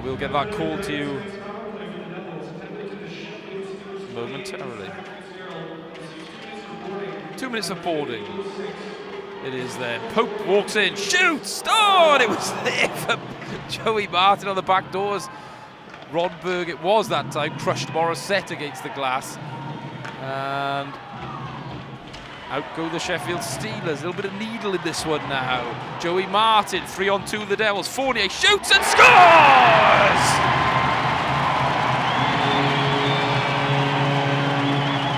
S2: We'll get that call to you momentarily. 2 minutes of boarding. It is there. Pope walks in, shoots! Oh, and it was there for Joey Martin on the back doors. Rodberg, it was that time, crushed Morissette against the glass. And out go the Sheffield Steelers. A little bit of needle in this one now. Joey Martin, 3-on-2 of the Devils. Fournier shoots and scores!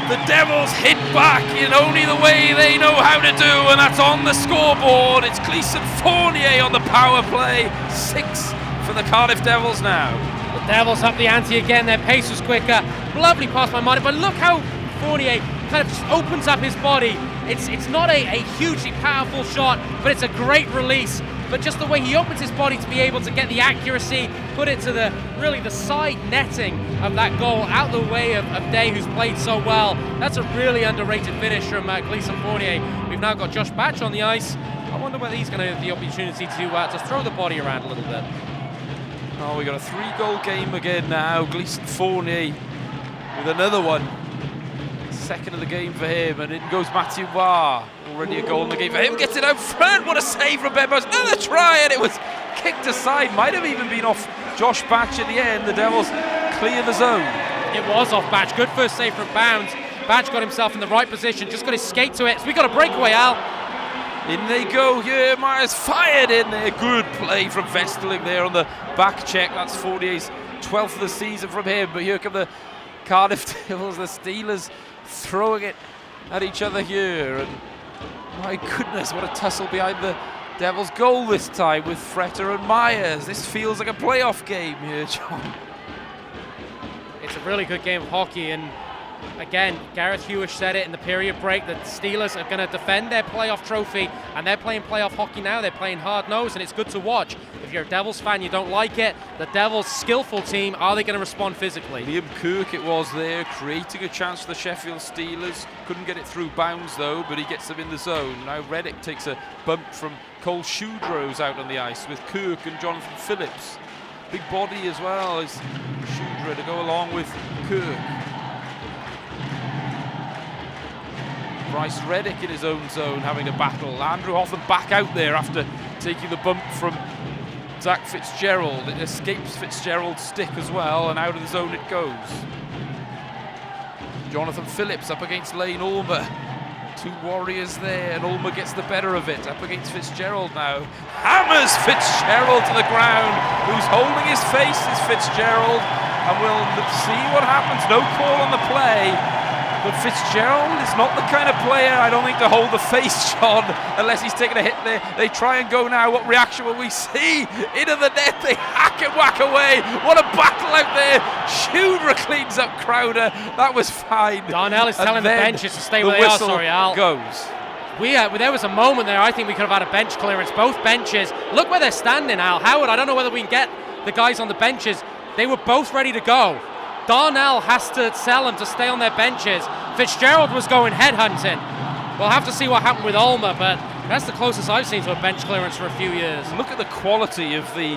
S2: The Devils hit back in only the way they know how to do, and that's on the scoreboard. It's Gleeson Fournier on the power play. 6 for the Cardiff Devils now.
S3: The Devils up the ante again. Their pace was quicker. Lovely pass by Martin, but look how Fournier kind of just opens up his body. It's not a hugely powerful shot, but it's a great release. But just the way he opens his body to be able to get the accuracy, put it to the side netting of that goal, out the way of Day, who's played so well. That's a really underrated finish from Gleeson Fournier. We've now got Josh Batch on the ice. I wonder whether he's going to have the opportunity to throw the body around a little bit.
S2: Oh, we got a 3-goal game again now. Gleeson Fournier with another one. Second of the game for him, and in goes Matthew Barr. Already a goal in the game for him. Gets it out front. What a save from Ben Bowes. Another try, and it was kicked aside. Might have even been off Josh Batch at the end. The Devils clear the zone.
S3: It was off Batch. Good first save from Bounds. Batch got himself in the right position. Just got his skate to it. So we got a breakaway, Al.
S2: In they go here. Myers fired in there. Good play from Vesterling there on the back check. That's Fournier's 12th of the season from him. But here come the Cardiff Devils, the Steelers, throwing it at each other here, and my goodness, what a tussle behind the Devils' goal this time with Fretter and Myers. This feels like a playoff game here, John.
S3: It's a really good game of hockey, and again, Gareth Hewish said it in the period break that the Steelers are going to defend their playoff trophy, and they're playing playoff hockey now. They're playing hard-nosed, and it's good to watch. If you're a Devils fan, you don't like it. The Devils' skillful team, are they going to respond physically?
S2: Liam Kirk it was there, creating a chance for the Sheffield Steelers. Couldn't get it through bounds though, but he gets them in the zone. Now Reddick takes a bump from Cole Shudrow's out on the ice with Kirk and Jonathan Phillips. Big body as well as Shudrow to go along with Kirk. Bryce Reddick in his own zone having a battle. Andrew Hoffman back out there after taking the bump from Zach Fitzgerald. It escapes Fitzgerald's stick as well, and out of the zone it goes. Jonathan Phillips up against Lane Ulmer. 2 Warriors there, and Ulmer gets the better of it. Up against Fitzgerald now. Hammers Fitzgerald to the ground. Who's holding his face is Fitzgerald, and we'll see what happens. No call on the play. But Fitzgerald is not the kind of player, I don't think, to hold the face, John, unless he's taking a hit there. They try and go now. What reaction will we see? Into the net, they hack and whack away. What a battle out there. Shudra cleans up Crowder. That was fine.
S3: Darnell is telling the benches to stay where they are, sorry, Al.
S2: Goes.
S3: There was a moment there, I think we could have had a bench clearance. Both benches. Look where they're standing, Al. Howard, I don't know whether we can get the guys on the benches. They were both ready to go. Darnell has to tell them to stay on their benches. Fitzgerald was going headhunting. We'll have to see what happened with Ulmer, but that's the closest I've seen to a bench clearance for a few years.
S2: Look at the quality of the...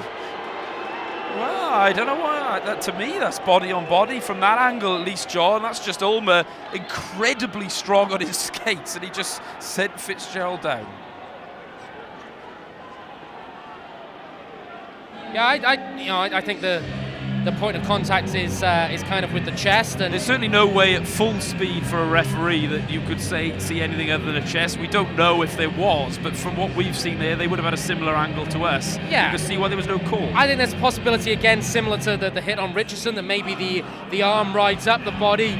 S2: Well, I don't know why. To me, that's body on body from that angle, at least, John. That's just Ulmer incredibly strong on his skates, and he just sent Fitzgerald down.
S3: Yeah, I think the point of contact is kind of with the chest, and
S2: there's certainly no way at full speed for a referee that you could see anything other than a chest. We don't know if there was, but from what we've seen there, they would have had a similar angle to us.
S3: Yeah,
S2: you can see why there was no call.
S3: I think there's a possibility again, similar to the hit on Richardson, that maybe the arm rides up the body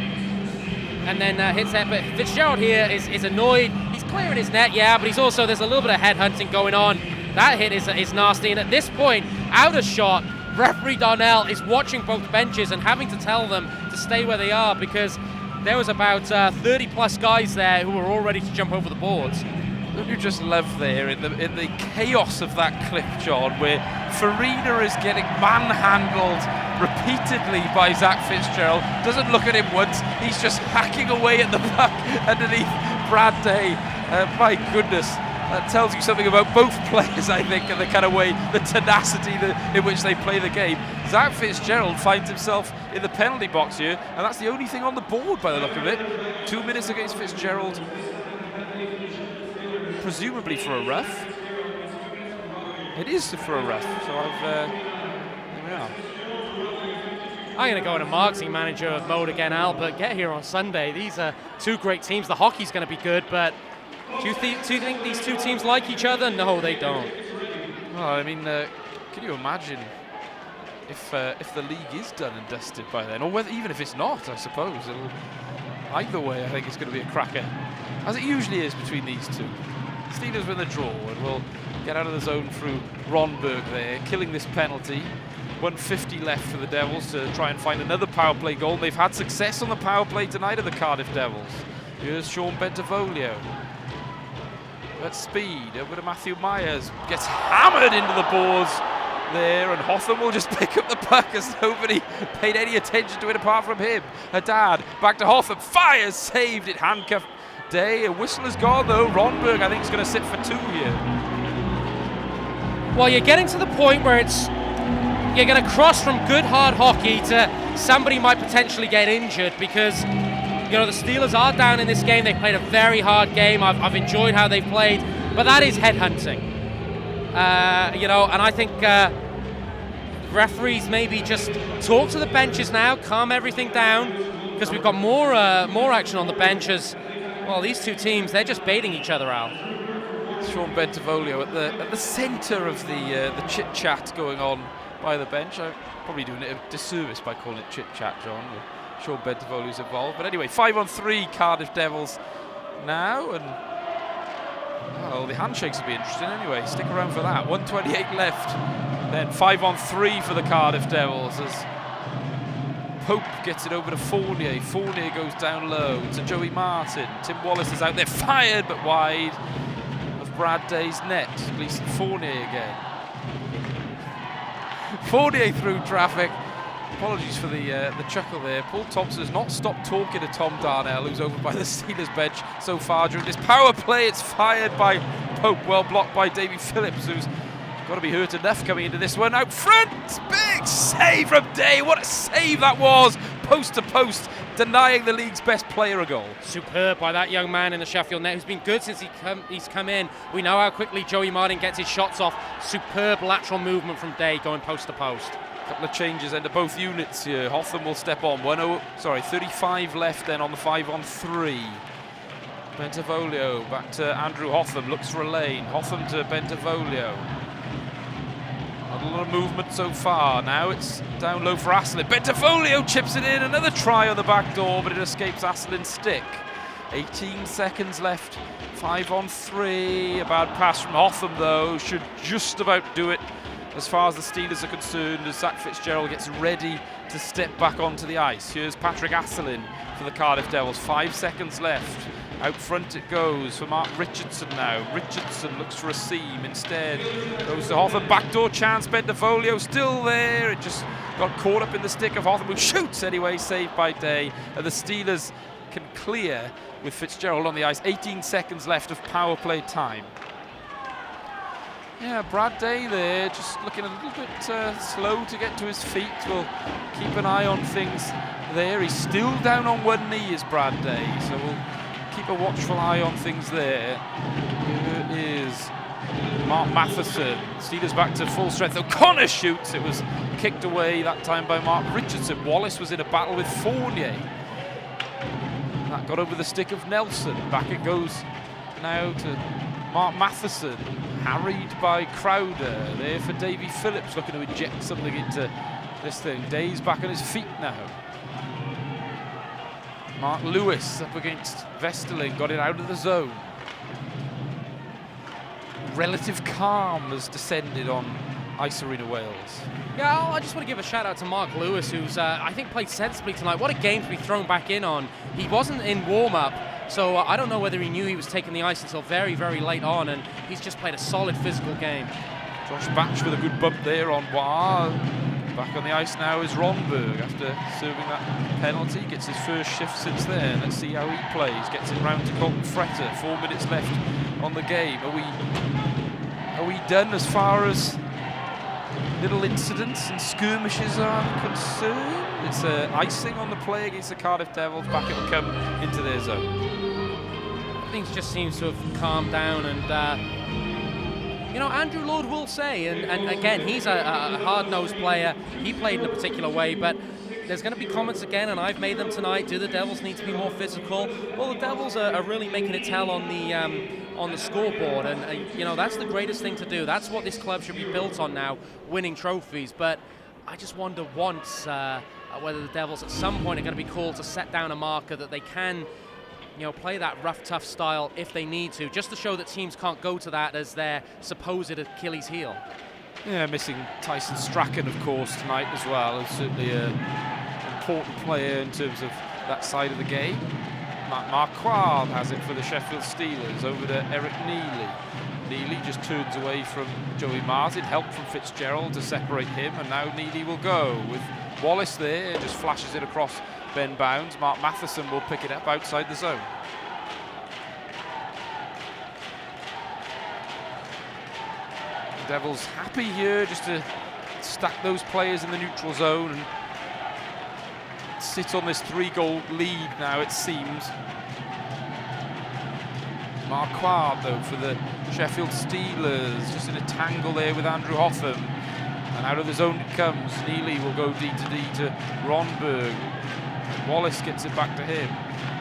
S3: and then hits that. But Fitzgerald here is annoyed. He's clearing his net, yeah, but there's a little bit of headhunting going on. That hit is nasty, and at this point, out of shot. Referee Darnell is watching both benches and having to tell them to stay where they are, because there was about 30 plus guys there who were all ready to jump over the boards.
S2: Don't you just love there in the chaos of that clip, John, where Farina is getting manhandled repeatedly by Zach Fitzgerald, doesn't look at him once, he's just hacking away at the back underneath Brad Day. My goodness, that tells you something about both players, I think, and the kind of way, the tenacity in which they play the game. Zach Fitzgerald finds himself in the penalty box here, and that's the only thing on the board by the look of it. 2 minutes against Fitzgerald, presumably for a rough. It is for a rough, so there we are.
S3: I'm going to go in a marketing manager mode again, Al, but get here on Sunday. These are two great teams. The hockey's going to be good, but do you think these two teams like each other? No, they don't.
S2: Well, I mean, can you imagine if the league is done and dusted by then, or whether even if it's not? I suppose either way, I think it's going to be a cracker, as it usually is between these two. Steelers win the draw and will get out of the zone through Ronberg there, killing this penalty. 150 left for the Devils to try and find another power play goal. They've had success on the power play tonight of the Cardiff Devils. Here's Sean Bentivoglio. At speed, over to Matthew Myers. Gets hammered into the boards there, and Hotham will just pick up the puck as nobody paid any attention to it apart from him. Haddad back to Hotham. Fires, saved it, handcuffed Day. A whistle is gone though. Ronberg, I think, is going to sit for 2 here.
S3: Well, you're getting to the point where you're going to cross from good hard hockey to somebody might potentially get injured, because the Steelers are down in this game. They played a very hard game. I've enjoyed how they've played, but that is headhunting. And I think referees maybe just talk to the benches now, calm everything down, because we've got more action on the benches. Well, these two teams, they're just baiting each other out.
S2: Sean Bentivoglio at the centre of the chit-chat going on by the bench. I'm probably doing it a disservice by calling it chit-chat, John. Sean Bentivoglio's involved. But anyway, 5-on-3 Cardiff Devils now. And well, the handshakes will be interesting anyway. Stick around for that. 1:28 left. Then 5-on-3 for the Cardiff Devils as Pope gets it over to Fournier. Fournier goes down low to Joey Martin. Tim Wallace is out there, fired but wide of Brad Day's net. Gleason Fournier again. Fournier through traffic. Apologies for the chuckle there. Paul Thompson has not stopped talking to Tom Darnell, who's over by the Steelers bench so far during this power play. It's fired by Pope, well blocked by Davy Phillips, who's got to be hurt enough coming into this one. Out front, big save from Day. What a save that was, post to post, denying the league's best player a goal.
S3: Superb by that young man in the Sheffield net, who's been good since he's come in. We know how quickly Joey Martin gets his shots off. Superb lateral movement from Day going post to post.
S2: Couple of changes into both units here. Hotham will step on. 35 left then on the 5-on-3. Bentivoglio back to Andrew Hotham, looks for a lane. Hotham to Bentivoglio. Not a lot of movement so far. Now it's down low for Asselin. Bentivoglio chips it in. Another try on the back door, but it escapes Asselin's stick. 18 seconds left. 5-on-3. A bad pass from Hotham though. Should just about do it as far as the Steelers are concerned, as Zach Fitzgerald gets ready to step back onto the ice. Here's Patrick Asselin for the Cardiff Devils. 5 seconds left. Out front it goes for Mark Richardson now. Richardson looks for a seam. Instead goes to Hotham. Backdoor chance. Bentivoglio still there. It just got caught up in the stick of Hotham, who shoots anyway. Saved by Day. And the Steelers can clear with Fitzgerald on the ice. 18 seconds left of power play time. Yeah, Brad Day there, just looking a little bit slow to get to his feet. We'll keep an eye on things there. He's still down on one knee, is Brad Day, so we'll keep a watchful eye on things there. Here is Mark Matheson. Steelers back to full strength. O'Connor shoots. It was kicked away that time by Mark Richardson. Wallace was in a battle with Fournier. That got over the stick of Nelson. Back it goes now to Mark Matheson. Harried by Crowder. There for Davy Phillips, looking to inject something into this thing. Day's back on his feet now. Mark Lewis up against Vesterling, got it out of the zone. Relative calm has descended on Ice Arena Wales.
S3: Yeah, I just want to give a shout out to Mark Lewis, who's I think played sensibly tonight. What a game to be thrown back in on. He wasn't in warm-up, So I don't know whether he knew he was taking the ice until very, very late on, and he's just played a solid physical game.
S2: Josh Batch with a good bump there on Bois. Back on the ice now is Ronberg after serving that penalty. Gets his first shift since then. Let's see how he plays. Gets it round to Colton Fretter. 4 minutes left on the game. Are we done as far as little incidents and skirmishes are concerned? It's icing on the play against the Cardiff Devils. Back it'll come into their zone.
S3: Things just seems to have calmed down, and you know, Andrew Lord will say, and again, he's a hard-nosed player. He played in a particular way, but there's going to be comments again, and I've made them tonight. Do the Devils need to be more physical? Well, the Devils are really making it tell on the scoreboard, and you know, that's the greatest thing to do. That's what this club should be built on now, winning trophies. But I just wonder once whether the Devils at some point are going to be called to set down a marker that they can, you know, play that rough, tough style if they need to, just to show that teams can't go to that as their supposed Achilles heel.
S2: Yeah, missing Tyson Strachan, of course, tonight as well. Is certainly an important player in terms of that side of the game. Marquardt has it for the Sheffield Steelers, over to Eric Neely. Neely just turns away from Joey Martin, help from Fitzgerald to separate him, and now Neely will go with Wallace there, just flashes it across Ben Bounds. Mark Matheson will pick it up outside the zone. The Devils happy here just to stack those players in the neutral zone and sit on this 3-goal lead now, it seems. Marquardt, though, for the Sheffield Steelers, just in a tangle there with Andrew Hotham. And out of the zone it comes. Neely will go D to D to Ronberg. Wallace gets it back to him.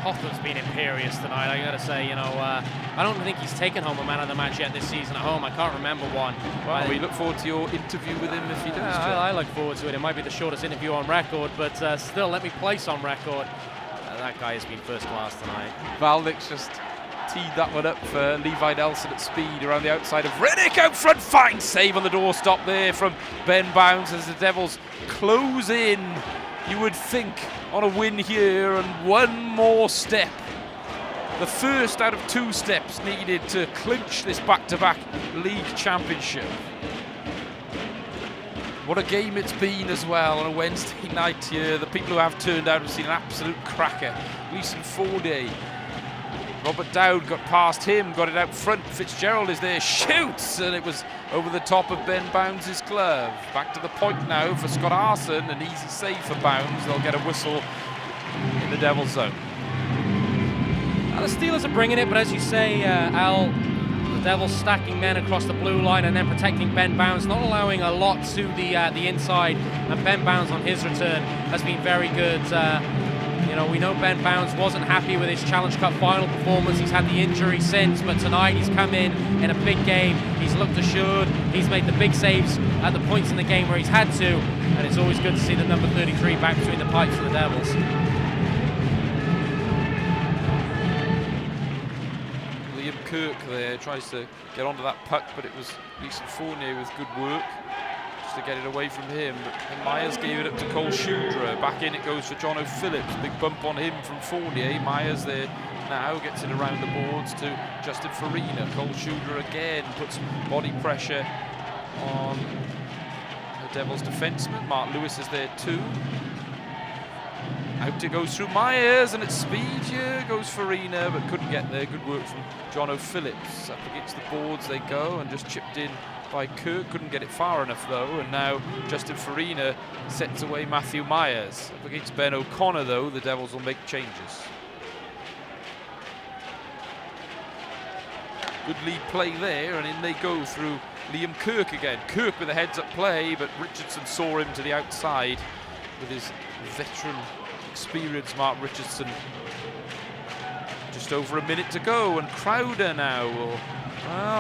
S3: Hotham's been imperious tonight, I gotta say. You know, I don't think he's taken home a man of the match yet this season at home. I can't remember one.
S2: Well, we look forward to your interview with him if he does.
S3: I look forward to it. It might be the shortest interview on record, but still, let me place on record. That guy has been first class tonight.
S2: Valnik's just teed that one up for Levi Nelson at speed around the outside of Riddick out front. Fine save on the doorstop there from Ben Bounds as the Devils close in, you would think, on a win here, and one more step. The first out of 2 steps needed to clinch this back-to-back league championship. What a game it's been as well on a Wednesday night here. The people who have turned out have seen an absolute cracker. Gleeson Forday. Robert Dowd got past him, got it out front. Fitzgerald is there, shoots, and it was over the top of Ben Bounds' glove. Back to the point now for Scott Arson, an easy save for Bounds. They'll get a whistle in the Devils zone.
S3: Well, the Steelers are bringing it, but as you say, Al, the Devils stacking men across the blue line and then protecting Ben Bounds, not allowing a lot to the inside, and Ben Bounds on his return has been very good. You know, we know Ben Bounds wasn't happy with his Challenge Cup final performance. He's had the injury since, but tonight he's come in a big game. He's looked assured. He's made the big saves at the points in the game where he's had to, and it's always good to see the number 33 back between the pipes for the Devils.
S2: Liam Kirk there tries to get onto that puck, but it was Gleeson Fournier with good work to get it away from him, but Myers gave it up to Cole Shudra. Back in it goes for John O'Phillips. Big bump on him from Fournier. Myers there now gets it around the boards to Justin Farina. Cole Shudra again puts body pressure on the Devils defenseman. Mark Lewis is there too. Out it goes through Myers, and at speed here goes Farina, but couldn't get there. Good work from John O'Phillips. Up against the boards they go, and just chipped in by Kirk. Couldn't get it far enough though, and now Justin Farina sets away Matthew Myers. Up against Ben O'Connor though, the Devils will make changes. Good lead play there, and in they go through Liam Kirk again. Kirk with a heads-up play, but Richardson saw him to the outside with his veteran experience. Mark Richardson. Just over a minute to go, and Crowder now will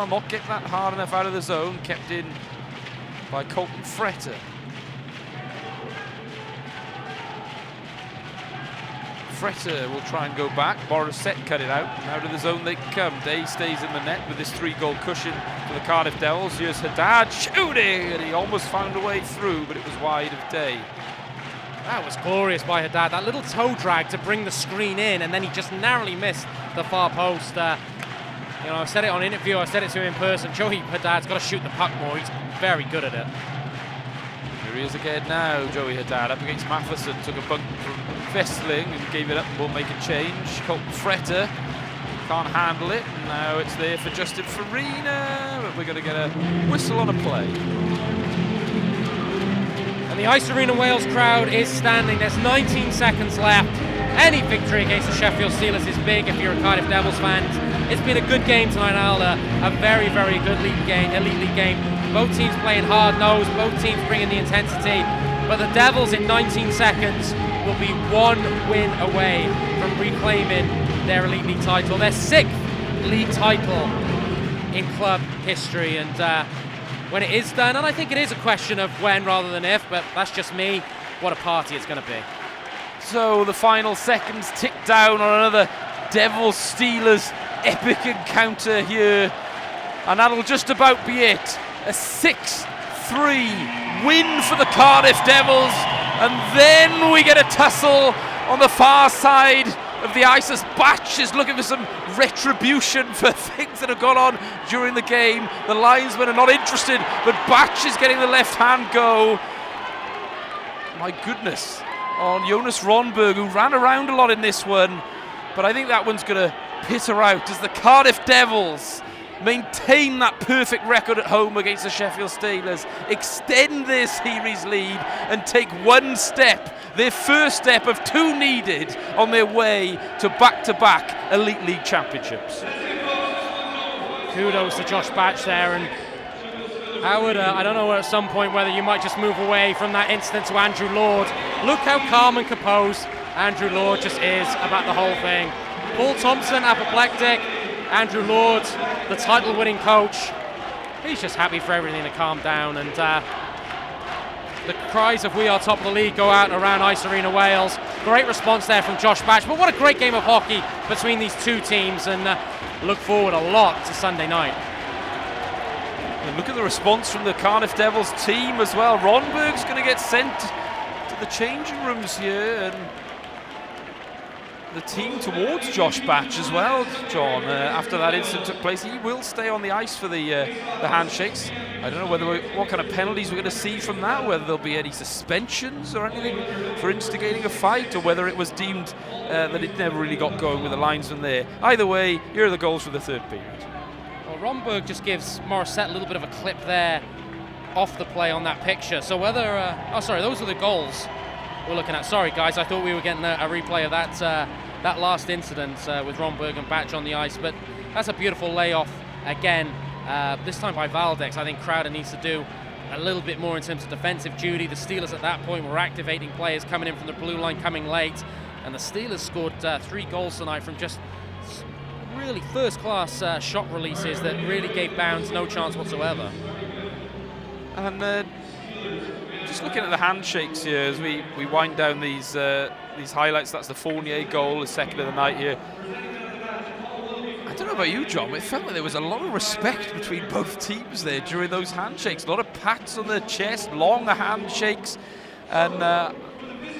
S2: not get that hard enough out of the zone. Kept in by Colton Fretter. Fretter will try and go back. Morissette cut it out, and out of the zone they come. Day stays in the net with this 3-goal cushion for the Cardiff Devils. Here's Haddad shooting, and he almost found a way through, but it was wide of Day.
S3: That was glorious by Haddad. That little toe drag to bring the screen in, and then he just narrowly missed the far post. You know, I said it on interview, I said it to him in person. Joey Haddad's got to shoot the puck more. He's very good at it.
S2: Here he is again now, Joey Haddad up against Matheson. Took a bump from Vestling and gave it up and will make a change. Colton Fretter can't handle it. Now it's there for Justin Farina, but we're going to get a whistle on a play.
S3: And the Ice Arena Wales crowd is standing. There's 19 seconds left. Any victory against the Sheffield Steelers is big if you're a Cardiff Devils fan. It's been a good game tonight, Al. A very, very good elite league game. Both teams playing hard-nosed, both teams bringing the intensity. But the Devils in 19 seconds will be one win away from reclaiming their elite league title, their 6th league title in club history. And when it is done, and I think it is a question of when rather than if, but that's just me, what a party it's going to be.
S2: So the final seconds tick down on another Devils-Steelers epic encounter here, and that'll just about be it. A 6-3 win for the Cardiff Devils, and then we get a tussle on the far side of the ice as Batch is looking for some retribution for things that have gone on during the game. The linesmen are not interested, but Batch is getting the left hand go. My goodness, on Jonas Ronberg, who ran around a lot in this one, but I think that one's going to pitter out as the Cardiff Devils maintain that perfect record at home against the Sheffield Steelers, extend their series lead and take one step, their first step of 2 needed, on their way to back-to-back Elite League championships.
S3: Kudos to Josh Batch there, and Howard, I don't know at some point whether you might just move away from that incident to Andrew Lord. Look how calm and composed Andrew Lord just is about the whole thing. Paul Thompson, apoplectic. Andrew Lord, the title-winning coach, he's just happy for everything to calm down, and the cries of "We are top of the league" go out around Ice Arena Wales. Great response there from Josh Batch, but what a great game of hockey between these two teams, and look forward a lot to Sunday night.
S2: And look at the response from the Cardiff Devils team as well. Ronberg's going to get sent to the changing rooms here, and the team towards Josh Batch as well, John. After that incident took place, he will stay on the ice for the handshakes. I don't know what kind of penalties we're going to see from that, whether there'll be any suspensions or anything for instigating a fight, or whether it was deemed that it never really got going with the linesman there. Either way, here are the goals for the third period.
S3: Well, Ronberg just gives Morissette a little bit of a clip there off the play on that picture. So whether, those are the goals we're looking at. Sorry guys, I thought we were getting a replay of that last incident with Ronberg and Batch on the ice, but that's a beautiful layoff again, this time by Valdex. I think Crowder needs to do a little bit more in terms of defensive duty. The Steelers at that point were activating players coming in from the blue line, coming late, and the Steelers scored 3 goals tonight from just really first-class shot releases that really gave Bounds no chance whatsoever.
S2: And just looking at the handshakes here as we wind down these highlights. That's the Fournier goal, the second of the night here. I don't know about you, John, but it felt like there was a lot of respect between both teams there during those handshakes. A lot of pats on the chest, longer handshakes, and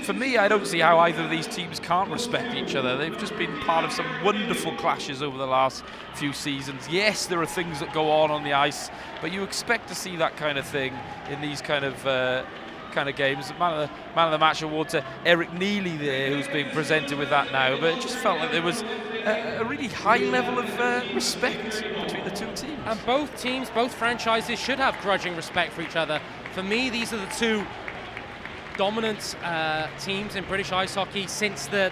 S2: for me, I don't see how either of these teams can't respect each other. They've just been part of some wonderful clashes over the last few seasons. Yes, there are things that go on the ice, but you expect to see that kind of thing in these kind of games. Man of the match award to Eric Neely there, who's being presented with that now. But it just felt like there was a really high level of respect between the two teams.
S3: And both teams, both franchises should have grudging respect for each other. For me, these are the two dominant teams in British ice hockey since the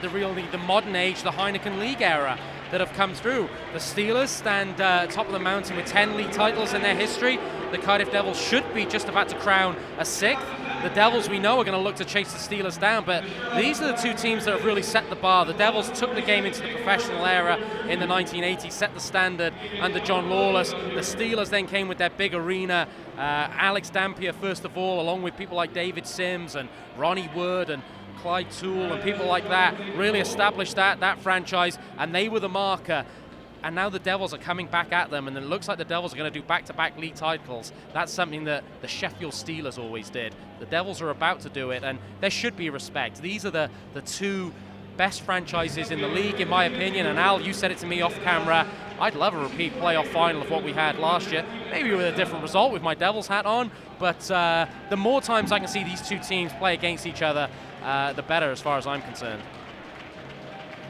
S3: modern age, the Heineken League era that have come through. The Steelers stand top of the mountain with 10 league titles in their history. The Cardiff Devils should be just about to crown a 6th. The Devils, we know, are going to look to chase the Steelers down, but these are the two teams that have really set the bar. The Devils took the game into the professional era in the 1980s, set the standard under John Lawless. The Steelers then came with their big arena. Alex Dampier, first of all, along with people like David Sims and Ronnie Wood and Clyde Toole and people like that, really established that franchise, and they were the marker. and now the Devils are coming back at them, and it looks like the Devils are going to do back-to-back league titles. That's something that the Sheffield Steelers always did. The Devils are about to do it, and there should be respect. These are the two best franchises in the league, in my opinion, and Al, you said it to me off camera. I'd love a repeat playoff final of what we had last year, maybe with a different result with my Devils hat on, but the more times I can see these two teams play against each other, the better as far as I'm concerned.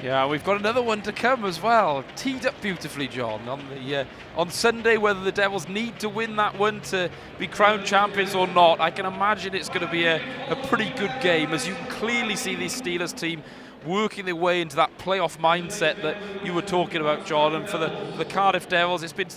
S2: Yeah, we've got another one to come as well. Teed up beautifully, John, on Sunday. Whether the Devils need to win that one to be crowned champions or not, I can imagine it's going to be a pretty good game, as you can clearly see this Steelers team working their way into that playoff mindset that you were talking about, John. And for the Cardiff Devils, it's been,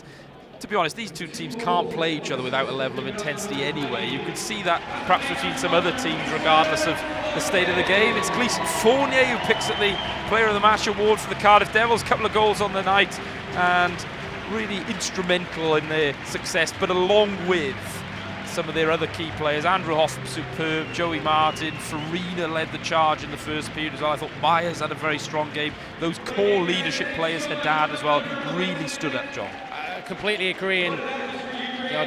S2: to be honest, these two teams can't play each other without a level of intensity anyway. You could see that perhaps between some other teams, regardless of the state of the game. It's Gleeson Fournier who picks up the Player of the Match award for the Cardiff Devils. A couple of goals on the night and really instrumental in their success, but along with some of their other key players. Andrew Hoffman, superb. Joey Martin, Farina led the charge in the first period as well. I thought Myers had a very strong game. Those core leadership players, Haddad as well, really stood up, John.
S3: I completely agree, and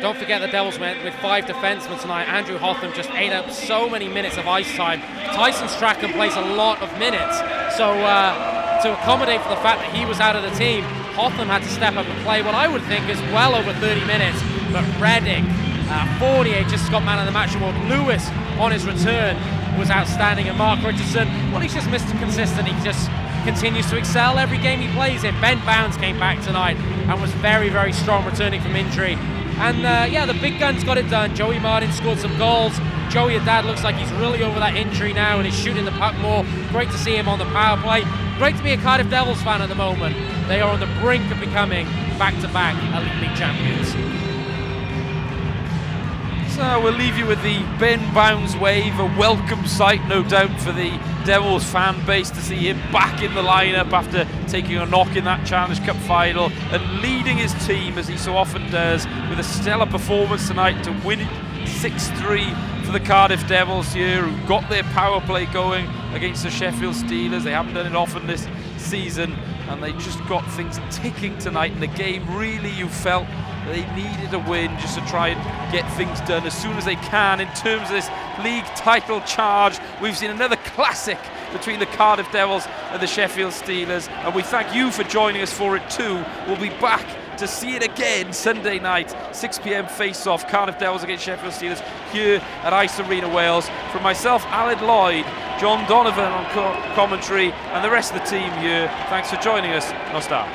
S3: don't forget the Devils went with 5 defensemen tonight. Andrew Hoffman just ate up so many minutes of ice time. Tyson Strachan plays a lot of minutes, so to accommodate for the fact that he was out of the team, Hoffman had to step up and play what I would think is well over 30 minutes, but Reddick, Fournier just got man of the match award. Lewis on his return was outstanding, and Mark Richardson, well, he's just Mr. Consistent. He just continues to excel every game he plays in. Ben Bounds came back tonight and was very, very strong returning from injury. And the big guns got it done. Joey Martin scored some goals. Joey Haddad looks like he's really over that injury now and is shooting the puck more. Great to see him on the power play. Great to be a Cardiff Devils fan at the moment. They are on the brink of becoming back-to-back Elite League champions.
S2: So we'll leave you with the Ben Bounds wave, a welcome sight, no doubt, for the Devils fan base to see him back in the lineup after taking a knock in that Challenge Cup final and leading his team, as he so often does, with a stellar performance tonight to win it 6-3 for the Cardiff Devils here, who got their power play going against the Sheffield Steelers. They haven't done it often this season, and they just got things ticking tonight in the game. Really, you felt they needed a win just to try and get things done as soon as they can in terms of this league title charge. We've seen another classic between the Cardiff Devils and the Sheffield Steelers, and we thank you for joining us for it too. We'll be back to see it again Sunday night, 6 p.m. face-off, Cardiff Devils against Sheffield Steelers here at Ice Arena Wales. From myself, Aled Lloyd, John Donovan on commentary, and the rest of the team here, thanks for joining us. Nostar.